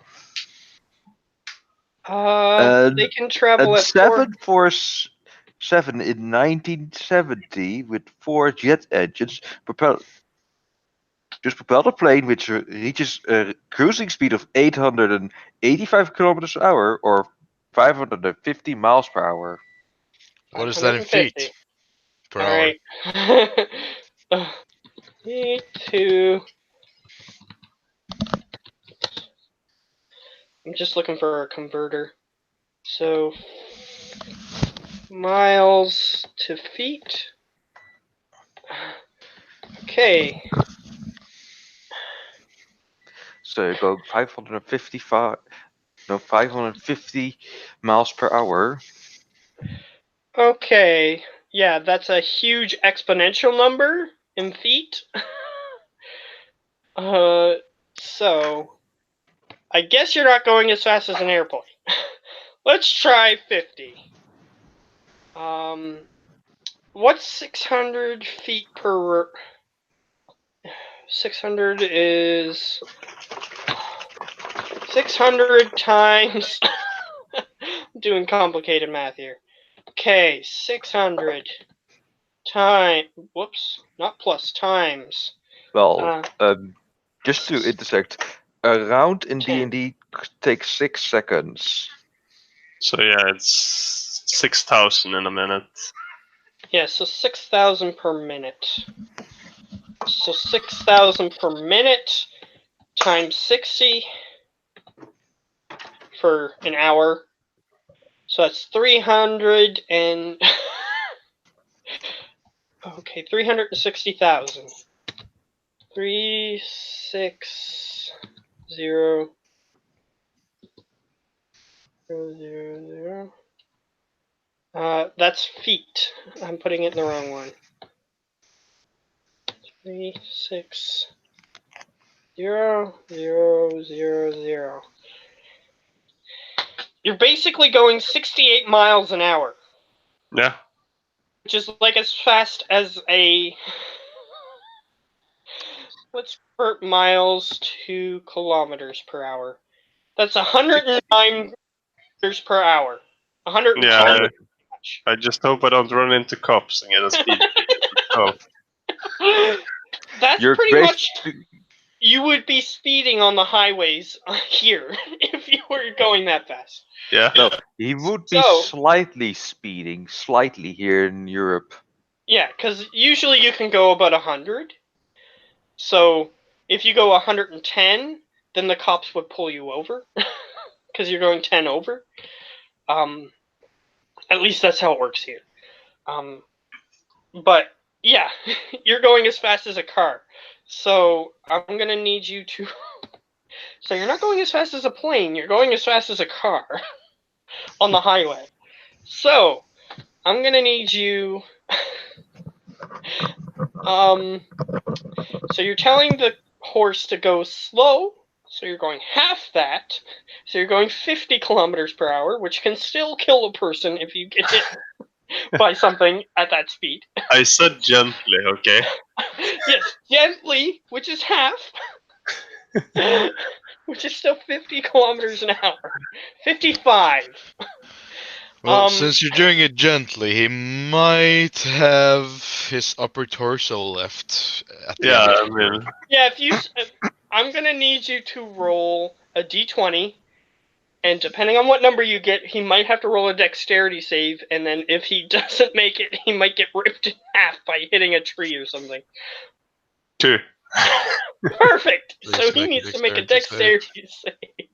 can travel A at 4. 747 in 1970 with 4 jet engines propelled a plane which reaches a cruising speed of 885 kilometers per hour or 550 miles per hour. What is that in feet per hour? Alright. Need to... I'm just looking for a converter. So, miles to feet. Okay. So you're going 550 miles per hour. Okay. Yeah, that's a huge exponential number in feet. So I guess you're not going as fast as an airplane. Let's try 50. What's 600 feet per... 600 is... 600 times doing complicated math here. Okay, 600 times. Whoops, not plus, times. Well, just to intersect, a round in 10. D&D takes 6 seconds. So yeah, it's 6,000 in a minute. Yeah, so 6,000 per minute. So 6,000 per minute times 60 for an hour. So that's 300 and... okay, 360,000. 360 0 0. That's feet. I'm putting it in the wrong one. 360 0 0. You're basically going 68 miles an hour, Yeah. which is like as fast as a... Let's convert miles to kilometers per hour. That's 109 kilometers per hour. 110. Yeah, I just hope I don't run into cops and get a speed ticket. That's You're pretty much... basically- You would be speeding on the highways here if you were going that fast. Yeah. No, he would be So- slightly speeding, slightly here in Europe. Yeah, because usually you can go about 100. So if you go 110, then the cops would pull you over because you're going 10 over. At least that's how it works here. But yeah, you're going as fast as a car. So I'm gonna need you to... So you're not going as fast as a plane, you're going as fast as a car on the highway. So I'm gonna need you... So you're telling the horse to go slow, so you're going half that. So you're going 50 kilometers per hour, which can still kill a person if you get hit by something at that speed. I said gently, okay? Yes, gently, which is half. Which is still 50 kilometers an hour. 55. Well, since you're doing it gently, he might have his upper torso left at the Yeah, end. I mean, Yeah, if you... I'm gonna need you to roll a d20, and depending on what number you get, he might have to roll a dexterity save, and then if he doesn't make it, he might get ripped in half by hitting a tree or something. 2. Perfect! Please So he make a needs to make a dexterity dexterity save.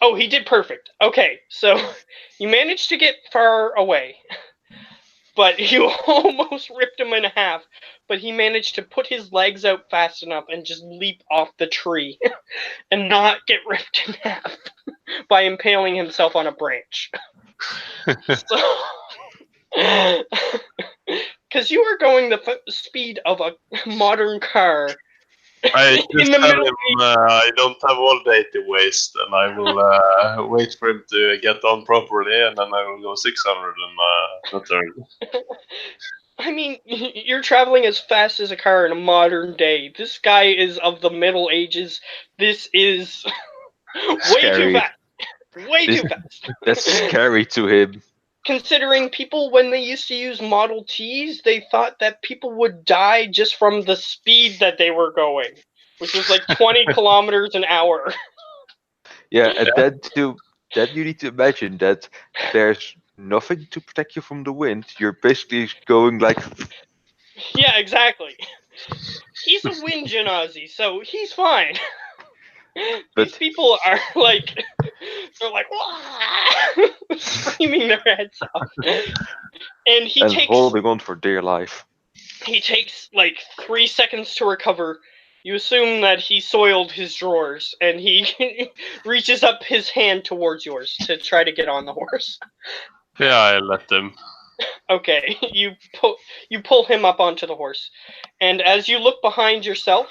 Oh, he did perfect. Okay, so you managed to get far away, but you almost ripped him in half, but he managed to put his legs out fast enough and just leap off the tree and not get ripped in half by impaling himself on a branch. So, because you are going the speed of a modern car I in just the tell middle. him I don't have all day to waste, and I will wait for him to get on properly, and then I will go 600 and return. I mean, you're traveling as fast as a car in a modern day. This guy is of the Middle Ages. This is way Scary. too fast. Way This- too fast. That's scary to him. Considering people, when they used to use Model Ts, they thought that people would die just from the speed that they were going, which was like 20 kilometers an hour. Yeah, and then you need to imagine that there's nothing to protect you from the wind. You're basically going like Yeah, exactly. He's a wind genasi, so he's fine. These But- people are like, they're like, "Wah!" screaming their heads off. And he and takes holding on for dear life. like 3 seconds to recover. You assume that he soiled his drawers, and he reaches up his hand towards yours to try to get on the horse. Yeah, I let them. Okay, you pull him up onto the horse, and as you look behind yourself,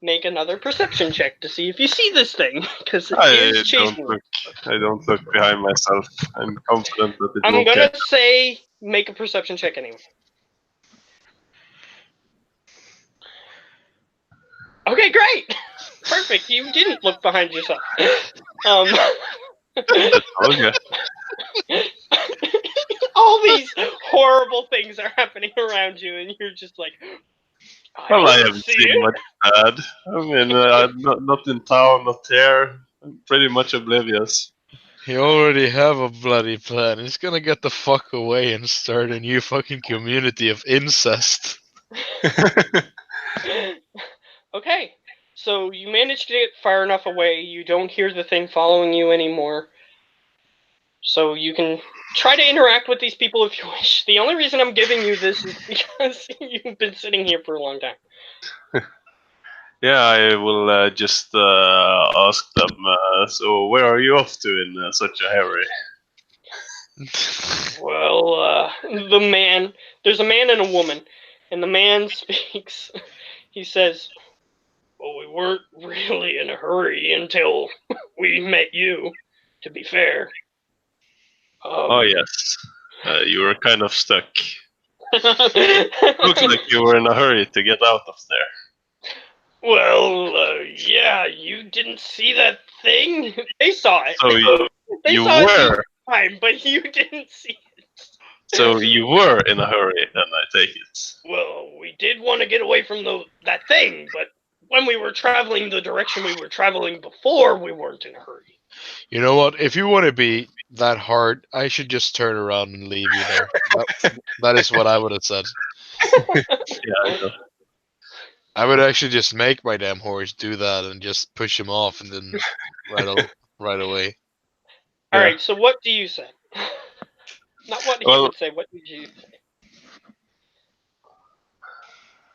make another perception check to see if you see this thing, because it is chasing you. I don't look behind myself. I'm confident that it I'm will gonna catch. say make a perception check anyway. Okay, great, perfect. You didn't look behind yourself. Okay. All these horrible things are happening around you, and you're just like, Well, I don't haven't see seen it. much bad. I mean, not in town, not here. I'm pretty much oblivious. You already have a bloody plan. He's gonna get the fuck away and start a new fucking community of incest. Okay, so you manage to get far enough away. You don't hear the thing following you anymore. So you can try to interact with these people if you wish. The only reason I'm giving you this is because you've been sitting here for a long time. Yeah, I will just ask them. So, where are you off to in such a hurry? Well, there's a man and a woman, and the man speaks. He says, well, we weren't really in a hurry until we met you, to be fair. Oh yes, you were kind of stuck. Looks like you were in a hurry to get out of there. Well, yeah, you didn't see that thing? They saw it. So They you saw were. it time, but you didn't see it. So you were in a hurry, then I take it. Well, we did want to get away from that thing, but when we were traveling the direction we were traveling before, we weren't in a hurry. You know what? If you want to be that hard, I should just turn around and leave you there. That is what I would have said. Yeah, I know. I would actually just make my damn horse do that and just push him off and then right away. All Yeah. right, so what do you say? Not what he Well- would say, what did you say?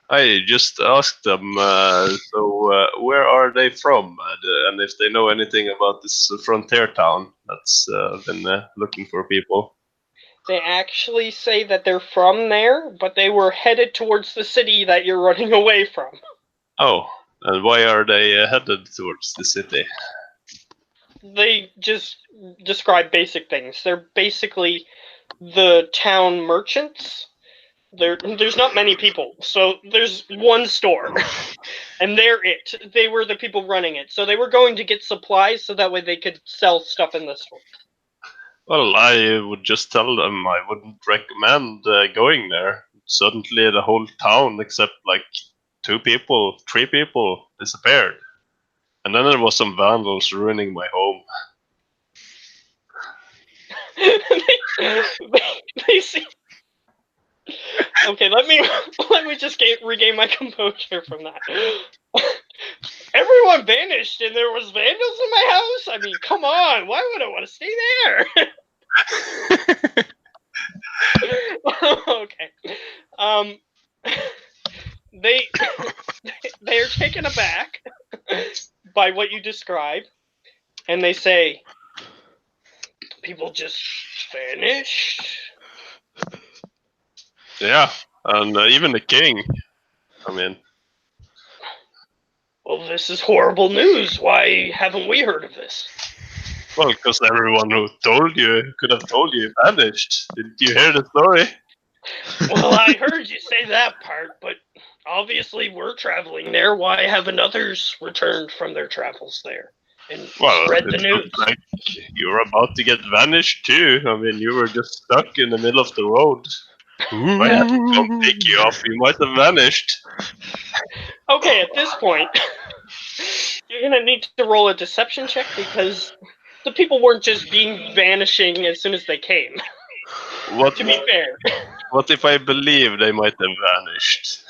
I just asked them. Where are they from, and if they know anything about this frontier town that's been looking for people. They actually say that they're from there, but they were headed towards the city that you're running away from. Oh, and why are they headed towards the city? They just describe basic things. They're basically the town merchants. There's not many people, so there's one store, and they're it. They were the people running it, so they were going to get supplies so that way they could sell stuff in the store. Well, I would just tell them I wouldn't recommend going there. Suddenly, the whole town, except like 3 people, disappeared. And then there was some vandals ruining my home. they see. Okay, let me just regain my composure from that. Everyone vanished, and there was vandals in my house. I mean, come on, why would I want to stay there? Okay. They are taken aback by what you describe, and they say, "People just vanished." Yeah, and even the king. I mean, Well, this is horrible news. Why haven't we heard of this? well, because everyone who told you could have told you vanished. Did you hear the story? Well, I heard you say that part, but obviously we're traveling there. Why haven't others returned from their travels there and spread the it news? looked like you were about to get vanished too. I mean, you were just stuck in the middle of the road. If I had to come pick you up, you might have vanished. Okay, at this point, you're gonna need to roll a deception check because the people weren't just vanishing as soon as they came. What? To be fair, What if I believe they might have vanished?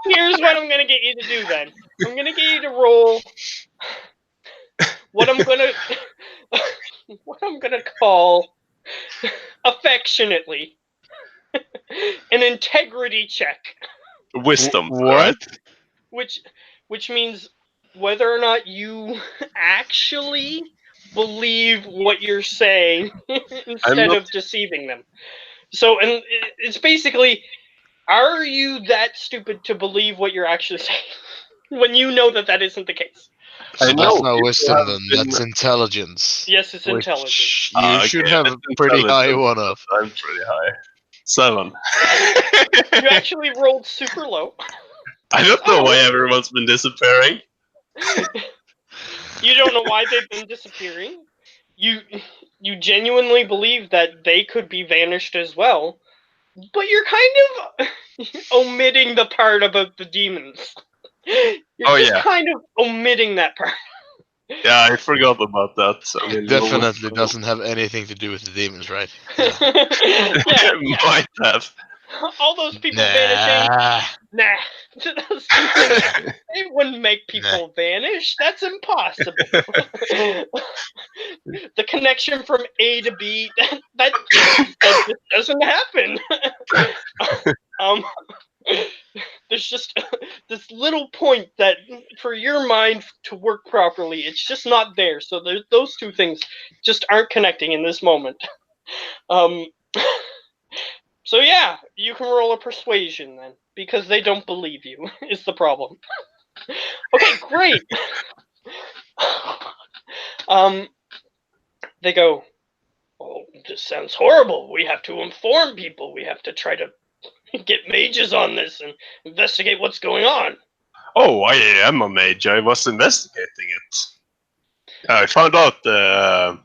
here's what I'm gonna get you to do. Then I'm gonna get you to roll what I'm gonna call affectionately an integrity check. Wisdom, What? right? Which means whether or not you actually believe what you're saying instead not- of deceiving them. So, and it's basically, are you that stupid to believe what you're actually saying when you know that isn't the case? So I know that's not people wisdom have then. been- That's intelligence. Yes, it's Which intelligence. you Ah, should okay, have a that's pretty high intelligence. one of. I'm pretty high. 7. You actually rolled super low. I don't know why everyone's been disappearing. You don't know why they've been disappearing. You genuinely believe that they could be vanished as well, but you're kind of omitting the part about the demons. You're just kind of omitting that part. Yeah, I forgot about that. I mean, Definitely doesn't have anything to do with the demons, right? Yeah. Yeah, might have. all those people vanishing. Nah, those two things, they wouldn't make people vanish. That's impossible. The connection from A to B, that just doesn't happen. There's just this little point that for your mind to work properly, it's just not there. So those two things just aren't connecting in this moment. So yeah, you can roll a persuasion then, because they don't believe you, is the problem. Okay, great. They go, oh, this sounds horrible. We have to inform people. We have to try to get mages on this and investigate what's going on. Oh, I am a mage. I was investigating it. I found out the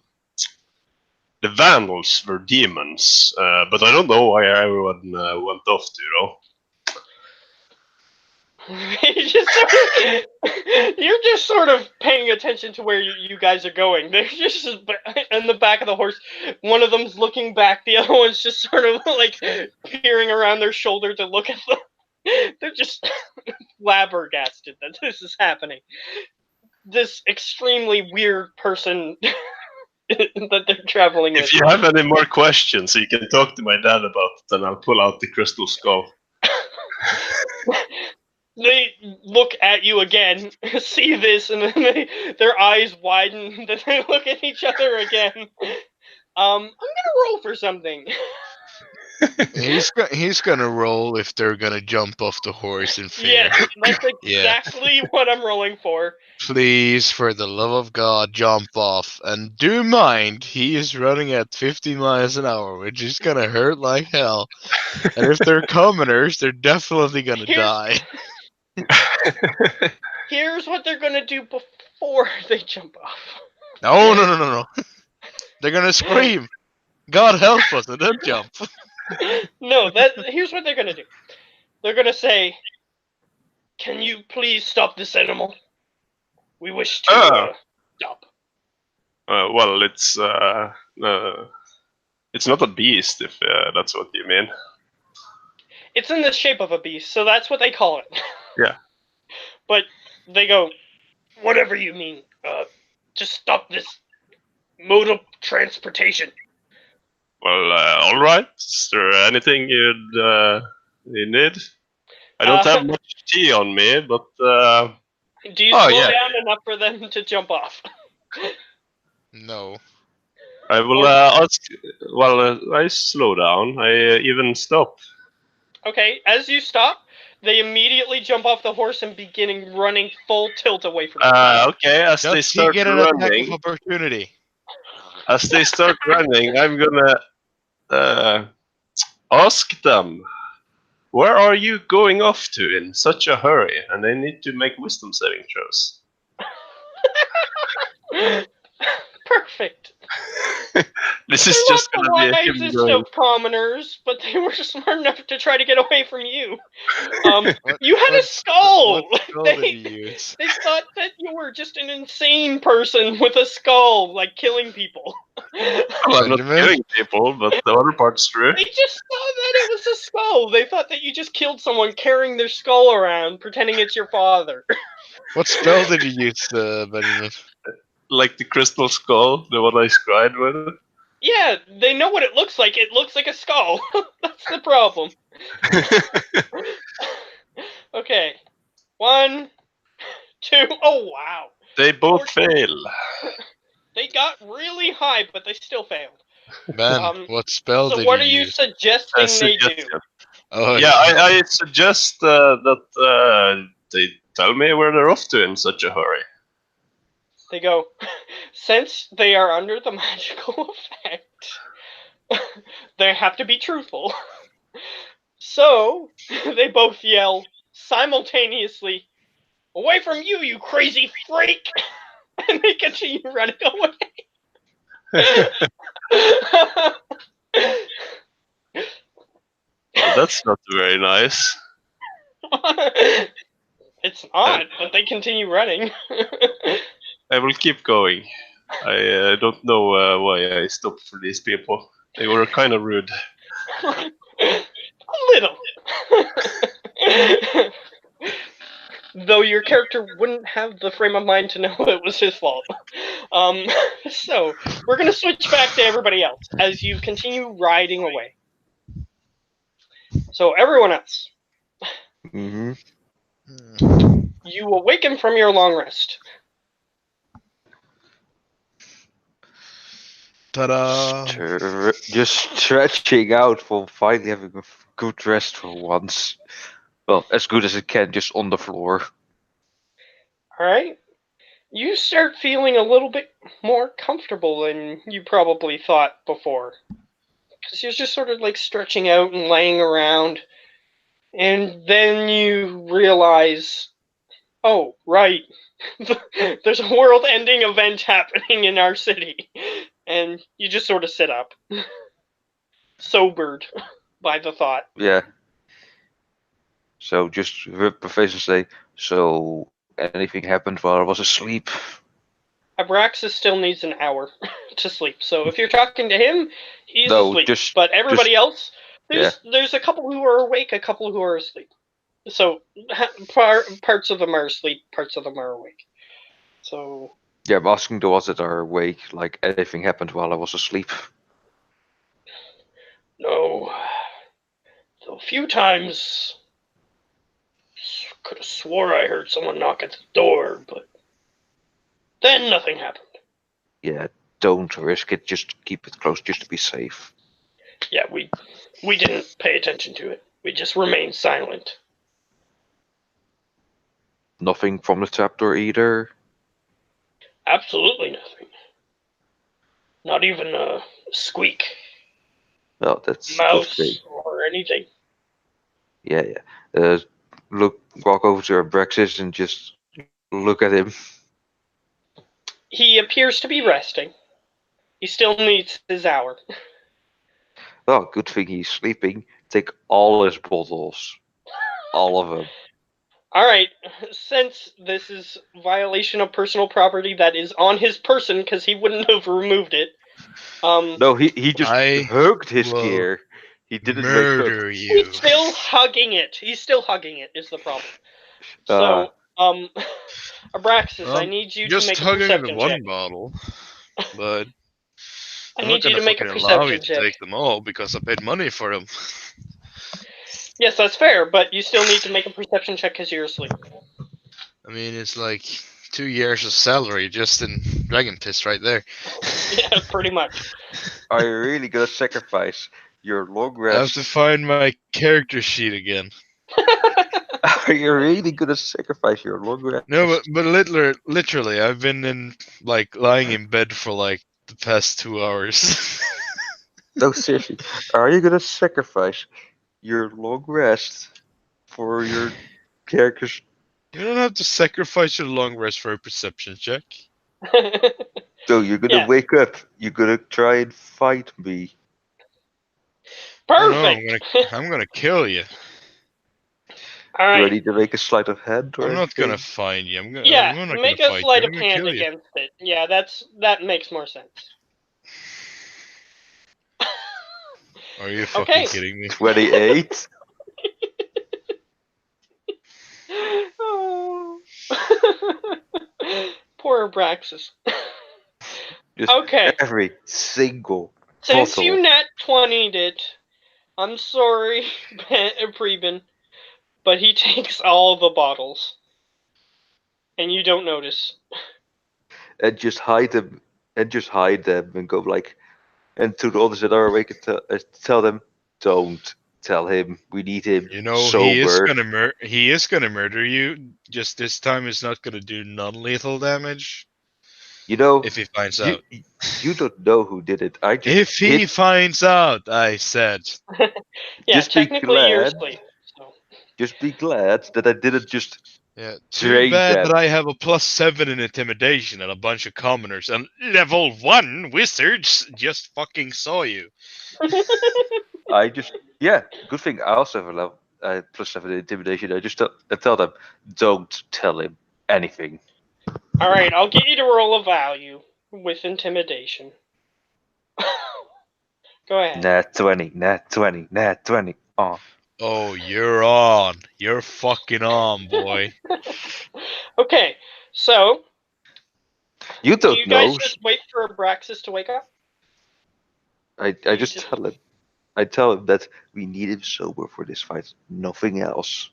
vandals were demons, but I don't know why everyone went off to, though. You're just sort of paying attention to where you guys are going. They're just in the back of the horse. One of them's looking back. The other one's just sort of like peering around their shoulder to look at them. They're just flabbergasted that this is happening. This extremely weird person that they're traveling with. If you have any more questions, you can talk to my dad about it, and I'll pull out the crystal skull. They look at you again, see this, and then their eyes widen. Then they look at each other again. I'm gonna roll for something. He's gonna roll if they're gonna jump off the horse in fear. Yes, that's exactly what I'm rolling for. Please, for the love of God, jump off. And do mind, he is running at 50 miles an hour, which is gonna hurt like hell. And if they're commoners, they're definitely gonna die. Here's what they're gonna do before they jump off. No. They're gonna scream, God help us, and then jump. No, here's what they're gonna do. They're gonna say, can you please stop this animal? We wish to stop. Well, it's not a beast, if that's what you mean. It's in the shape of a beast, so that's what they call it. Yeah. But they go, whatever you mean, just stop this mode of transportation. Well, all right. Is there anything you need? I don't have much tea on me, but do you slow down enough for them to jump off? No. I will ask. Well, I slow down. I even stop. Okay, as you stop, they immediately jump off the horse and begin running full tilt away from you. Okay, as they start get an running, attack of opportunity. As they start running, I'm gonna ask them, where are you going off to in such a hurry? And they need to make wisdom saving throws. Perfect. This is just gonna be a him wisest of commoners, but they were smart enough to try to get away from you. You had a skull. They thought that you were just an insane person with a skull, like killing people. Well, I'm not killing people, but the other part's true. They just saw that it was a skull. They thought that you just killed someone carrying their skull around, pretending it's your father. What spell did you use, Benjamin? Like the crystal skull, the one I scried with. Yeah, they know what it looks like. It looks like a skull. That's the problem. Okay. 1, 2. Oh, wow. They both fail. They got really high, but they still failed. Ben, what spell did you use? So what are you suggesting they do? Oh, yeah, I suggest that they tell me where they're off to in such a hurry. They go, since they are under the magical effect, they have to be truthful. So, they both yell simultaneously, away from you, you crazy freak! and they continue running away. Well, that's not very nice. It's not, but they continue running. I will keep going. I don't know why I stopped for these people. They were kind of rude. A little. Though your character wouldn't have the frame of mind to know it was his fault. So, we're going to switch back to everybody else as you continue riding away. So, everyone else, Mm-hmm. you awaken from your long rest. Ta-da! Just stretching out for finally having a good rest for once. Well, as good as it can, just on the floor. Alright? You start feeling a little bit more comfortable than you probably thought before. Because you're just sort of like stretching out and laying around. And then you realize, oh, right, there's a world-ending event happening in our city. And you just sort of sit up, sobered by the thought. Yeah. So just rub my face and say, so anything happened while I was asleep? Abraxas still needs an hour to sleep. So if you're talking to him, he's No, asleep. just- But everybody else, yeah. there's a couple who are awake, a couple who are asleep. So parts of them are asleep, parts of them are awake. So Yeah, I'm asking the ones that are awake, like anything happened while I was asleep. no. So a few times could have swore I heard someone knock at the door, but then nothing happened. Yeah, don't risk it, just keep it close just to be safe. Yeah, we didn't pay attention to it. We just remained silent. Nothing from the trapdoor either? Absolutely nothing. Not even a squeak, Well, that's a good mouse, thing. or anything. Yeah, yeah. Walk over to Abraxas and just look at him. He appears to be resting. He still needs his hour. Oh, good thing he's sleeping. Take all his bottles. All of them. Alright, since this is violation of personal property that is on his person because he wouldn't have removed it. No, he just I hugged his will gear. He didn't Murder wake you. He's still hugging it. He's still hugging it is the problem. up. So, Abraxas, I Well, need you to just make a hugging the perception one check. bottle, but I I'm need not you gonna to make a fucking allow you perception to check. take them all because I paid money for them. Yes, that's fair, but you still need to make a perception check because you're asleep. I mean, it's like 2 years of salary just in dragon piss right there. Yeah, pretty much. Are you really gonna sacrifice your long I have to rest? find my character sheet again. Are you really gonna sacrifice your long rest? No, but literally, I've been in like lying in bed for like the past 2 hours. No, seriously. Are you gonna sacrifice your long rest for your character's? You don't have to sacrifice your long rest for a perception check. So you're gonna Yeah. wake up. You're gonna try and fight me. Oh no, Perfect. I'm gonna kill you. All Do I right. need to make a sleight of hand or I'm not anything? gonna find you. I'm not Yeah, gonna make a fight sleight you. of I'm gonna hand kill you. against it. Yeah, that makes more sense. Are you fucking Okay. kidding me? 28. Oh. Poor Abraxas. Just Okay. every single Since bottle. you nat 20'd it, I'm sorry, Preben, but he takes all the bottles. And you don't notice. And just hide them. And just hide them and go like. And to the others that are awake, tell them, don't tell him. We need him You know sober. he is gonna murder you. Just this time, it's not gonna do non-lethal damage. You know, If he finds you out. you don't know who did it. I just If he hit. finds out, I said. Yeah, Just be technically you're glad. asleep. So. Just be glad that I didn't just Yeah, too Drain bad them. that I have a +7 in intimidation and a bunch of commoners, and level 1 wizards just fucking saw you. Yeah, good thing I also have a level +7 intimidation. I tell them, don't tell him anything. Alright, I'll get you to roll a value with intimidation. Go ahead. Nat 20, nat 20, nat 20. Oh, Oh, you're on. You're fucking on, boy. Okay, so you do don't you guys know. just wait for Abraxas to wake up? I You just just- tell him. I tell him that we need him sober for this fight, nothing else.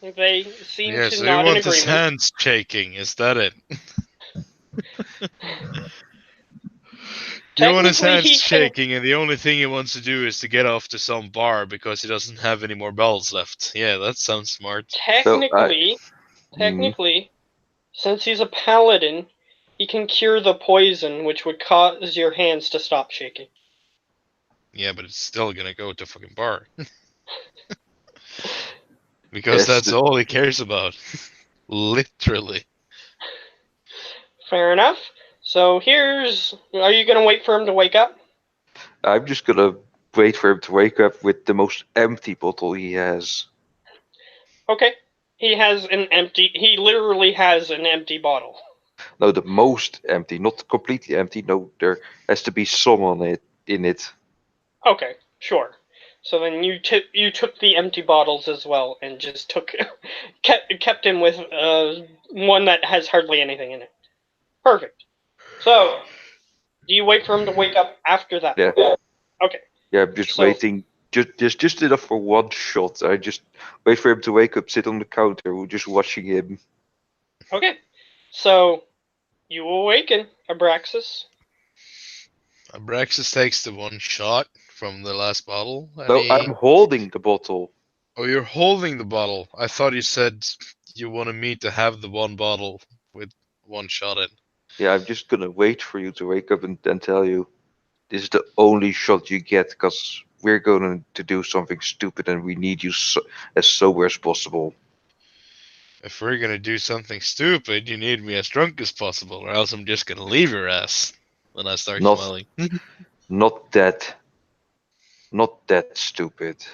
They seem Yeah, to so you nod in want his agreement. hands shaking, is that it? You want his Technically, hands he can. shaking, and the only thing he wants to do is to get off to some bar because he doesn't have any more bells left. Yeah, that sounds smart. Technically, Mm, since he's a paladin, he can cure the poison, which would cause your hands to stop shaking. Yeah, but it's still gonna go to fucking bar. Because yes, that's all he cares about. Literally. Fair enough. So here's. Are you gonna wait for him to wake up? I'm just gonna wait for him to wake up with the most empty bottle he has. Okay. He has an empty. He literally has an empty bottle. No, the most empty, not completely empty. No, there has to be some on it in it. Okay, sure. So then you took the empty bottles as well and just took kept him with one that has hardly anything in it. Perfect. So do you wait for him to wake up after that? Yeah, Okay. yeah. I'm just So waiting, just enough for one shot. I just wait for him to wake up, sit on the counter, we're just watching him. okay. So you awaken, Abraxas. Abraxas takes the one shot from the last bottle, and No, I'm holding the bottle. Oh, you're holding the bottle. I thought you said you wanted me to have the one bottle with one shot in. Yeah, I'm just gonna wait for you to wake up and tell you this is the only shot you get because we're going to do something stupid and we need you as sober as possible. If we're gonna do something stupid, you need me as drunk as possible, or else I'm just gonna leave your ass when I start Not, smelling. not that, not that stupid.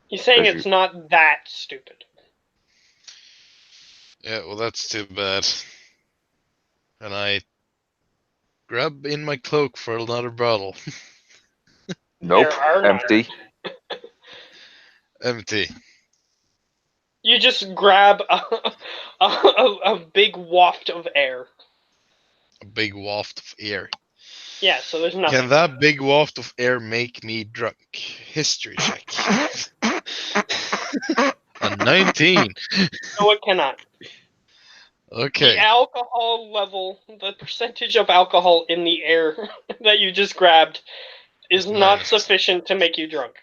He's saying As it's you, not that stupid. Yeah, well, that's too bad. And I grab in my cloak for another bottle. nope, There are none. empty. Empty. You just grab a big waft of air. A big waft of air. Yeah, so there's nothing. Can that big waft of air make me drunk? History check. A 19. No, it cannot. Okay. The alcohol level, the percentage of alcohol in the air that you just grabbed is It's not minus. sufficient to make you drunk.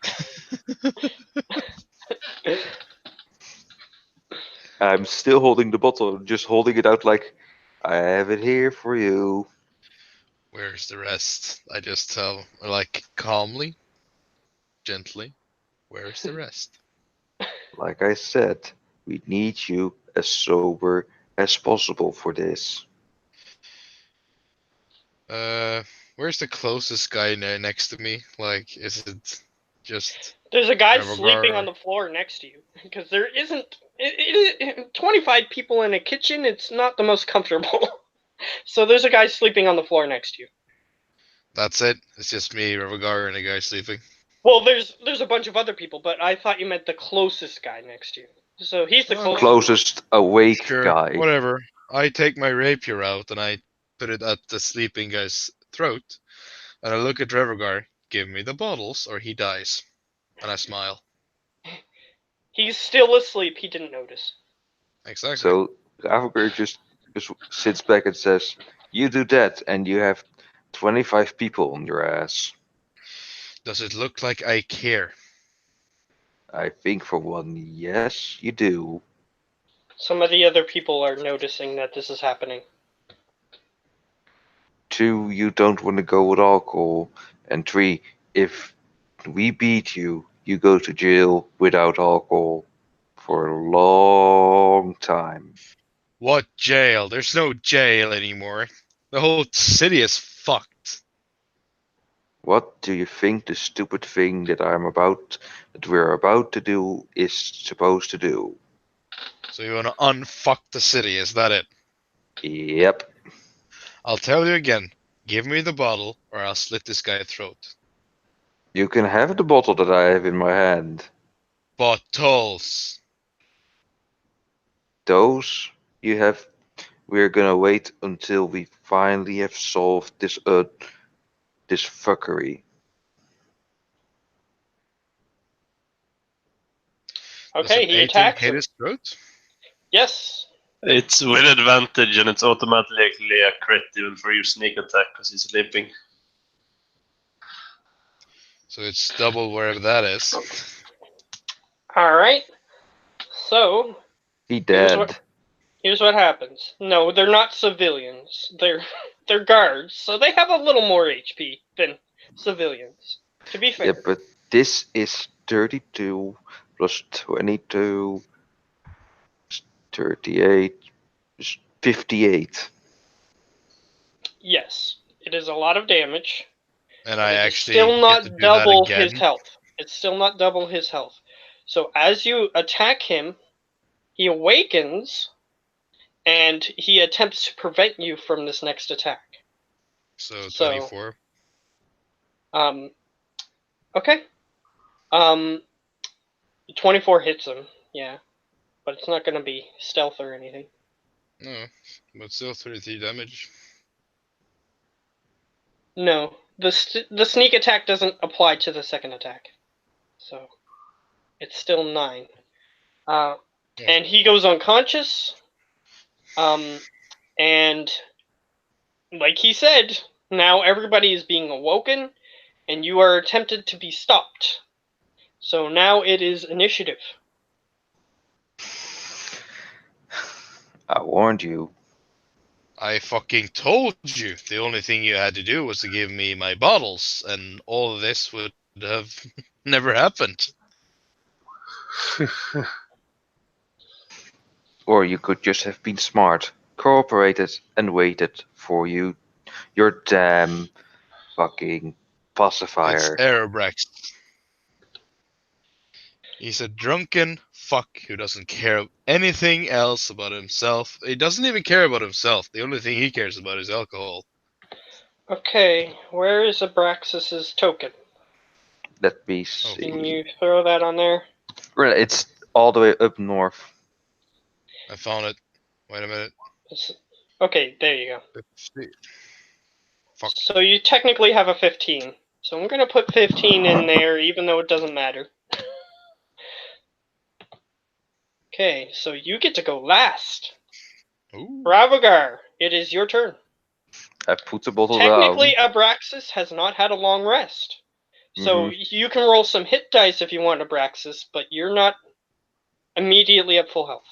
I'm still holding the bottle, just holding it out like I have it here for you. Where's the rest? I just tell, like, calmly, gently, where's the rest? Like I said, we need you as sober as possible for this. Where's the closest guy next to me? Like, is it just There's a guy sleeping Revogar? on the floor next to you because there isn't 25 people in a kitchen. It's not the most comfortable. So there's a guy sleeping on the floor next to you. That's it? It's just me, Revogar, and a guy sleeping? Well, there's a bunch of other people, but I thought you meant the closest guy next to you. So he's the Okay. closest. Closest awake Sure, guy. whatever. I take my rapier out and I put it at the sleeping guy's throat, and I look at Revogar, give me the bottles or he dies. And I smile. He's still asleep. He didn't notice. Exactly. So Avogur just sits back and says, "You do that, and you have 25 people on your ass." Does it look like I care? I think for one, yes, you do. Some of the other people are noticing that this is happening. 2, you don't want to go with alcohol, and 3, if we beat you, you go to jail without alcohol for a long time. What jail? There's no jail anymore. The whole city is fucked. What do you think the stupid thing that we're about to do is supposed to do? So you wanna unfuck the city, is that it? Yep. I'll tell you again. Give me the bottle, or I'll slit this guy's throat. You can have the bottle that I have in my hand. Bottles. Those you have. We're gonna wait until we finally have solved this fuckery. Does an Okay, he 18 attacks hit him. his throat? Yes. It's with advantage and it's automatically a crit even for your sneak attack because he's limping. So it's double wherever that is. All right. So He here's dead. what happens. No, they're not civilians. They're guards, so they have a little more HP than civilians. To be fair. Yeah, but this is 32 plus 22 is 38 is 58. Yes, it is a lot of damage. And But I it is actually still get to not do that double again. his health. It's still not double his health. So as you attack him, he awakens, and he attempts to prevent you from this next attack. So So, 24. Okay. Um, 24 hits him. Yeah, but it's not gonna be stealth or anything. No, but still 33 damage. No, the sneak attack doesn't apply to the second attack, so it's still 9. Yeah. And he goes unconscious. And like he said, now everybody is being awoken, and you are attempted to be stopped. So now it is initiative. I warned you. I fucking told you. The only thing you had to do was to give me my bottles, and all of this would have never happened. Or you could just have been smart, cooperated, and waited for your damn fucking It's pacifier. Aerobrax. He's a drunken fuck who doesn't care anything else about himself. He doesn't even care about himself. The only thing he cares about is alcohol. Okay, where is Abraxas's token? Let me Oh, Can see. you throw that on there? Well, it's all the way up north. I found it. Wait a minute. Okay, there you go. Fuck. So you technically have a 15. So I'm gonna put 15 in there, even though it doesn't matter. Okay, so you get to go last. Ooh. Ravagar, it is your turn. I put the bottle Technically, down. Abraxas has not had a long rest. So Mhm. you can roll some hit dice if you want Abraxas, but you're not immediately at full health.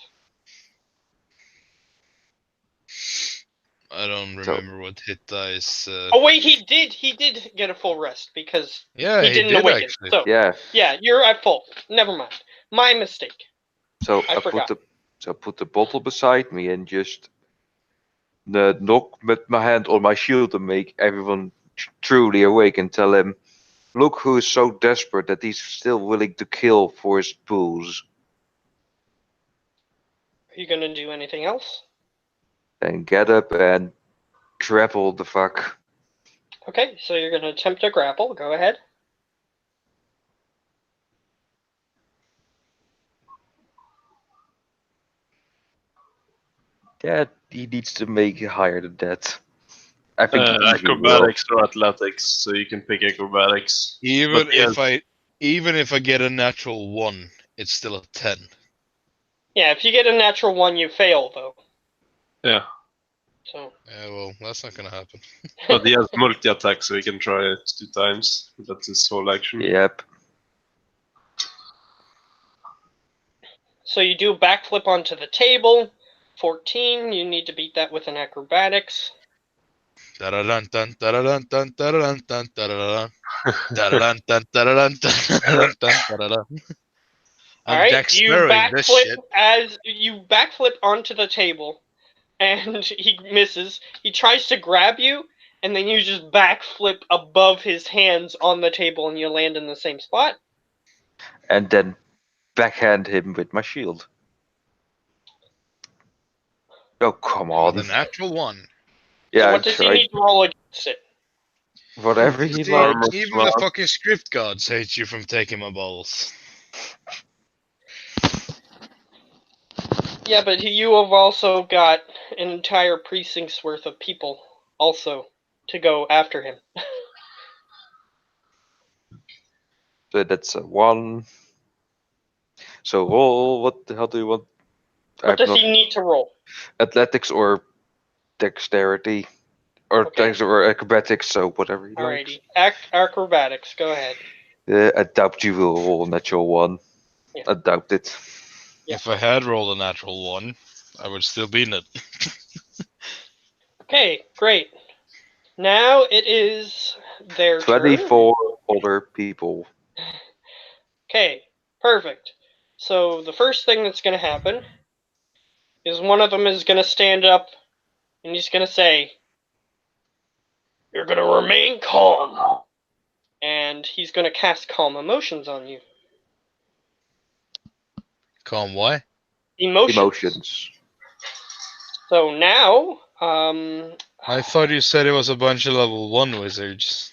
I don't So remember what hit dice. Oh wait, he did get a full rest because Yeah, he he didn't did awaken. actually. So yeah, yeah, you're at full. Never mind. My mistake. so I forgot. I put the bottle beside me and just knock with my hand on my shield to make everyone truly awake and tell him, look who is so desperate that he's still willing to kill for his booze. Are you gonna do anything else? And get up and grapple the fuck. Okay, so you're gonna attempt to grapple. Go ahead. Yeah, he needs to make it higher than that. I think he easily will. Acrobatics or athletics, so you can pick acrobatics. Even But yes, if I get a natural 1, it's still a 10. Yeah, if you get a natural 1, you fail though. yeah. So Yeah, well, that's not gonna happen. But he has multi attack, so he can try it 2 times. That's his whole action. Yep. So you do a backflip onto the table. 14. You need to beat that with an acrobatics. Da-da-dun, dun, da-da-dun, dun, da-da-dun, dun, da-da-dun. Da-da-dun, dun, da-da-dun, dun, da-da-dun, da-da-dun. All I'm right, Jack Sparrowing this shit. you backflip onto the table, and he misses. He tries to grab you, and then you just backflip above his hands on the table, and you land in the same spot. And then backhand him with my shield. Oh, come With on. a natural 1. Yeah, So I what does he tried. need to roll against it? Whatever he See, likes. even the fucking script gods hate you from taking my balls. Yeah, but you have also got an entire precinct's worth of people also to go after him. So that's a 1. So roll. What the hell do you want? What does he need to roll? Athletics or dexterity, or Okay. or acrobatics. So whatever he likes. Alrighty. Acrobatics, go ahead. I doubt you will roll a natural 1. Yeah. I doubt it. Yeah. If I had rolled a natural 1, I would still be in it. Okay, great. Now it is their turn. 24 older people. Okay, perfect. So the first thing that's going to happen is one of them is going to stand up and he's going to say, "You're going to remain calm." And he's going to cast Calm Emotions on you. Calm why? Emotions. So now, I thought you said it was a bunch of level 1 wizards.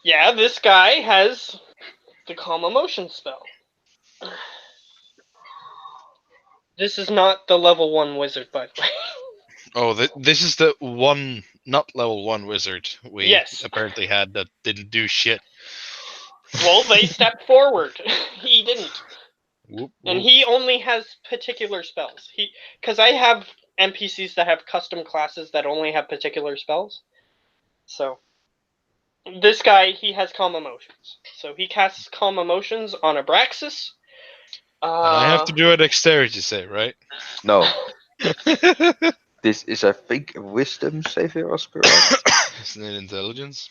yeah, this guy has the Calm Emotions spell. This is not the level 1 wizard, by the way. Oh, this is the one, not level 1 wizard we Yes. apparently had that didn't do shit. Well, they stepped forward. He didn't. Whoop, And whoop. he only has particular spells. Because I have NPCs that have custom classes that only have particular spells. So this guy, he has Calm Emotions. So he casts Calm Emotions on Abraxas. And I have to do a dexterity save, right? No. This is, I think, a wisdom save here, Oscar. Isn't it intelligence?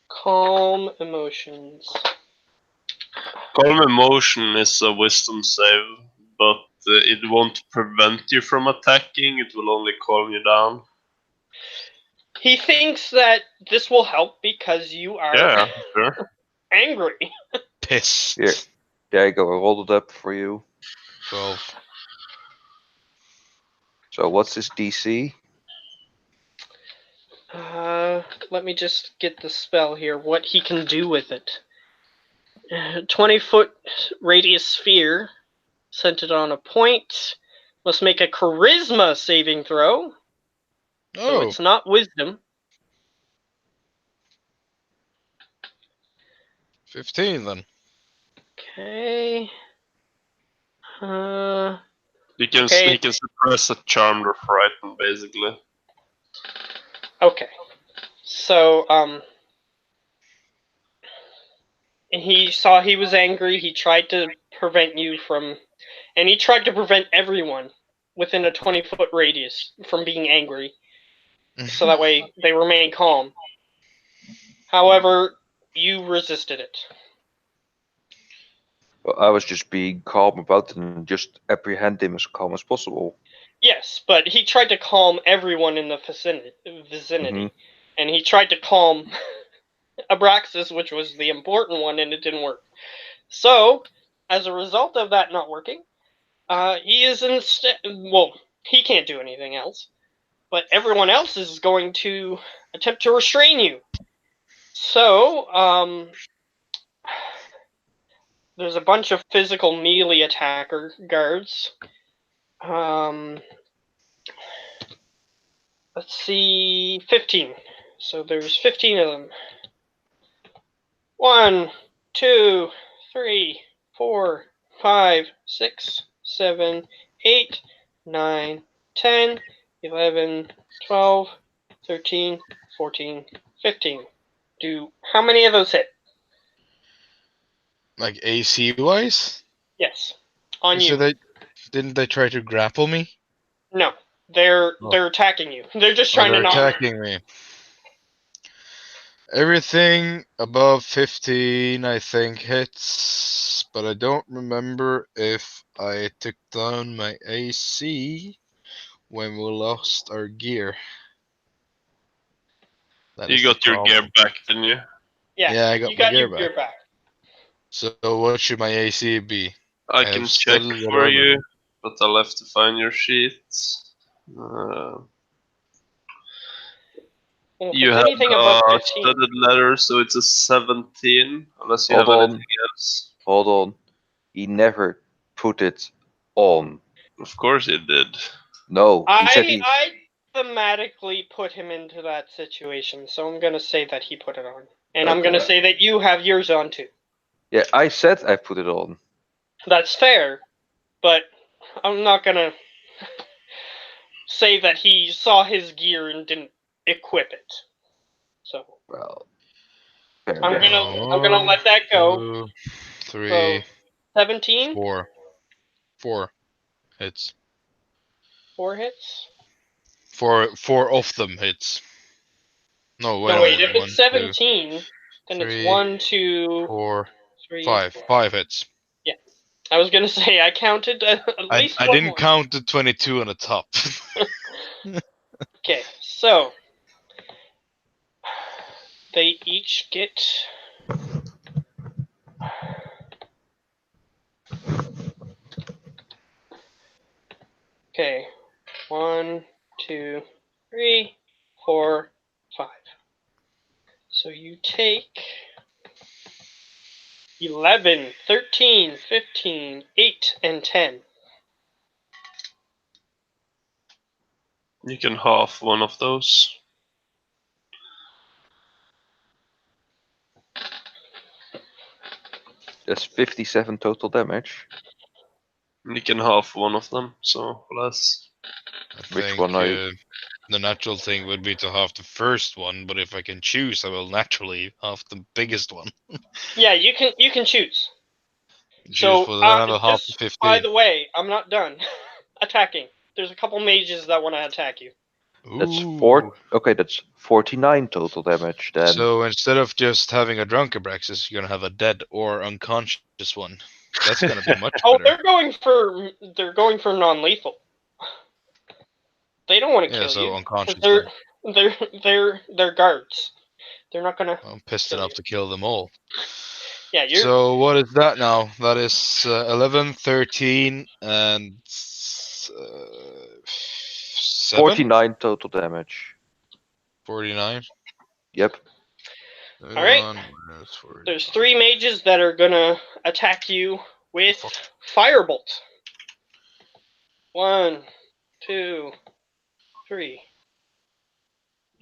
Calm Emotions. Calm emotion is a wisdom save, but it won't prevent you from attacking. It will only calm you down. He thinks that this will help because you are Yeah, sure. angry. Pissed. Here. There you go. I rolled it up for you. 12. So what's his DC? Let me just get the spell here. What he can do with it. 20-foot radius sphere centered on a point. Must make a charisma saving throw. So it's not wisdom. 15 then. Okay. He can suppress a charmed or frightened, basically. Okay. So he saw he was angry. He tried to prevent you from, and he tried to prevent everyone within a 20-foot radius from being angry. So that way they remain calm. However, you resisted it. Well, I was just being calm about it and just apprehend him as calm as possible. Yes, but he tried to calm everyone in the vicinity. And he tried to calm Abraxas, which was the important one, and it didn't work. So, as a result of that not working, he is instead. Well, he can't do anything else, but everyone else is going to attempt to restrain you. So, there's a bunch of physical melee attacker guards. Let's see, 15. So there's 15 of them. 1, 2, 3, 4, 5, 6, 7, 8, 9, 10, 11, 12, 13, 14, 15. How many of those hit? Like AC wise? Yes. On So you. didn't they try to grapple me? No. They're attacking you. They're just trying to they're knock. attacking me. Everything above 15, I think, hits, but I don't remember if I took down my AC when we lost our gear. You got your gear back, didn't you? Yeah, I got you my got gear your gear back. So what should my AC be? I have can still check got for armor. you, but I'll have to find your sheets. Well, if You it's have anything above 15. studded leather, so it's a 17, unless you Hold have on. anything else. Hold on. He never put it on. Of course it did. No, he said he. I thematically put him into that situation, so I'm gonna say that he put it on. And I'm gonna Okay. say that you have yours on too. Yeah, I said I put it on. That's fair, but I'm not gonna say that he saw his gear and didn't equip it. So Well, fair I'm enough. gonna let that go. 2, 3, So 17, 4. 4 hits. 4 hits. 4 of them hits. No, wait No, a wait. minute. If it's 1, 2, 17, then it's 3, 1, 2, 4, 3, 5. 4. 5 hits. Yeah, I was gonna say I counted at least I one didn't more. count the 22 on the top. Okay, so they each get okay. 1, 2, 3, 4, 5. So you take 11, 13, 15, 8, and 10. You can half one of those. That's 57 total damage. You can half one of them, so less. I Which think one are the natural thing would be to half the first one, but if I can choose, I will naturally half the biggest one. Yeah, you can choose. Choose So for then have a half the just by 15. the way, I'm not done attacking. There's a couple mages that want to attack you. That's Ooh. 4. Okay, that's 49 total damage then. So instead of just having a drunken Braxis, you're gonna have a dead or unconscious one. That's gonna be much Oh, better. they're going for non-lethal. They don't want to Yeah, kill so you. unconscious They're then. they're guards. They're not gonna. I'm pissed kill enough you. to kill them all. Yeah, you're. So what is that now? That is 11, 13, and 7? 49 total damage. 49. Yep. All right. 31 minus 49. There's 3 mages that are gonna attack you with Fuck. firebolt. 1, 2, 3.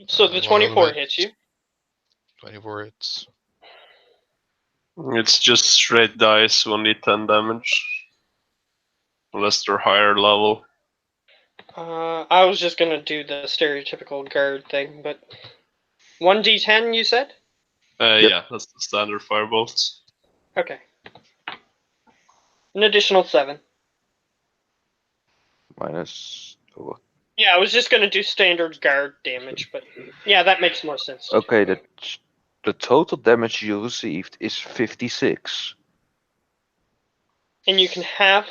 So the One of them 24 hits you. 24 hits. It's just straight dice, only 10 damage. Unless they're higher level. I was just gonna do the stereotypical guard thing, but 1d10 you said? Yep. Yeah, that's the standard firebolts. Okay. An additional 7. Minus. Yeah, I was just gonna do standard guard damage, but yeah, that makes more sense. Okay, the total damage you received is 56. And you can have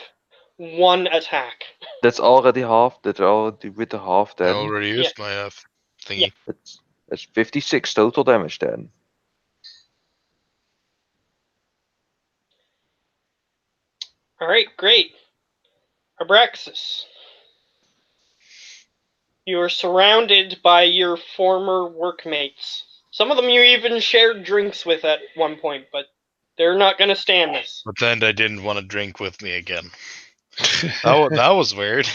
1 attack. That's already half. That's already with the half I then. already used my thingy. Yeah. That's 56 total damage then. Alright, great. Abraxas. You are surrounded by your former workmates. Some of them you even shared drinks with at one point, but they're not gonna stand this. But then they didn't want to drink with me again. That was weird.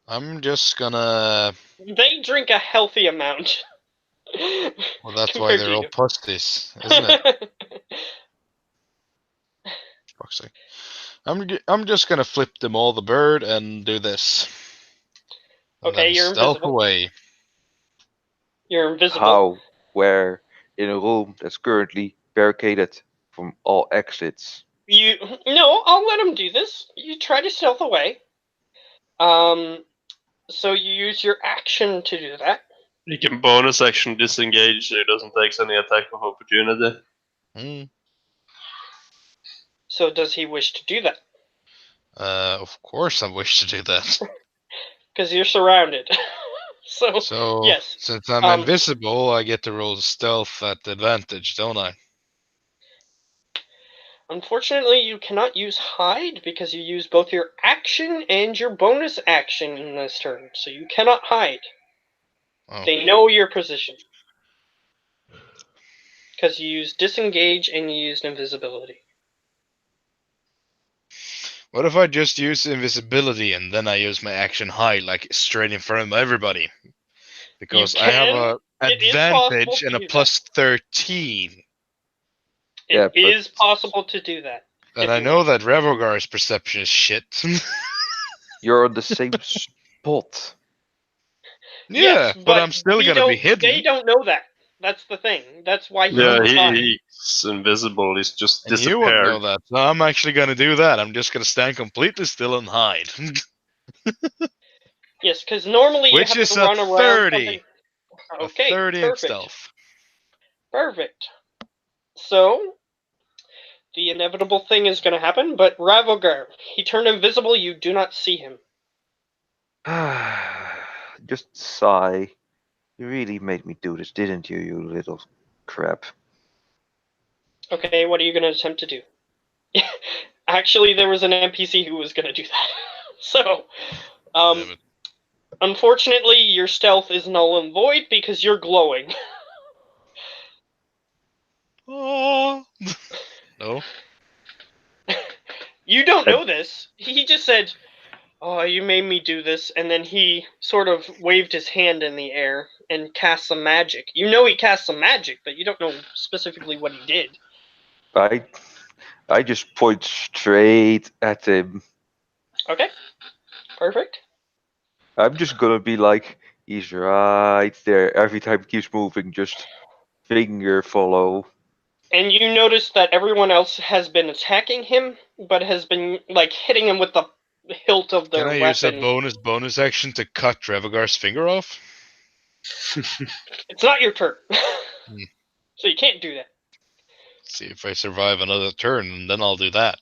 I'm just gonna. They drink a healthy amount. Well, that's why they're all pussies, isn't it? Fuck's sake. I'm just gonna flip them all the bird and do this. And Okay, then you're stealth invisible. away. You're invisible. How? Where? In a room that's currently barricaded from all exits. No, I'll let him do this. You try to stealth away. So you use your action to do that. He can bonus action disengage so he doesn't take any attack of opportunity. So does he wish to do that? Of course I wish to do that. Because you're surrounded. So yes. Since I'm invisible, I get to roll stealth at advantage, don't I? Unfortunately, you cannot use hide because you use both your action and your bonus action in this turn. So you cannot hide. Oh. They know your position. Because you used disengage and you used invisibility. What if I just use invisibility and then I use my action hide, like straight in front of everybody? Because I have a advantage and a plus 13. It is possible to do that. And I know that Revogar's perception is shit. You're on the same spot. Yeah, but I'm still gonna be hidden. They don't know that. That's the thing. That's why he's invisible. He's just and disappeared. You won't know that. So I'm actually gonna do that. I'm just gonna stand completely still and hide. Yes, because normally you Which have is to run a around 30. something. Okay, a 30 perfect. in stealth. Perfect. So, the inevitable thing is going to happen, but Ravogar, he turned invisible, you do not see him. Just sigh. You really made me do this, didn't you, you little crap? Okay, what are you going to attempt to do? Actually, there was an NPC who was going to do that. So, unfortunately, your stealth is null and void because you're glowing. Oh. No. You don't know this. He just said, "Oh, you made me do this," and then he sort of waved his hand in the air and cast some magic. You know he cast some magic, but you don't know specifically what he did. I just point straight at him. Okay, perfect. I'm just gonna be like, he's right there. Every time he keeps moving, just finger follow. And you notice that everyone else has been attacking him, but has been like hitting him with the hilt of their weapon. Can I use a bonus action to cut Revogar's finger off? It's not your turn. So you can't do that. See if I survive another turn, and then I'll do that.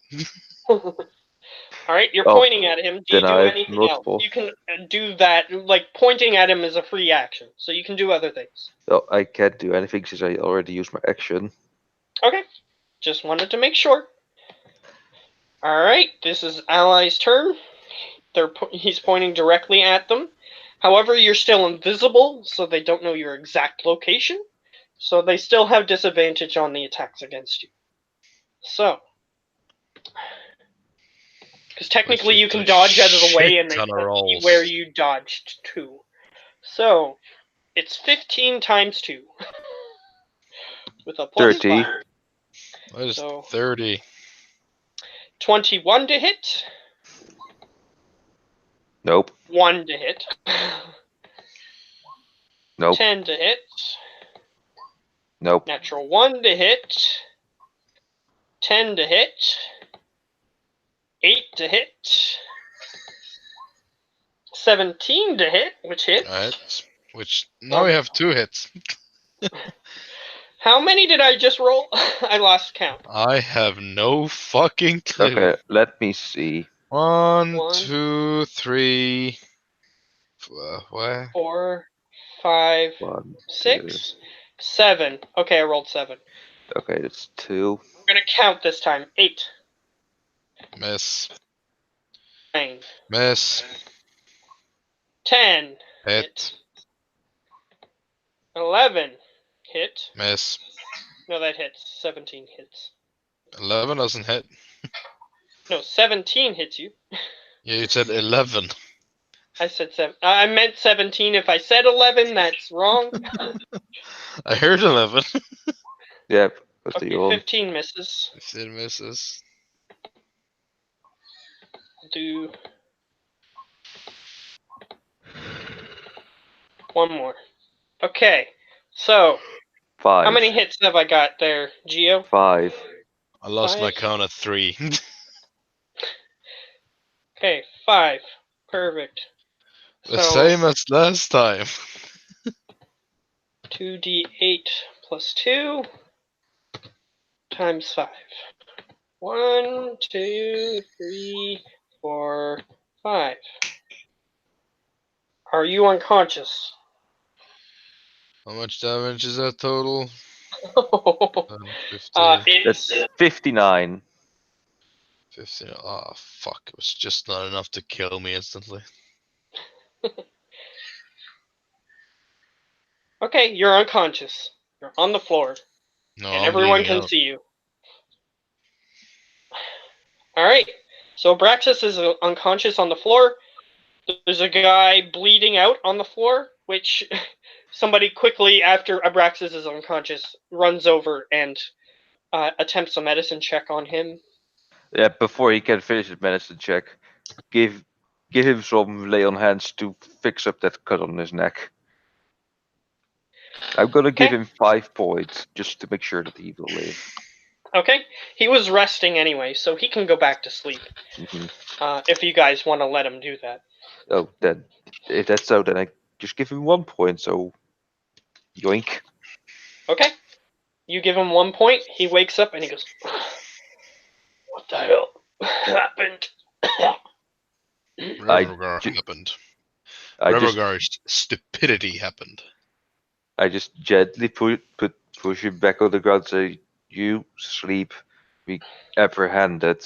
Alright, you're pointing at him. Do you do anything multiple. else? You can do that. Like, pointing at him is a free action, so you can do other things. Well, I can't do anything since I already used my action. Okay. Just wanted to make sure. Alright, this is Ally's turn. He's pointing directly at them. However, you're still invisible, so they don't know your exact location. So they still have disadvantage on the attacks against you. So. Because technically you can dodge out of the way and they can see where you dodged to. So, it's 15 times 2. With a plus 30. 5. That is 30. 21 to hit. Nope. 1 to hit. Nope. 10 to hit. Nope. Natural 1 to hit. 10 to hit. 8 to hit. 17 to hit, which hits. Alright. Which, now we have 2 hits. How many did I just roll? I lost count. I have no fucking clue. Okay, let me see. 1, 2, 3. What? 4, 5, 6, 7. Okay, I rolled 7. Okay, that's 2. I'm gonna count this time. 8. Miss. 9. Miss. 10. Hit. 11. Hit. Miss. No, that hits. 17 hits. 11 doesn't hit. No, 17 hits you. Yeah, you said 11. I said 7. I meant 17. If I said 11, that's wrong. I heard 11. Yep. Okay, 15 misses. 15 misses. Do one more. Okay, so 5. How many hits have I got there, Geo? 5. I lost my 5. count at 3. Okay, 5. Perfect. The So same as last time. 2d8 plus 2 times 5. 1, 2, 3, 4, 5. Are you unconscious? How much damage is that total? 50. That's It's 59. 15. Oh, fuck. It was just not enough to kill me instantly. okay. You're unconscious. You're on the floor, No, and I'm everyone bleeding can out. see you. All right. So Abraxas is unconscious on the floor. There's a guy bleeding out on the floor, which somebody quickly, after Abraxas is unconscious, runs over and attempts a medicine check on him. Yeah, before he can finish his medicine check, give him some lay on hands to fix up that cut on his neck. I'm gonna give Okay. him 5 points just to make sure that he will live. Okay. He was resting anyway, so he can go back to sleep. hmm If you guys want to let him do that. Oh, then if that's so, then I just give him 1 point. So, yoink. Okay. You give him 1 point. He wakes up and he goes, "What the hell happened?" I, Revogar ju- happened. I just Revogar's stupidity happened. I just gently push him back on the ground. Say, you sleep. We apprehended.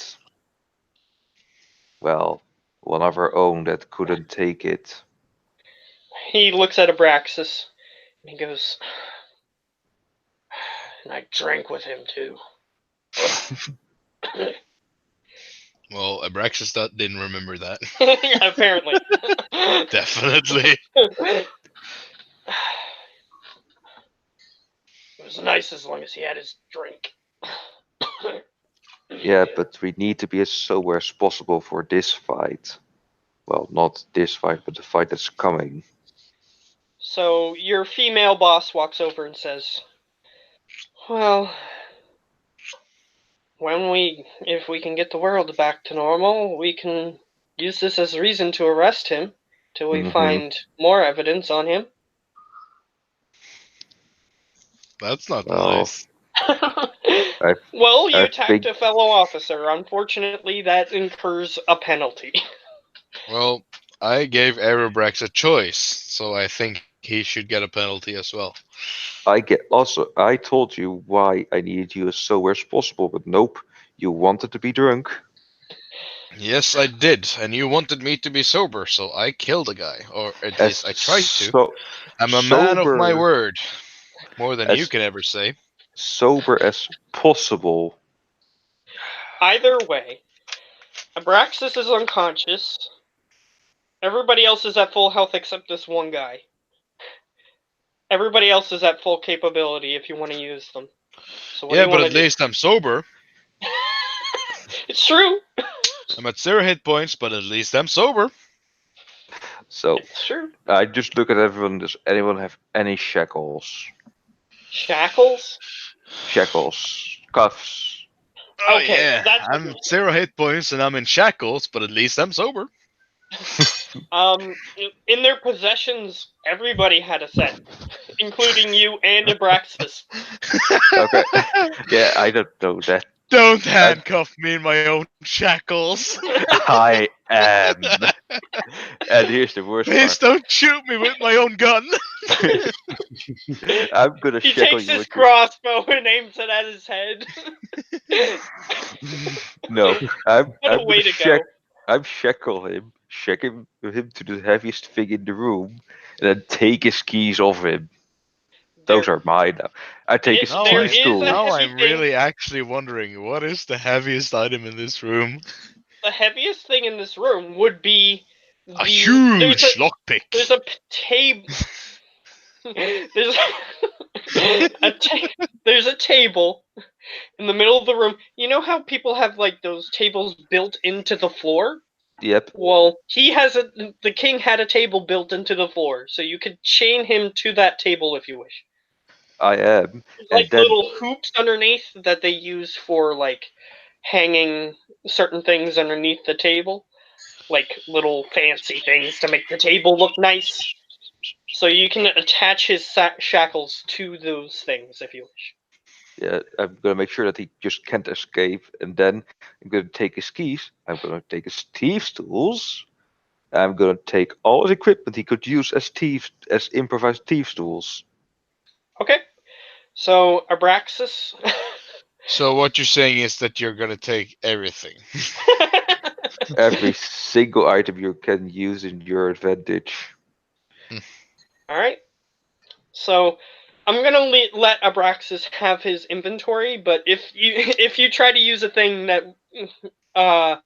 Well, one of our own that couldn't take it. He looks at Abraxas and he goes, "And I drank with him too." Well, Abraxas didn't remember that. Yeah, apparently. Definitely. It was nice as long as he had his drink. Yeah, but we need to be as sober as possible for this fight. Well, not this fight, but the fight that's coming. So your female boss walks over and says, "Well, if we can get the world back to normal, we can use this as a reason to arrest him till we hmm find more evidence on him." That's not Well, nice. I Well, you I attacked think a fellow officer. Unfortunately, that incurs a penalty. Well, I gave Aerobrax a choice, so I think he should get a penalty as well. I told you why I needed you as sober as possible, but nope, you wanted to be drunk. Yes, I did, and you wanted me to be sober, so I killed a guy, or at As least I tried to. I'm a man of my sober word, more than you as can ever say. sober as possible. Either way, Abraxas is unconscious. Everybody else is at full health except this one guy. Everybody else is at full capability if you want to use them. So what do Yeah, you but want to at do? least I'm sober. It's true. I'm at 0 hit points, but at least I'm sober. So It's true. I just look at everyone. Does anyone have any shackles? Shackles? Shackles, cuffs. Oh Okay, yeah, that's I'm 0 hit points and I'm in shackles, but at least I'm sober. in their possessions, everybody had a set, including you and Abraxas. Okay. Yeah, I don't know that. Don't I, handcuff me in my own shackles. I am. And here's the worst Please part. don't shoot me with my own gun. I'm gonna He shackle takes you his with your. crossbow and aims it at his head. No, I'm What a I'm way gonna to go. shackle him to the heaviest thing in the room, and then take his keys off him. Those There, are mine now. I take his Now there keys is a too. heavy I'm thing. really actually wondering what is the heaviest item in this room? The heaviest thing in this room would be A there's huge there's lockpick. a table there's there's a table in the middle of the room. You know how people have like those tables built into the floor? Yep. Well, the king had a table built into the floor, so you could chain him to that table if you wish. I am. Like And then, little hoops underneath that they use for like hanging certain things underneath the table, like little fancy things to make the table look nice. So you can attach his shackles to those things if you wish. yeah, I'm gonna make sure that he just can't escape. And then I'm gonna take his keys. I'm gonna take his thieves' tools. I'm gonna take all his equipment he could use as improvised thieves' tools. Okay. So Abraxas. So what you're saying is that you're gonna take everything. Every single item you can use in your advantage. All right. So I'm gonna let Abraxas have his inventory, but if you if you try to use a thing that uh,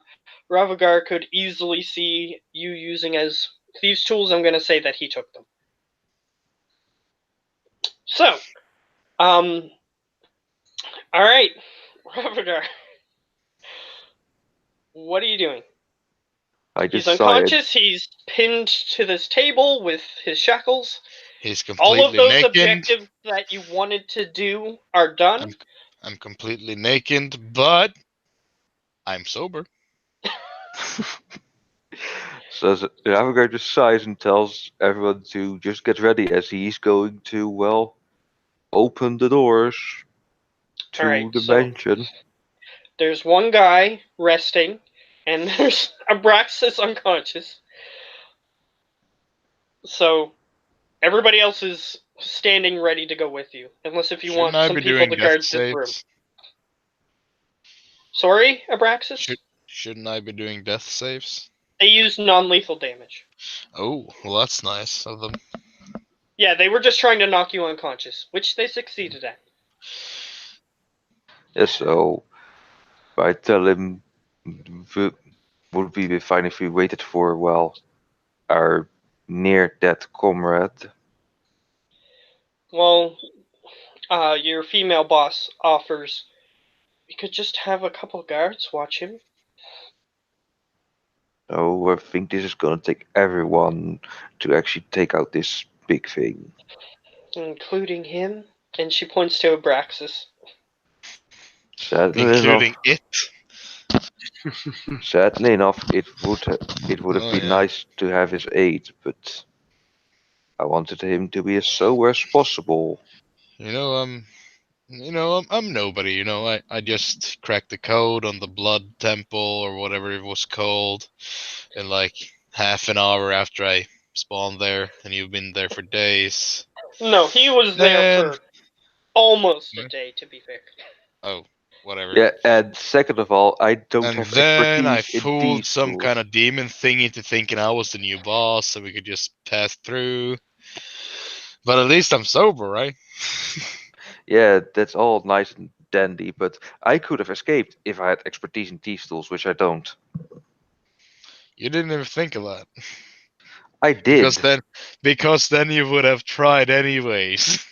Ravagar could easily see you using as thieves' tools, I'm gonna say that he took them. So, all right, Ravagar, what are you doing? I He's decided, unconscious. He's pinned to this table with his shackles. He's All of completely those naked. objectives that you wanted to do are done. I'm completely naked, but I'm sober. so Ravagar just sighs and tells everyone to just get ready as he's going to, well, open the doors All right, to the so mansion. there's one guy resting, and there's Abraxas unconscious. So everybody else is standing ready to go with you, unless if you Shouldn't want I some be people doing to death guard this room. saves? Sorry, Abraxas? Should shouldn't I be doing death saves? They use non-lethal damage. Oh, well, that's nice of them. Yeah, they were just trying to knock you unconscious, which they succeeded at. Yeah, so I tell him would we be fine if we waited for, well, our near dead comrade. Well, your female boss offers we could just have a couple guards watch him, Oh, I think this is gonna take everyone to actually take out this big thing. including him. And she points to Abraxas. Sadly Including enough, it. sadly enough, it would have Oh been yeah. nice to have his aid, but I wanted him to be as sober as possible. You know, I'm nobody. I just cracked the code on the blood temple or whatever it was called, in like half an hour after I spawned there, and you've been there for days. No, he was there Then, for almost a day, to be fair. oh, whatever. Yeah, and second of all, I don't And have then I expertise in fooled thieves' some kind tools. of demon thing into thinking I was the new boss, so we could just pass through. But at least I'm sober, right? Yeah, that's all nice and dandy, but I could have escaped if I had expertise in thieves' tools, which I don't. You didn't even think of that. I Because did. then because then you would have tried anyways.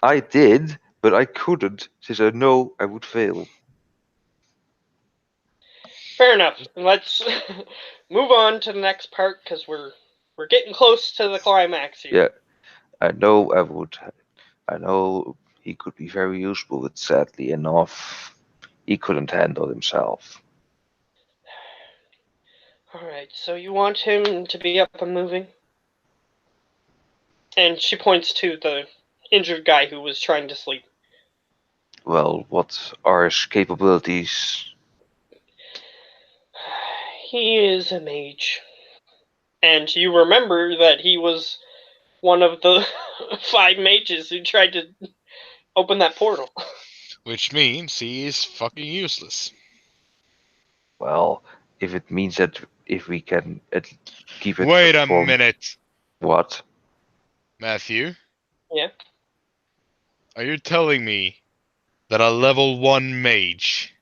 I did, but I couldn't since I know I would fail. Fair enough. Let's move on to the next part because we're getting close to the climax here. Yeah, I know I would. I know he could be very useful, but sadly enough, he couldn't handle himself. All right. So you want him to be up and moving? And she points to the injured guy who was trying to sleep. Well, what are his capabilities? He is a mage. And you remember that he was one of the 5 mages who tried to open that portal. Which means he is fucking useless. Well, if it means that if we can keep it Wait a from minute, what? Matthew. Yeah. Are you telling me that a level 1 mage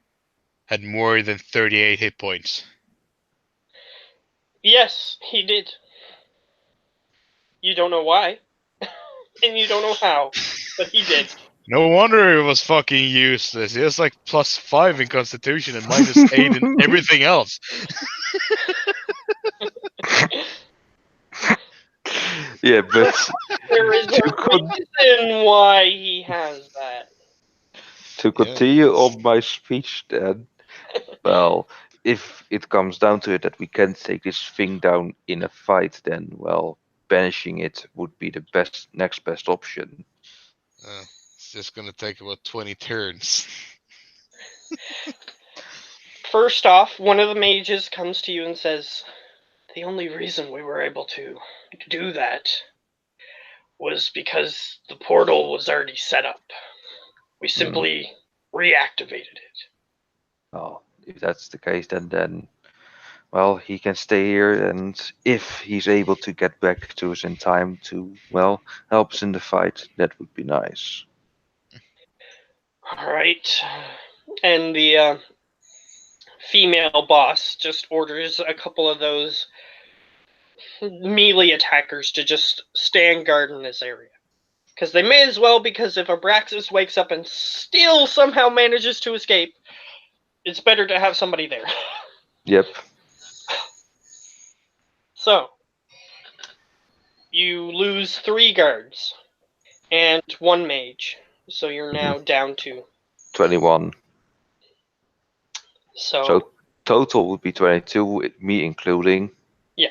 had more than 38 hit points? Yes, he did. You don't know why. And you don't know how. But he did. No wonder he was fucking useless. He has like +5 in constitution and -8 in everything else. Yeah, but There is a reason why he has that. To continue on my speech, then, well, if it comes down to it that we can't take this thing down in a fight, then, well, banishing it would be the next best option. It's just gonna take about 20 turns. First off, one of the mages comes to you and says, the only reason we were able to do that was because the portal was already set up. We simply reactivated it. Well, if that's the case, then, well, he can stay here, and if he's able to get back to us in time to, well, help us in the fight, that would be nice. Alright. And the female boss just orders a couple of those melee attackers to just stand guard in this area. Because they may as well, because if Abraxas wakes up and still somehow manages to escape, it's better to have somebody there. Yep. So, you lose 3 guards and 1 mage. So you're now down to 21. So total would be 22, me including. Yeah.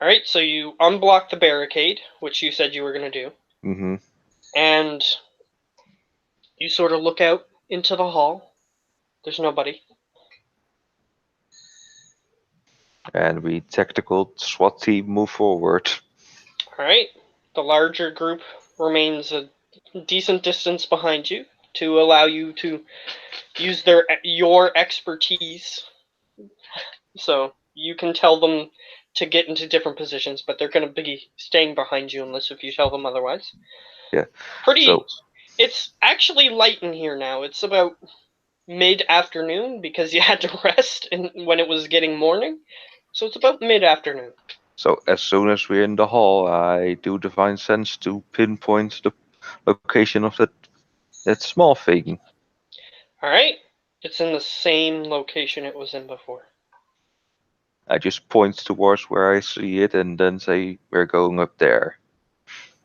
Alright, so you unblock the barricade, which you said you were going to do. Mm-hmm. And you sort of look out into the hall. There's nobody. And we tactical SWAT team move forward. Alright, the larger group remains a decent distance behind you to allow you to use your expertise. So you can tell them to get into different positions, but they're going to be staying behind you unless if you tell them otherwise. Yeah. It's actually light in here now. It's about mid-afternoon because you had to rest when it was getting morning. So it's about mid-afternoon. So as soon as we're in the hall, I do divine sense to pinpoint the location of that small thing. Alright. It's in the same location it was in before. I just point towards where I see it and then say, we're going up there.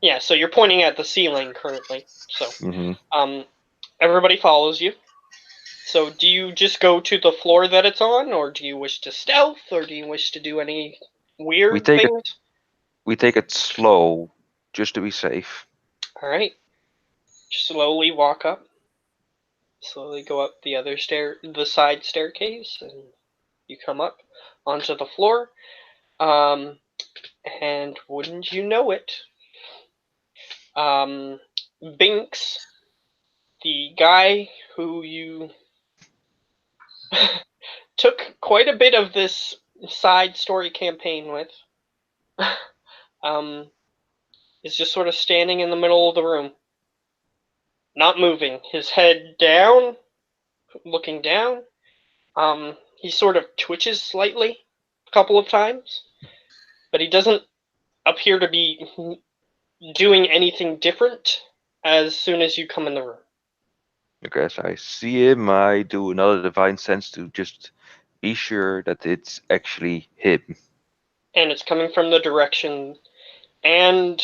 Yeah, so you're pointing at the ceiling currently. So, Mm-hmm. Everybody follows you. So do you just go to the floor that it's on, or do you wish to stealth, or do you wish to do any weird things? We take it slow, just to be safe. Alright. Slowly walk up. Slowly go up the side staircase, and you come up onto the floor. And wouldn't you know it, Binks, the guy who you took quite a bit of this side story campaign with, is just sort of standing in the middle of the room, not moving, his head down, looking down. He sort of twitches slightly a couple of times, but he doesn't appear to be doing anything different as soon as you come in the room. Okay, so I see him, I do another divine sense to just be sure that it's actually him. And it's coming from the direction, and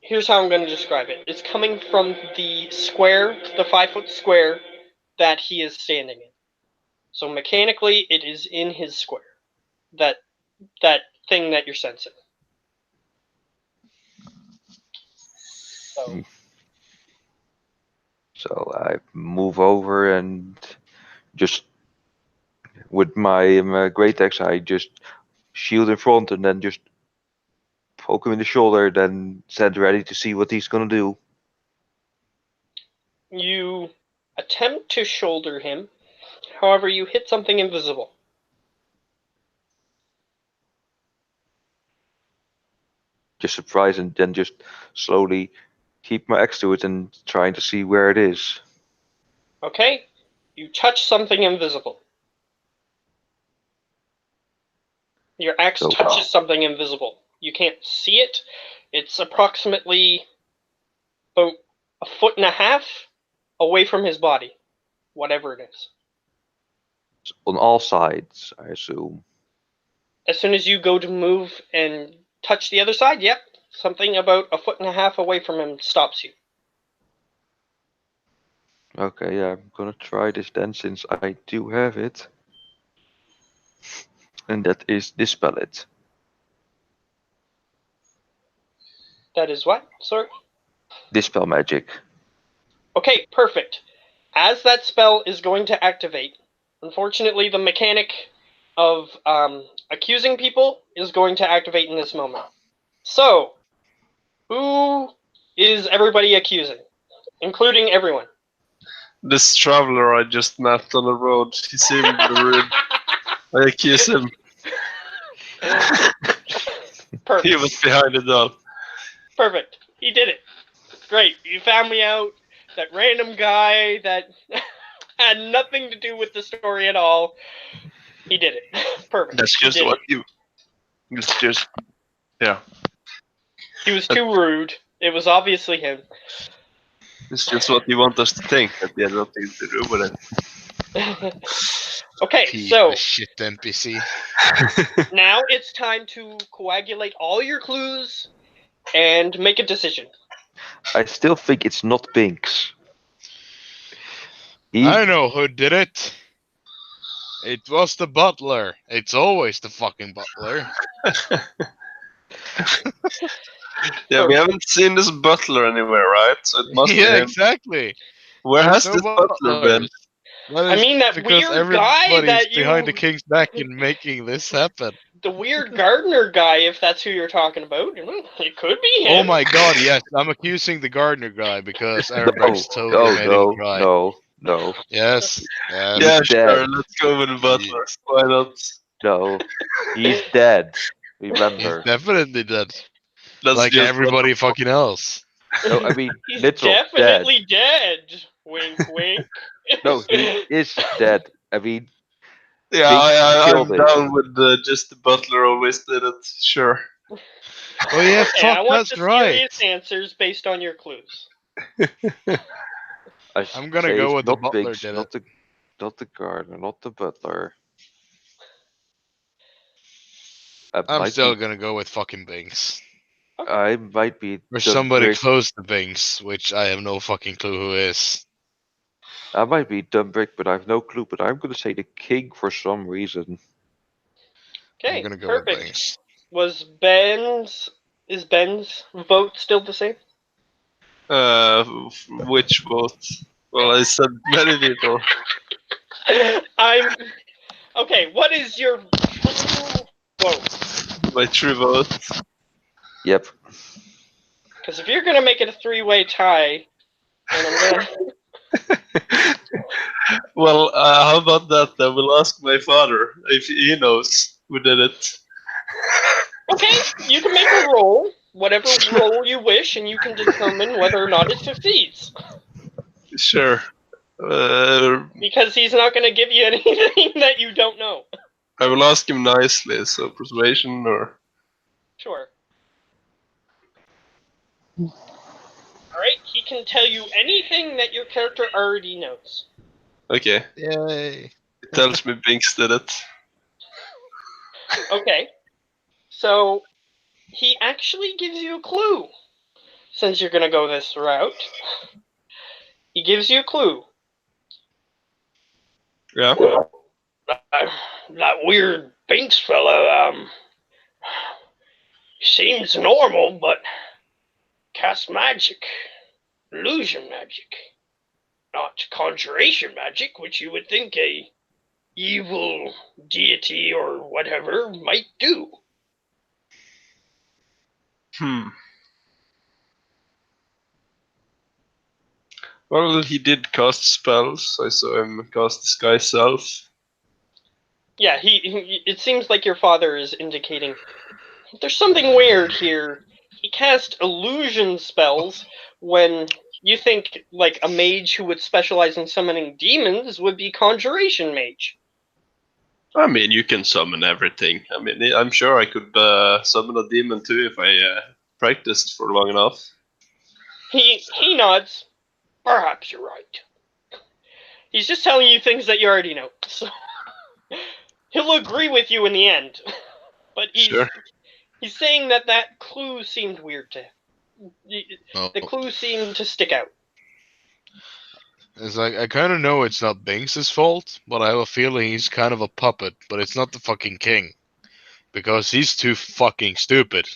here's how I'm going to describe it. It's coming from the square, the 5-foot square that he is standing in. So mechanically, it is in his square. That thing that you're sensing. So I move over and just with my great axe, I just shield in front and then just poke him in the shoulder, then stand ready to see what he's gonna do. You attempt to shoulder him, however, you hit something invisible. Just surprise and then just slowly keep my axe to it and trying to see where it is. Okay? You touch something invisible. Your axe touches something invisible. You can't see it. It's approximately about 1.5 feet away from his body, whatever it is. On all sides, I assume. As soon as you go to move and touch the other side. Yep. Something about 1.5 feet away from him stops you. Okay, yeah, I'm gonna try this then since I do have it. And that is Dispel It. That is what? Sorry? Dispel Magic. Okay, perfect. As that spell is going to activate, unfortunately, the mechanic of accusing people is going to activate in this moment. So, who is everybody accusing? Including everyone. This traveler I just met on the road, he seemed rude. I accuse him. Perfect. He was behind it all. Perfect. He did it. Great. You found me out. That random guy that had nothing to do with the story at all. He did it. Perfect. That's He just did what it. you. It's just. Yeah. He was too rude. It was obviously him. It's just what you want us to think. That he had nothing to do with it. Okay, Piece so of shit NPC. now it's time to coagulate all your clues and make a decision. I still think it's not Binks. I know who did it. It was the butler. It's always the fucking butler. Yeah, we haven't seen this butler anywhere, right? So it must be Yeah, him. exactly. Where There's has no this butler been? butlers. That I is mean, that because weird guy everybody's that behind the you. king's back in making this happen. The weird gardener guy, if that's who you're talking about. It could be him. Oh my god, yes, I'm accusing the gardener guy because Arabrex Oh, totally made him no, cry. no. Yes, yes. Yeah, He's sure. dead. Let's go with the butler. Why not? No, he's dead. He's Remember? definitely dead. That's Like just everybody fucking else. No, I mean He's literal dead. definitely dead. Wink, wink. No, he is dead. I mean, Yeah, Binks I'm killed him. down with just the butler always did it. Sure. Oh yeah, Okay, fuck, I want that's the right. serious answers based on your clues. I'm gonna say go it's with the not butler Binks, did it. not the gardener, not the butler. I'm still gonna go with fucking Binks. I might be Or the somebody brick. close to Binks, which I have no fucking clue who is. I might be dumb brick, but I have no clue. But I'm gonna say the king for some reason. I'm Okay, gonna go with perfect. Binks. Is Ben's vote still the same? Which vote? Well, I said many people. I'm okay. What is your true vote? My true vote. Yep. Because if you're gonna make it a three-way tie, then I'm gonna. Well, how about that? I will ask my father if he knows who did it. Okay, you can make a roll, whatever roll you wish, and you can determine whether or not it succeeds. Sure. Because he's not going to give you anything that you don't know. I will ask him nicely. So persuasion or. Sure. Alright, he can tell you anything that your character already knows. Okay. Yay. He tells me Binks did it. Okay. So, he actually gives you a clue. Since you're going to go this route, he gives you a clue. Yeah. That weird Binks fella, seems normal, but casts magic. Illusion magic. Not conjuration magic, which you would think a evil deity or whatever might do. Well, he did cast spells. I saw him cast Disguise Self. Yeah, it seems like your father is indicating there's something weird here. He cast illusion spells when you think like a mage who would specialize in summoning demons would be conjuration mage. I mean, you can summon everything. I mean, I'm sure I could summon a demon too if I practiced for long enough. He nods. Perhaps you're right. He's just telling you things that you already know. So he'll agree with you in the end. But He's saying that clue seemed weird to him. The clue seemed to stick out. It's like, I kind of know it's not Binks' fault, but I have a feeling he's kind of a puppet, but it's not the fucking king. Because he's too fucking stupid.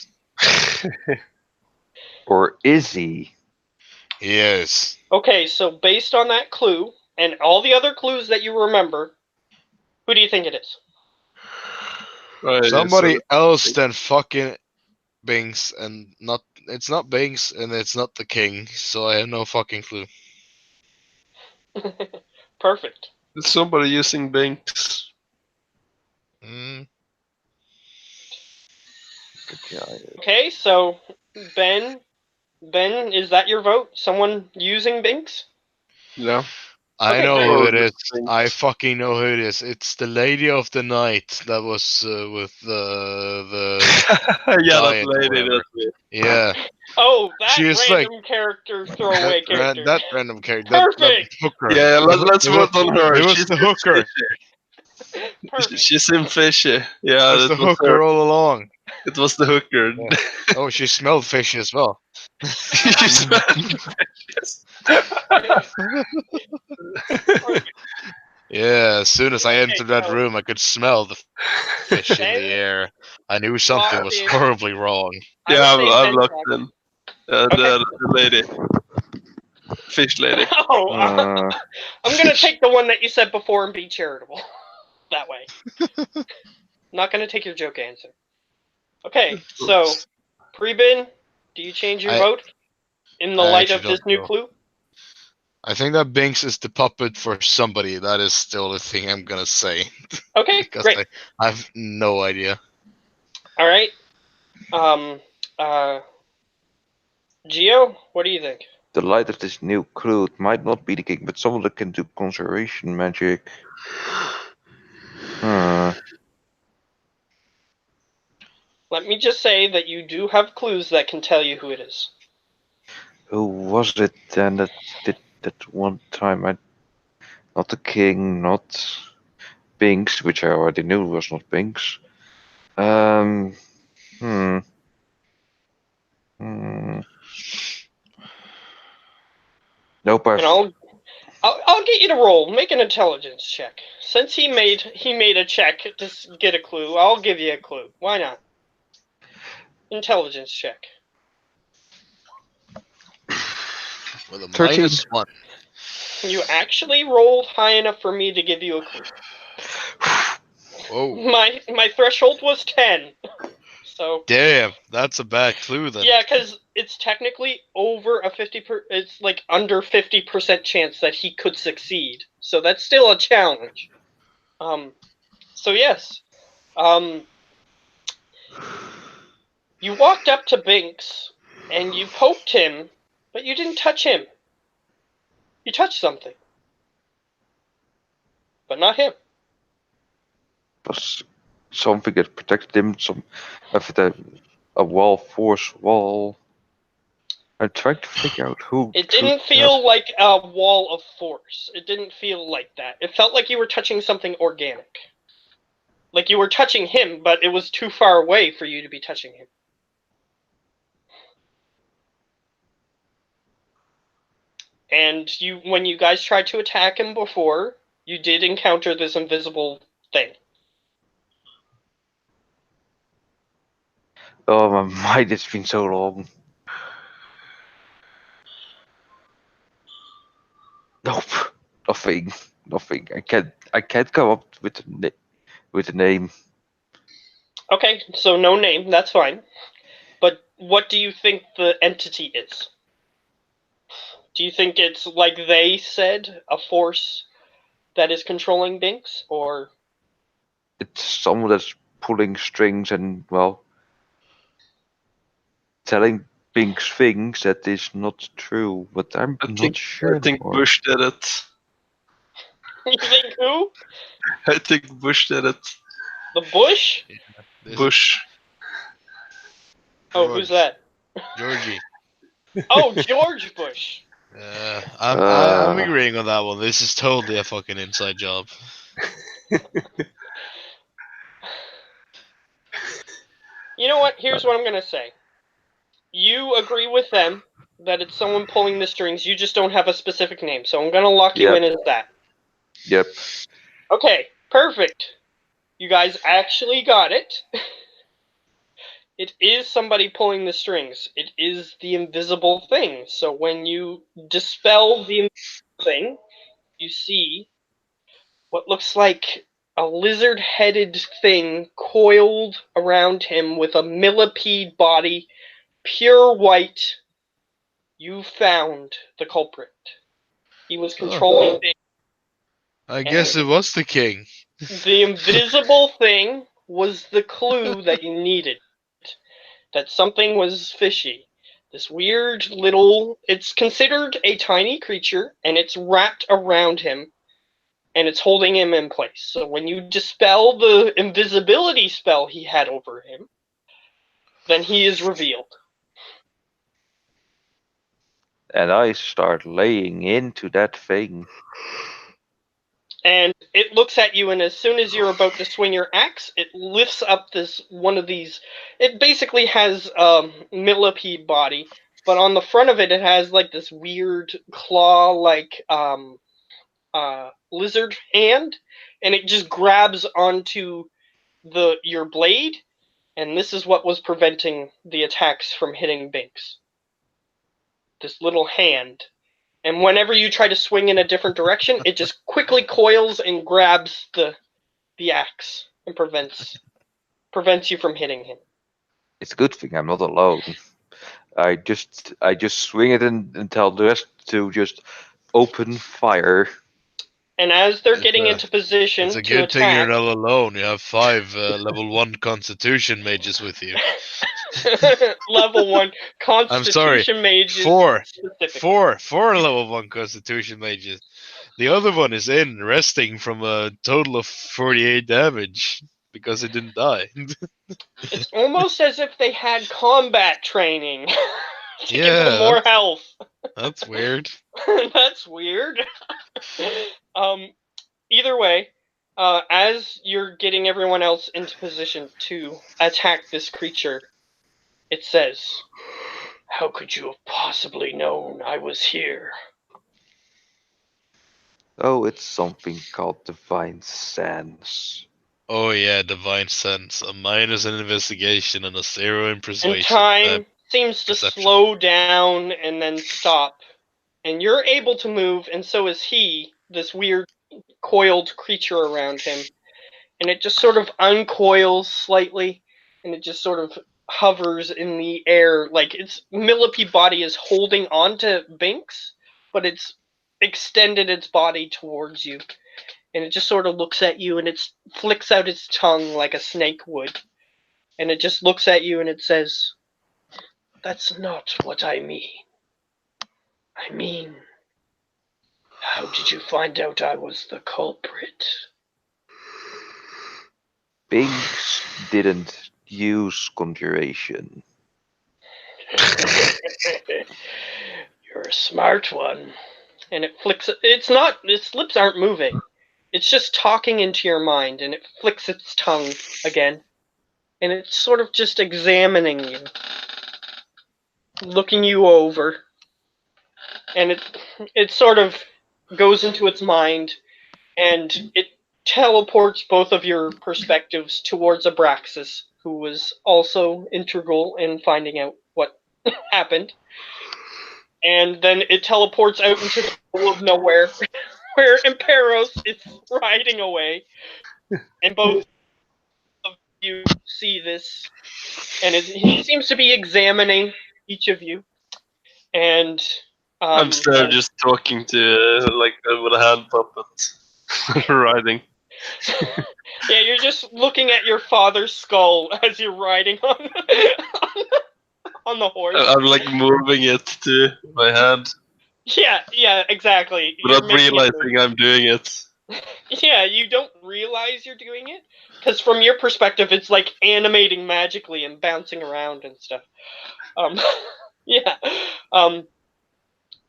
Or is he? He is. Okay, so based on that clue and all the other clues that you remember, who do you think it is? Right, Somebody so- else than fucking Binks, and it's not Binks, and it's not the king, so I have no fucking clue. Perfect. It's somebody using Binks. Mm. Okay, so Ben, is that your vote? Someone using Binks? Yeah. I Okay, know great. who it is. Binks. I fucking know who it is. It's the lady of the night that was with the Yeah, that giant or lady. whatever. That's it. Yeah, Oh, that she is like random character, throwaway character. that random character. That Perfect. hooker. Yeah, let's It vote was, on her. it was She's the hooker. Perfect. She seemed fishy. It Yeah, was it the was hooker her. all along. It was the hooker. Yeah. Oh, she smelled fishy as well. You smell fishes. Perfect. Yeah, as soon as I entered that so- room, I could smell the fish in Ben the air. I knew something was locked in. horribly wrong. I Yeah, would say I'm Ben locked locked. in. Okay. The lady. Fish lady. Oh, I'm gonna take the one that you said before and be charitable. That way. Not gonna take your joke answer. Okay, so Prebin, do you change your I- vote in the I light actually of this don't new know. clue? I think that Binks is the puppet for somebody. That is the only thing I'm gonna say. Okay, Because great. I have no idea. All right. Geo, what do you think? The light of this new clue might not be the king, but someone that can do conjuration magic. Let me just say that you do have clues that can tell you who it is. Who was it then that did that one time? Not the king, not Binks, which I already knew was not Binks. Hmm. Nope, And I'll get you to roll. Make an intelligence check. Since he made a check to get a clue, I'll give you a clue. Why not? Intelligence check. With a 13. -1. You actually rolled high enough for me to give you a clue. Whoa. My threshold was 10. So Damn, that's a bad clue then. yeah, because it's technically over a 50. It's like under 50% chance that he could succeed. So that's still a challenge. So yes. You walked up to Binks and you poked him, but you didn't touch him. You touched something, but not him. Was something that protected him, a wall, force wall. I'm trying to figure out who. It didn't feel like a wall of force. It didn't feel like that. It felt like you were touching something organic. Like you were touching him, but it was too far away for you to be touching him. And when you guys tried to attack him before, you did encounter this invisible thing. Oh, my mind, it's been so long. Nope, nothing. I can't come up with a name. Okay, so no name, that's fine. But what do you think the entity is? Do you think it's like they said, a force that is controlling Binks, or It's someone that's pulling strings and, well, telling Binks things that is not true, but I'm not sure I think anymore. Bush did it. you think who? I think Bush did it. The Bush? Bush. Oh, who's that? Georgie. Oh, George Bush. I'm agreeing on that one. This is totally a fucking inside job. You know what? Here's what I'm gonna say. You agree with them that it's someone pulling the strings. You just don't have a specific name, so I'm gonna lock you Yep. in as that. Yep. Okay, perfect. You guys actually got it. It is somebody pulling the strings. It is the invisible thing. So when you dispel the invisible thing, you see what looks like a lizard-headed thing coiled around him with a millipede body, pure white. You found the culprit. He was controlling things. I guess it was the king. The invisible thing was the clue that you needed. That something was fishy. This weird little. It's considered a tiny creature, and it's wrapped around him, and it's holding him in place. So when you dispel the invisibility spell he had over him, then he is revealed. And I start laying into that thing. And it looks at you, and as soon as you're about to swing your axe, it lifts up this one of these. It basically has a millipede body, but on the front of it, it has like this weird claw-like lizard hand, and it just grabs onto your blade, and this is what was preventing the attacks from hitting Binks. This little hand. And whenever you try to swing in a different direction, it just quickly coils and grabs the axe and prevents you from hitting him. It's a good thing I'm not alone. I just swing it and tell the rest to just open fire. And as they're getting into It's position a to good thing you're attack, not alone. You have 5 level 1 Constitution mages with you. level 1 I'm sorry, Constitution mages 4, specifically. 4 level 1 Constitution mages. The other one is in resting from a total of 48 damage because it didn't die. It's almost as if they had combat training to give them Yeah, more health. that's weird. That's weird. um, Either way, as you're getting everyone else into position to attack this creature, it says, "How could you have possibly known I was here?" Oh, it's something called divine sense. Oh yeah, divine sense. A minus in investigation and a 0 in And persuasion. time seems to Perception. slow down and then stop. And you're able to move, and so is he, this weird coiled creature around him. And it just sort of uncoils slightly, and it just sort of hovers in the air. Like its millipede body is holding onto Binks, but it's extended its body towards you. And it just sort of looks at you, and it flicks out its tongue like a snake would. And it just looks at you and it says, "That's not what I mean. I mean, how did you find out I was the culprit?" Binks didn't use conjuration. You're a smart one. And it flicks. It's not. Its lips aren't moving. It's just talking into your mind, and it flicks its tongue again, and it's sort of just examining you, looking you over, and it sort of goes into its mind, and it teleports both of your perspectives towards Abraxas, who was also integral in finding out what happened. And then it teleports out into the middle of nowhere, where Imperos is riding away, and both of you see this, and he seems to be examining each of you, and I'm still just talking to like with a hand puppet riding. yeah, you're just looking at your father's skull as you're riding on the horse. I'm like moving it to my hand Yeah, exactly. without realizing I'm doing it. Yeah, you don't realize you're doing it because from your perspective, it's like animating magically and bouncing around and stuff. Um, yeah.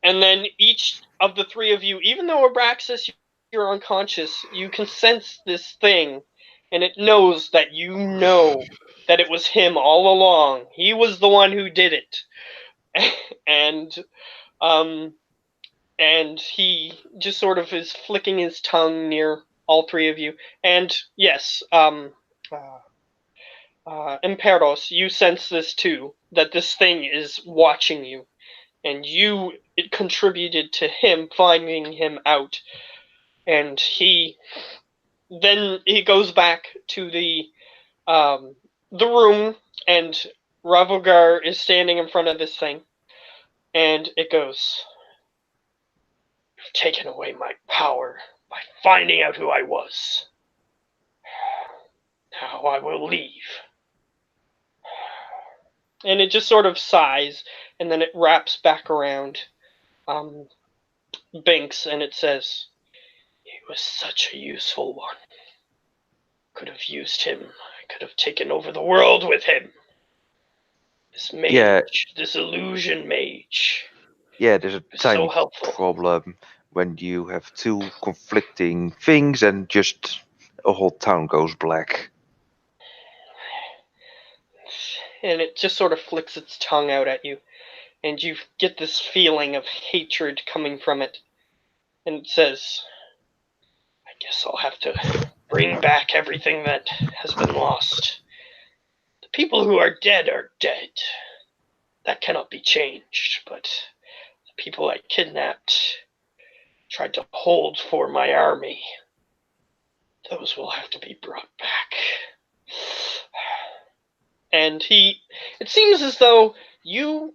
And then each of the three of you, even though Abraxas, you're unconscious, you can sense this thing, and it knows that you know that it was him all along. He was the one who did it. And he just sort of is flicking his tongue near all three of you. And yes, Imperos, you sense this too, that this thing is watching you, and it contributed to him finding him out. And then he goes back to the room, and Ravogar is standing in front of this thing, and it goes, "You've taken away my power by finding out who I was. Now I will leave." And it just sort of sighs, and then it wraps back around Binks, and it says, "He was such a useful one. Could have used him. I could have taken over the world with him. This mage, this illusion mage. Yeah, there's a tiny So helpful." problem when you have two conflicting things and just a whole town goes black. And it just sort of flicks its tongue out at you, and you get this feeling of hatred coming from it. And it says, "I guess I'll have to bring back everything that has been lost. The people who are dead. That cannot be changed, but the people I kidnapped, tried to hold for my army, those will have to be brought back." And it seems as though you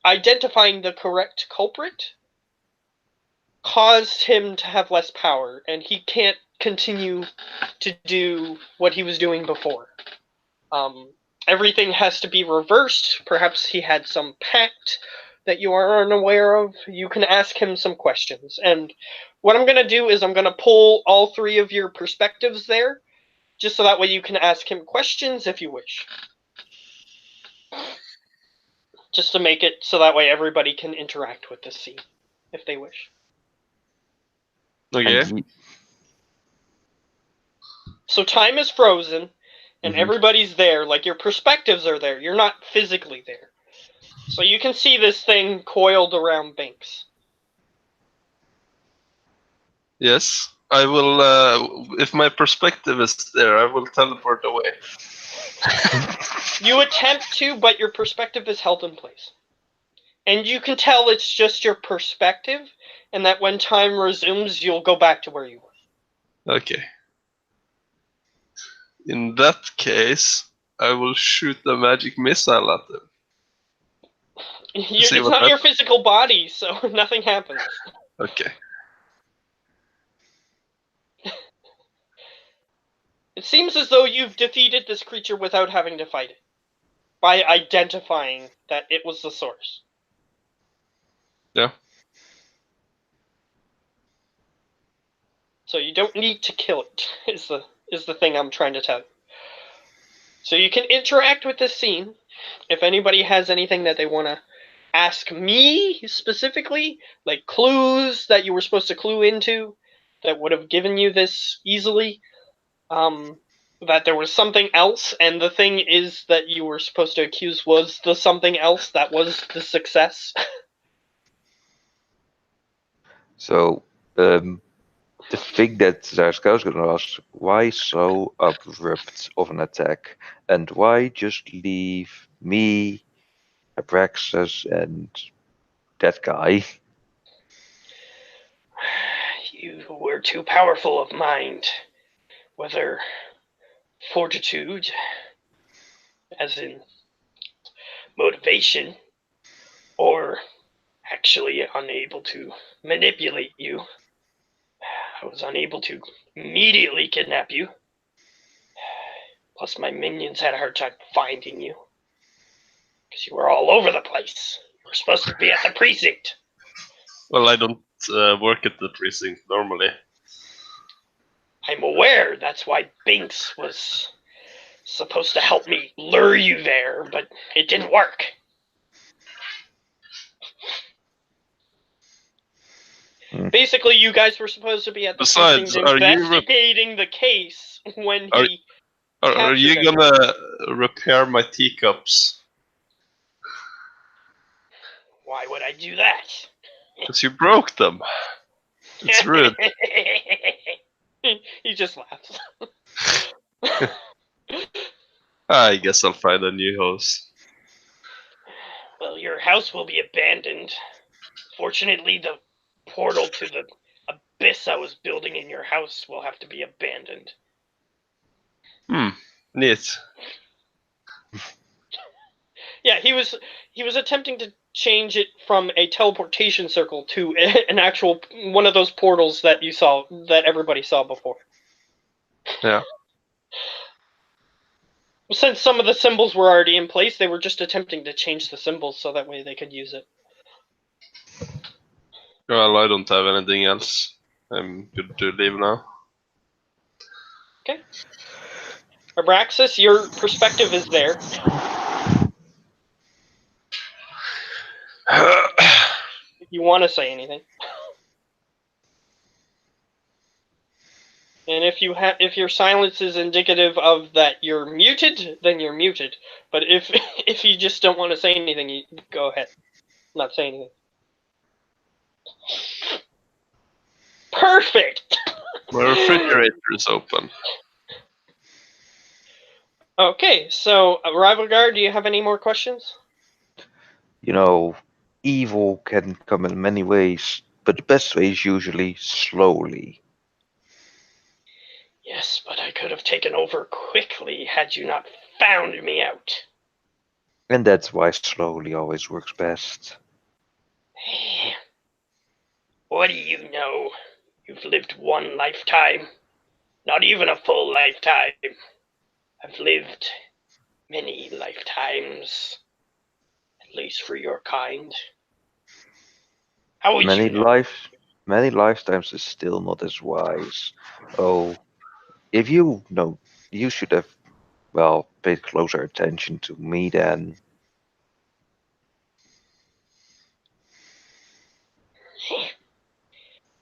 identifying the correct culprit caused him to have less power, and he can't continue to do what he was doing before. Everything has to be reversed. Perhaps he had some pact that you are unaware of. You can ask him some questions. And what I'm going to do is I'm going to pull all three of your perspectives there, just so that way you can ask him questions if you wish. Just to make it so that way everybody can interact with this scene, if they wish. Okay. So time is frozen, and everybody's there. Like, your perspectives are there. You're not physically there. So you can see this thing coiled around Binks. Yes, I will. If my perspective is there, I will teleport away. You attempt to, but your perspective is held in place. And you can tell it's just your perspective, and that when time resumes, you'll go back to where you were. Okay. In that case, I will shoot a magic missile at them. It's not your physical body, so nothing happens. Okay. It seems as though you've defeated this creature without having to fight it, by identifying that it was the source. Yeah. So you don't need to kill it, is the thing I'm trying to tell you. So you can interact with this scene. If anybody has anything that they want to ask me specifically, like clues that you were supposed to clue into that would have given you this easily, that there was something else, and the thing is that you were supposed to accuse was the something else that was the success. So, the thing that Zarska's gonna ask, why so abrupt of an attack? And why just leave me, Abraxas, and that guy? You were too powerful of mind. Whether fortitude, as in motivation, or actually unable to manipulate you. I was unable to immediately kidnap you. Plus, my minions had a hard time finding you. Because you were all over the place. You were supposed to be at the precinct. Well, I don't work at the precinct normally. I'm aware. That's why Binks was supposed to help me lure you there, but it didn't work. Basically, you guys were supposed to be at the precinct investigating the case when he. Are you gonna repair my teacups. Why would I do that? Because you broke them. It's rude. He just laughs. I guess I'll find a new house. Well, your house will be abandoned. Fortunately, the portal to the abyss I was building in your house will have to be abandoned. Neat. Yeah, he was attempting to change it from a teleportation circle to an actual one of those portals that you saw, that everybody saw before. Yeah. Since some of the symbols were already in place, they were just attempting to change the symbols so that way they could use it. Well, I don't have anything else. I'm good to leave now. Okay. Abraxas, your perspective is there. If you want to say anything. And if your silence is indicative of that you're muted, then you're muted. But if if you just don't want to say anything, you go ahead. Not say anything. Perfect. My refrigerator is open. Okay, so Rival Guard, do you have any more questions? You know, evil can come in many ways, but the best way is usually slowly. Yes, but I could have taken over quickly had you not found me out. And that's why slowly always works best. What do you know? You've lived one lifetime. Not even a full lifetime. I've lived many lifetimes. At least for your kind. How would Many you know? many lifetimes is still not as wise. Oh, if you know, you should have, well, paid closer attention to me then.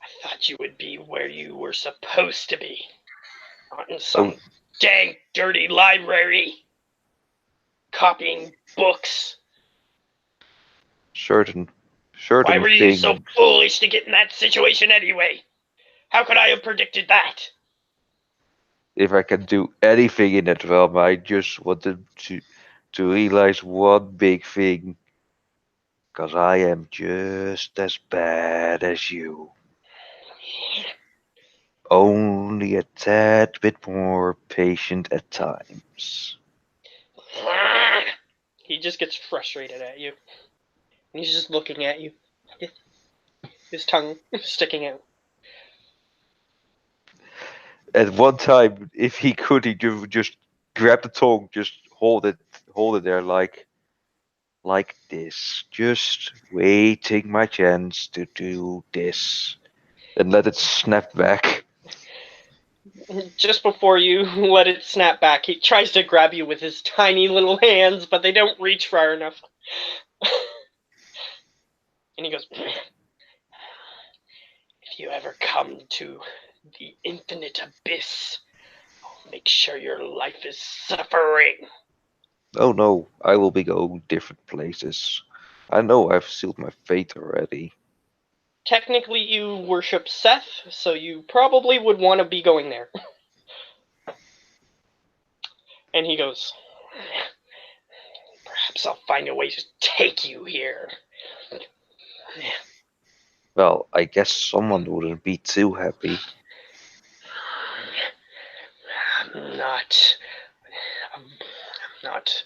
I thought you would be where you were supposed to be. Not in Oh, some dank, dirty library. Copying books. certain Why certain were you so things. foolish to get in that situation anyway? How could I have predicted that? If I can do anything in that realm, I just wanted to realize one big thing. Cause I am just as bad as you. Only a tad bit more patient at times. He just gets frustrated at you. He's just looking at you. His tongue sticking out. At one time, if he could, he just grab the tongue, just hold it there like this, just waiting my chance to do this, and let it snap back. Just before you let it snap back, he tries to grab you with his tiny little hands, but they don't reach far enough. And he goes, if you ever come to the infinite abyss, I'll make sure your life is suffering. Oh no, I will be going different places. I know I've sealed my fate already. Technically, you worship Seth, so you probably would want to be going there. And he goes, perhaps I'll find a way to take you here. Well, I guess someone wouldn't be too happy. I'm not. I'm not.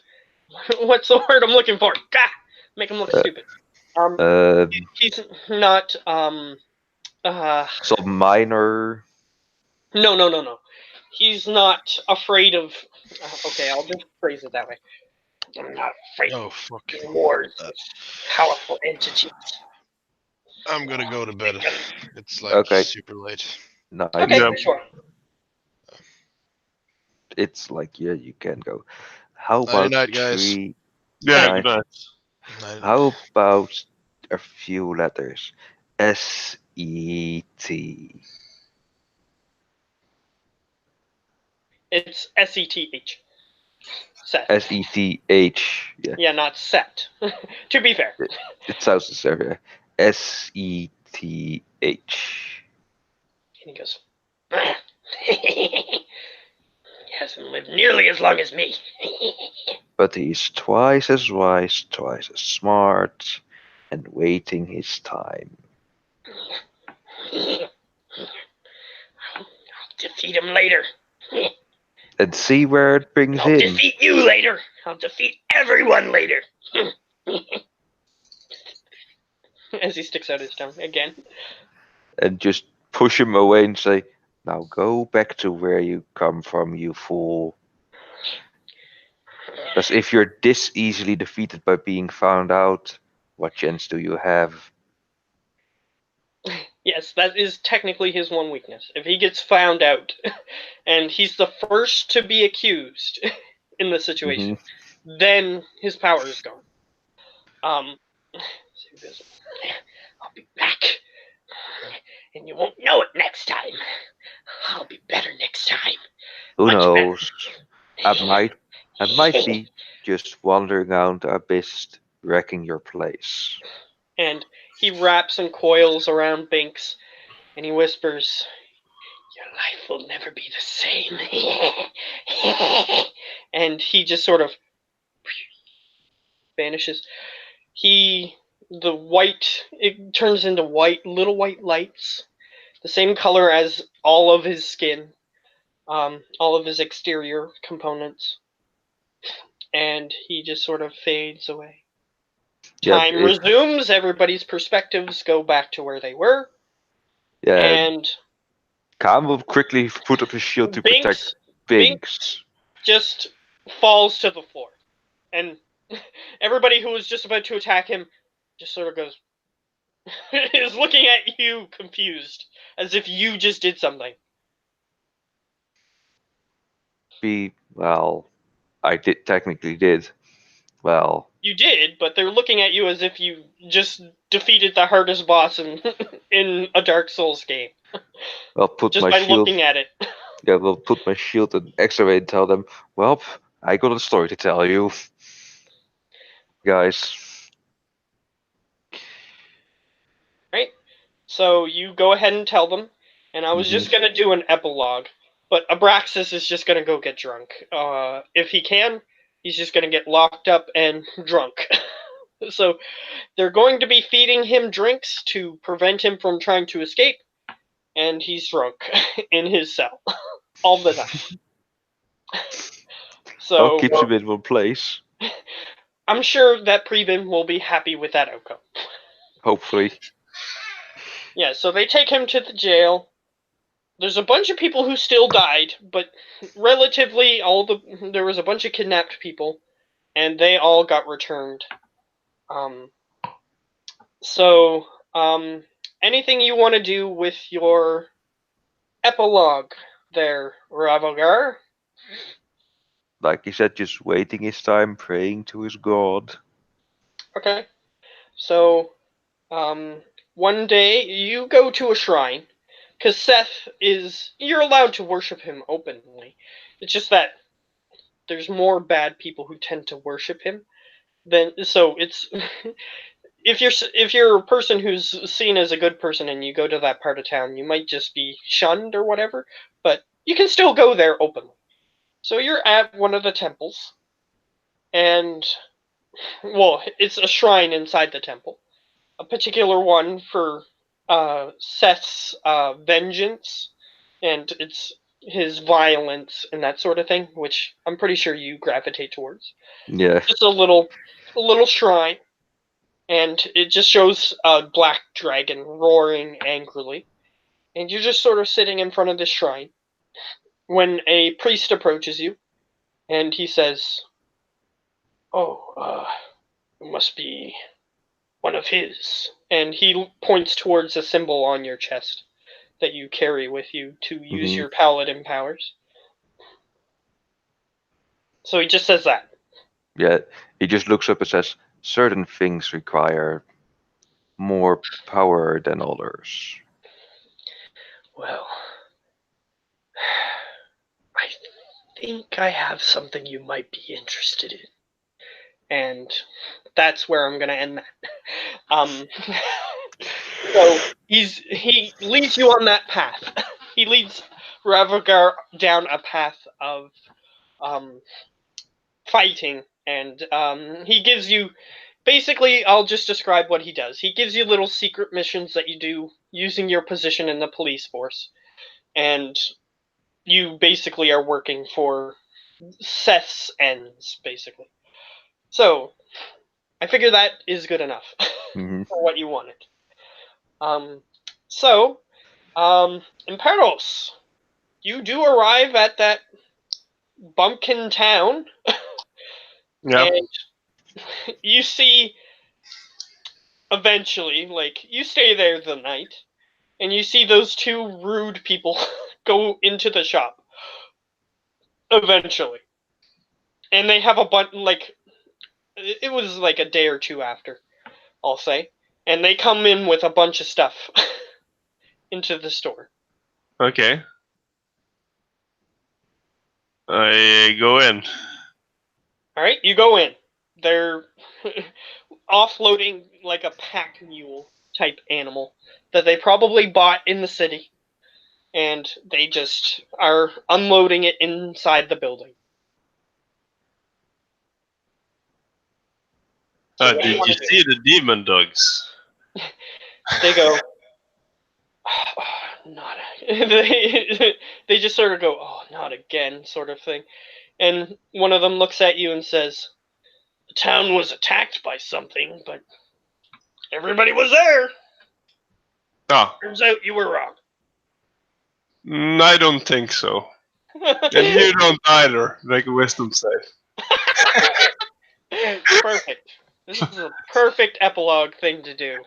What's the word I'm looking for? Gah! Make him look Uh, stupid. Um, He's not. some minor. No. He's not afraid of. Okay, I'll just phrase it that way. I'm not afraid Oh of fuck! wars with powerful entities. I'm gonna go to bed. It's like Okay, super late. night. Okay, Yeah. sure. It's like, yeah, you can go. How Nighty about night, guys. three? Yeah, Night. good night. Nighty night. How about a few letters? S-E-T. It's SETH. Seth. S-E-T-H. Yeah, Yeah, not Set. To be fair. it sounds the same. Yeah. S-E-T-H. And he goes, he hasn't lived nearly as long as me. But he's twice as wise, twice as smart, and waiting his time. I'll defeat him later. And see where it brings I'll him. defeat you later. I'll defeat everyone later. As he sticks out his tongue again. And just push him away and say, now go back to where you come from, you fool. Because if you're this easily defeated by being found out, what chance do you have? Yes, that is technically his one weakness. If he gets found out, and he's the first to be accused in the situation, then his power is gone. So he goes, I'll be back, and you won't know it next time. I'll be better next time. Who Much better. knows? I might be just wandering around the abyss, wrecking your place. And he wraps and coils around Binks, and he whispers, your life will never be the same. And he just sort of vanishes. It turns into little white lights, the same color as all of his skin, all of his exterior components, and he just sort of fades away. Time resumes, everybody's perspectives go back to where they were, and Khan will quickly put up his shield to protect Binks. Just falls to the floor, and everybody who was just about to attack him just sort of goes, is looking at you confused, as if you just did something. Well, I technically did. Well, you did, but they're looking at you as if you just defeated the hardest boss in a Dark Souls game. I'll put just my by shield. Looking at it. Yeah, we'll put my shield and X-ray and tell them, well, I got a story to tell you. Guys. Right? So you go ahead and tell them, and I was just going to do an epilogue, but Abraxas is just going to go get drunk. If he can, he's just going to get locked up and drunk. So they're going to be feeding him drinks to prevent him from trying to escape, and he's drunk in his cell all the time. So keeps him in one place. I'm sure that Preben will be happy with that outcome. Hopefully. Yeah, so they take him to the jail. There's a bunch of people who still died, but relatively there was a bunch of kidnapped people, and they all got returned. Anything you want to do with your epilogue there, Ravogar? Like he said, just waiting his time, praying to his god. Okay. So, one day you go to a shrine, because Seth you're allowed to worship him openly. It's just that there's more bad people who tend to worship him so it's if you're a person who's seen as a good person and you go to that part of town, you might just be shunned or whatever, but you can still go there openly. So you're at one of the temples, and it's a shrine inside the temple, a particular one for Seth's vengeance, and it's his violence and that sort of thing, which I'm pretty sure you gravitate towards. Yeah. Just a little shrine, and it just shows a black dragon roaring angrily, and you're just sort of sitting in front of this shrine when a priest approaches you, and he says, "Oh, it must be one of his," and he points towards a symbol on your chest that you carry with you to use your paladin powers. So he just says that. Yeah, he just looks up and says, certain things require more power than others. Well, I think I have something you might be interested in. And that's where I'm gonna end that. So he leads you on that path. He leads Ravagar down a path of fighting, and he gives you basically. I'll just describe what he does. He gives you little secret missions that you do using your position in the police force, and you basically are working for Seth's ends, basically. So I figure that is good enough Mhm. for what you wanted. So, Imperos, you do arrive at that bumpkin town, Yeah. and you see eventually, like, you stay there the night, and you see those two rude people go into the shop eventually. And they have a bunch, like, it was like a day or two after, I'll say. And they come in with a bunch of stuff into the store. Okay. I go in. Alright, you go in. They're offloading like a pack mule type animal that they probably bought in the city. And they just are unloading it inside the building. So what do you Did want you to do? see the demon dogs? They go, oh, not they just sort of go, oh, not again, sort of thing. And one of them looks at you and says, the town was attacked by something, but everybody was there. Ah, Turns out you were wrong. I don't think so. And you don't either. Make a wisdom save. Perfect. This is a perfect epilogue thing to do.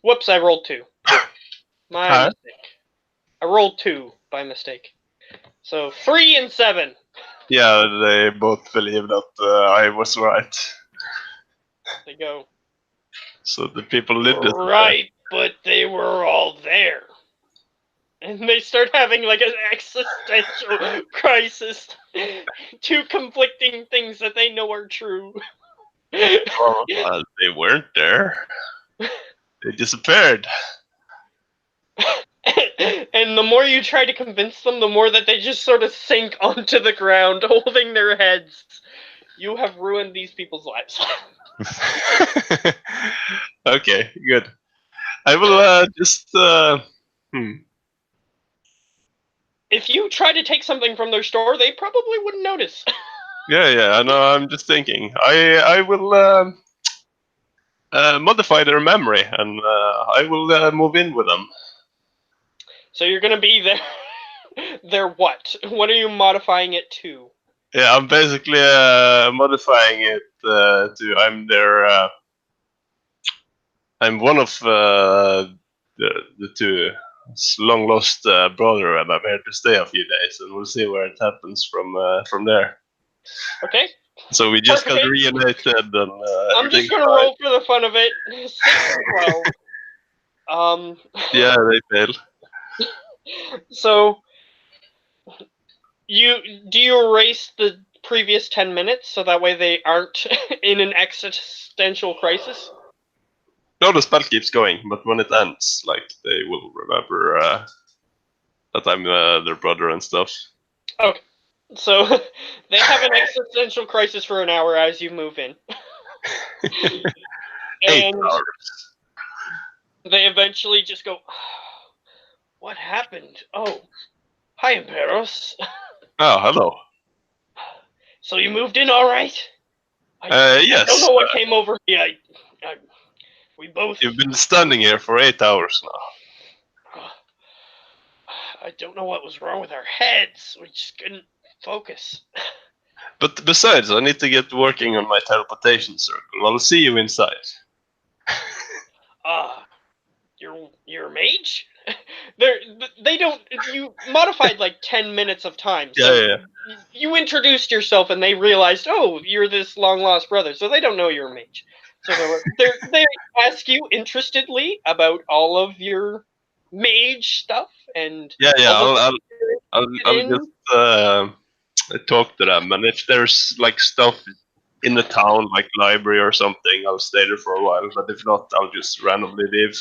Whoops, I rolled 2. My mistake. I rolled 2 by mistake. So 3 and 7. Yeah, they both believe that I was right. They go, So the people did it. right, but they were all there. And they start having like an existential crisis. Two conflicting things that they know are true. Well, they weren't there. They disappeared. And the more you try to convince them, the more that they just sort of sink onto the ground, holding their heads. You have ruined these people's lives. Okay, good. I will just. If you try to take something from their store, they probably wouldn't notice. Yeah. I know. I'm just thinking. I will modify their memory, and I will move in with them. So you're gonna be there. Their what? What are you modifying it to? Yeah, I'm basically modifying it to I'm one of the two long lost brother, and I'm here to stay a few days, and we'll see where it happens from there. Okay. So we just got Perfect. reunited, and I'm just everything's gonna fine. roll for the fun of it. 6 and 12. Yeah, they fail. So do you erase the previous 10 minutes so that way they aren't in an existential crisis? No, the spell keeps going, but when it ends, like they will remember that I'm their brother and stuff. Okay. So they have an existential crisis for an hour as you move in. 8 And hours. they eventually just go, what happened? Oh, hi, Imperos. Oh, hello. So you moved in all right? Yes. I don't know what came over here. We both... You've been standing here for 8 hours now. I don't know what was wrong with our heads. We just couldn't focus. But besides, I need to get working on my teleportation circle. I'll see you inside. You're a mage? They don't... You modified like 10 minutes of time. So Yeah. you introduced yourself and they realized, oh, you're this long-lost brother. So they don't know you're a mage. So they ask you interestedly about all of your mage stuff and Yeah. all of I'll just talk to them, and if there's like stuff in the town, like library or something, I'll stay there for a while. But if not, I'll just randomly leave.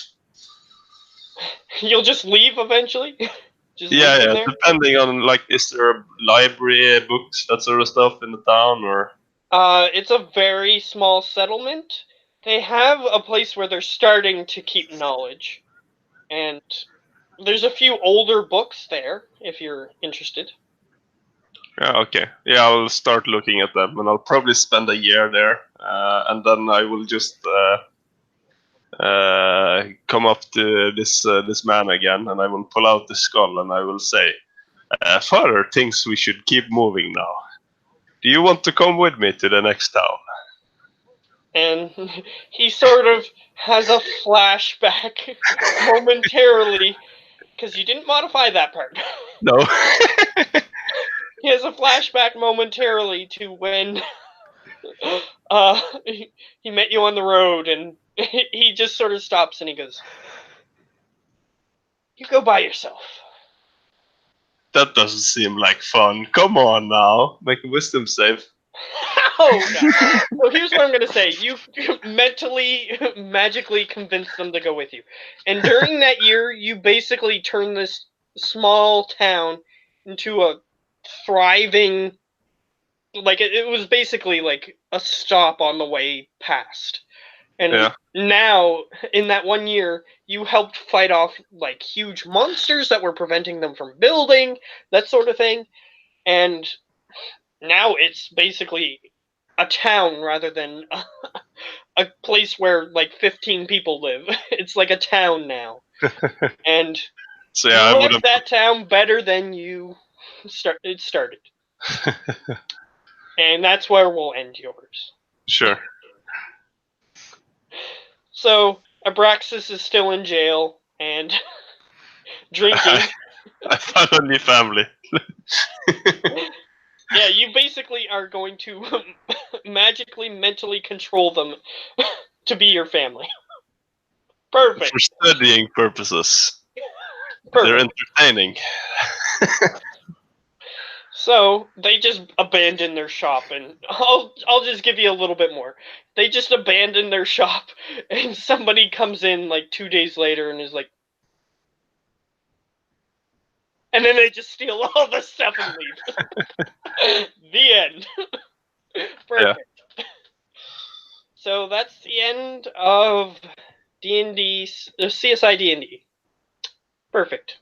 You'll just leave eventually. Just leave Yeah, them yeah. there. Depending on like, is there a library, books, that sort of stuff in the town, or? It's a very small settlement. They have a place where they're starting to keep knowledge, and there's a few older books there if you're interested. Yeah, okay. Yeah, I'll start looking at them, and I'll probably spend a year there, and then I will just come up to this man again, and I will pull out the skull, and I will say, "Father thinks we should keep moving now. Do you want to come with me to the next town?" And he sort of has a flashback momentarily, because you didn't modify that part. No. He has a flashback momentarily to when he met you on the road, and he just sort of stops and he goes, "You go by yourself." That doesn't seem like fun. Come on now, make a wisdom save. Oh god. So here's what I'm gonna say. You mentally, magically convinced them to go with you. And during that year, you basically turned this small town into a thriving, like, it was basically like a stop on the way past. And Yeah. now, in that 1 year, you helped fight off like huge monsters that were preventing them from building, that sort of thing. And now it's basically a town rather than a place where like 15 people live. It's like a town now. And So you yeah, I would left that town better than it started. have. And that's where we'll end yours. Sure. So, Abraxas is still in jail and drinking. I found a new family. Yeah, you basically are going to magically mentally control them to be your family. Perfect. For studying purposes. They're Perfect. entertaining. So they just abandon their shop, and I'll just give you a little bit more. They just abandon their shop, and somebody comes in like 2 days later and is like, and then they just steal all the stuff and leave. The end. Perfect. So that's the end of D&D, CSI D&D. Perfect.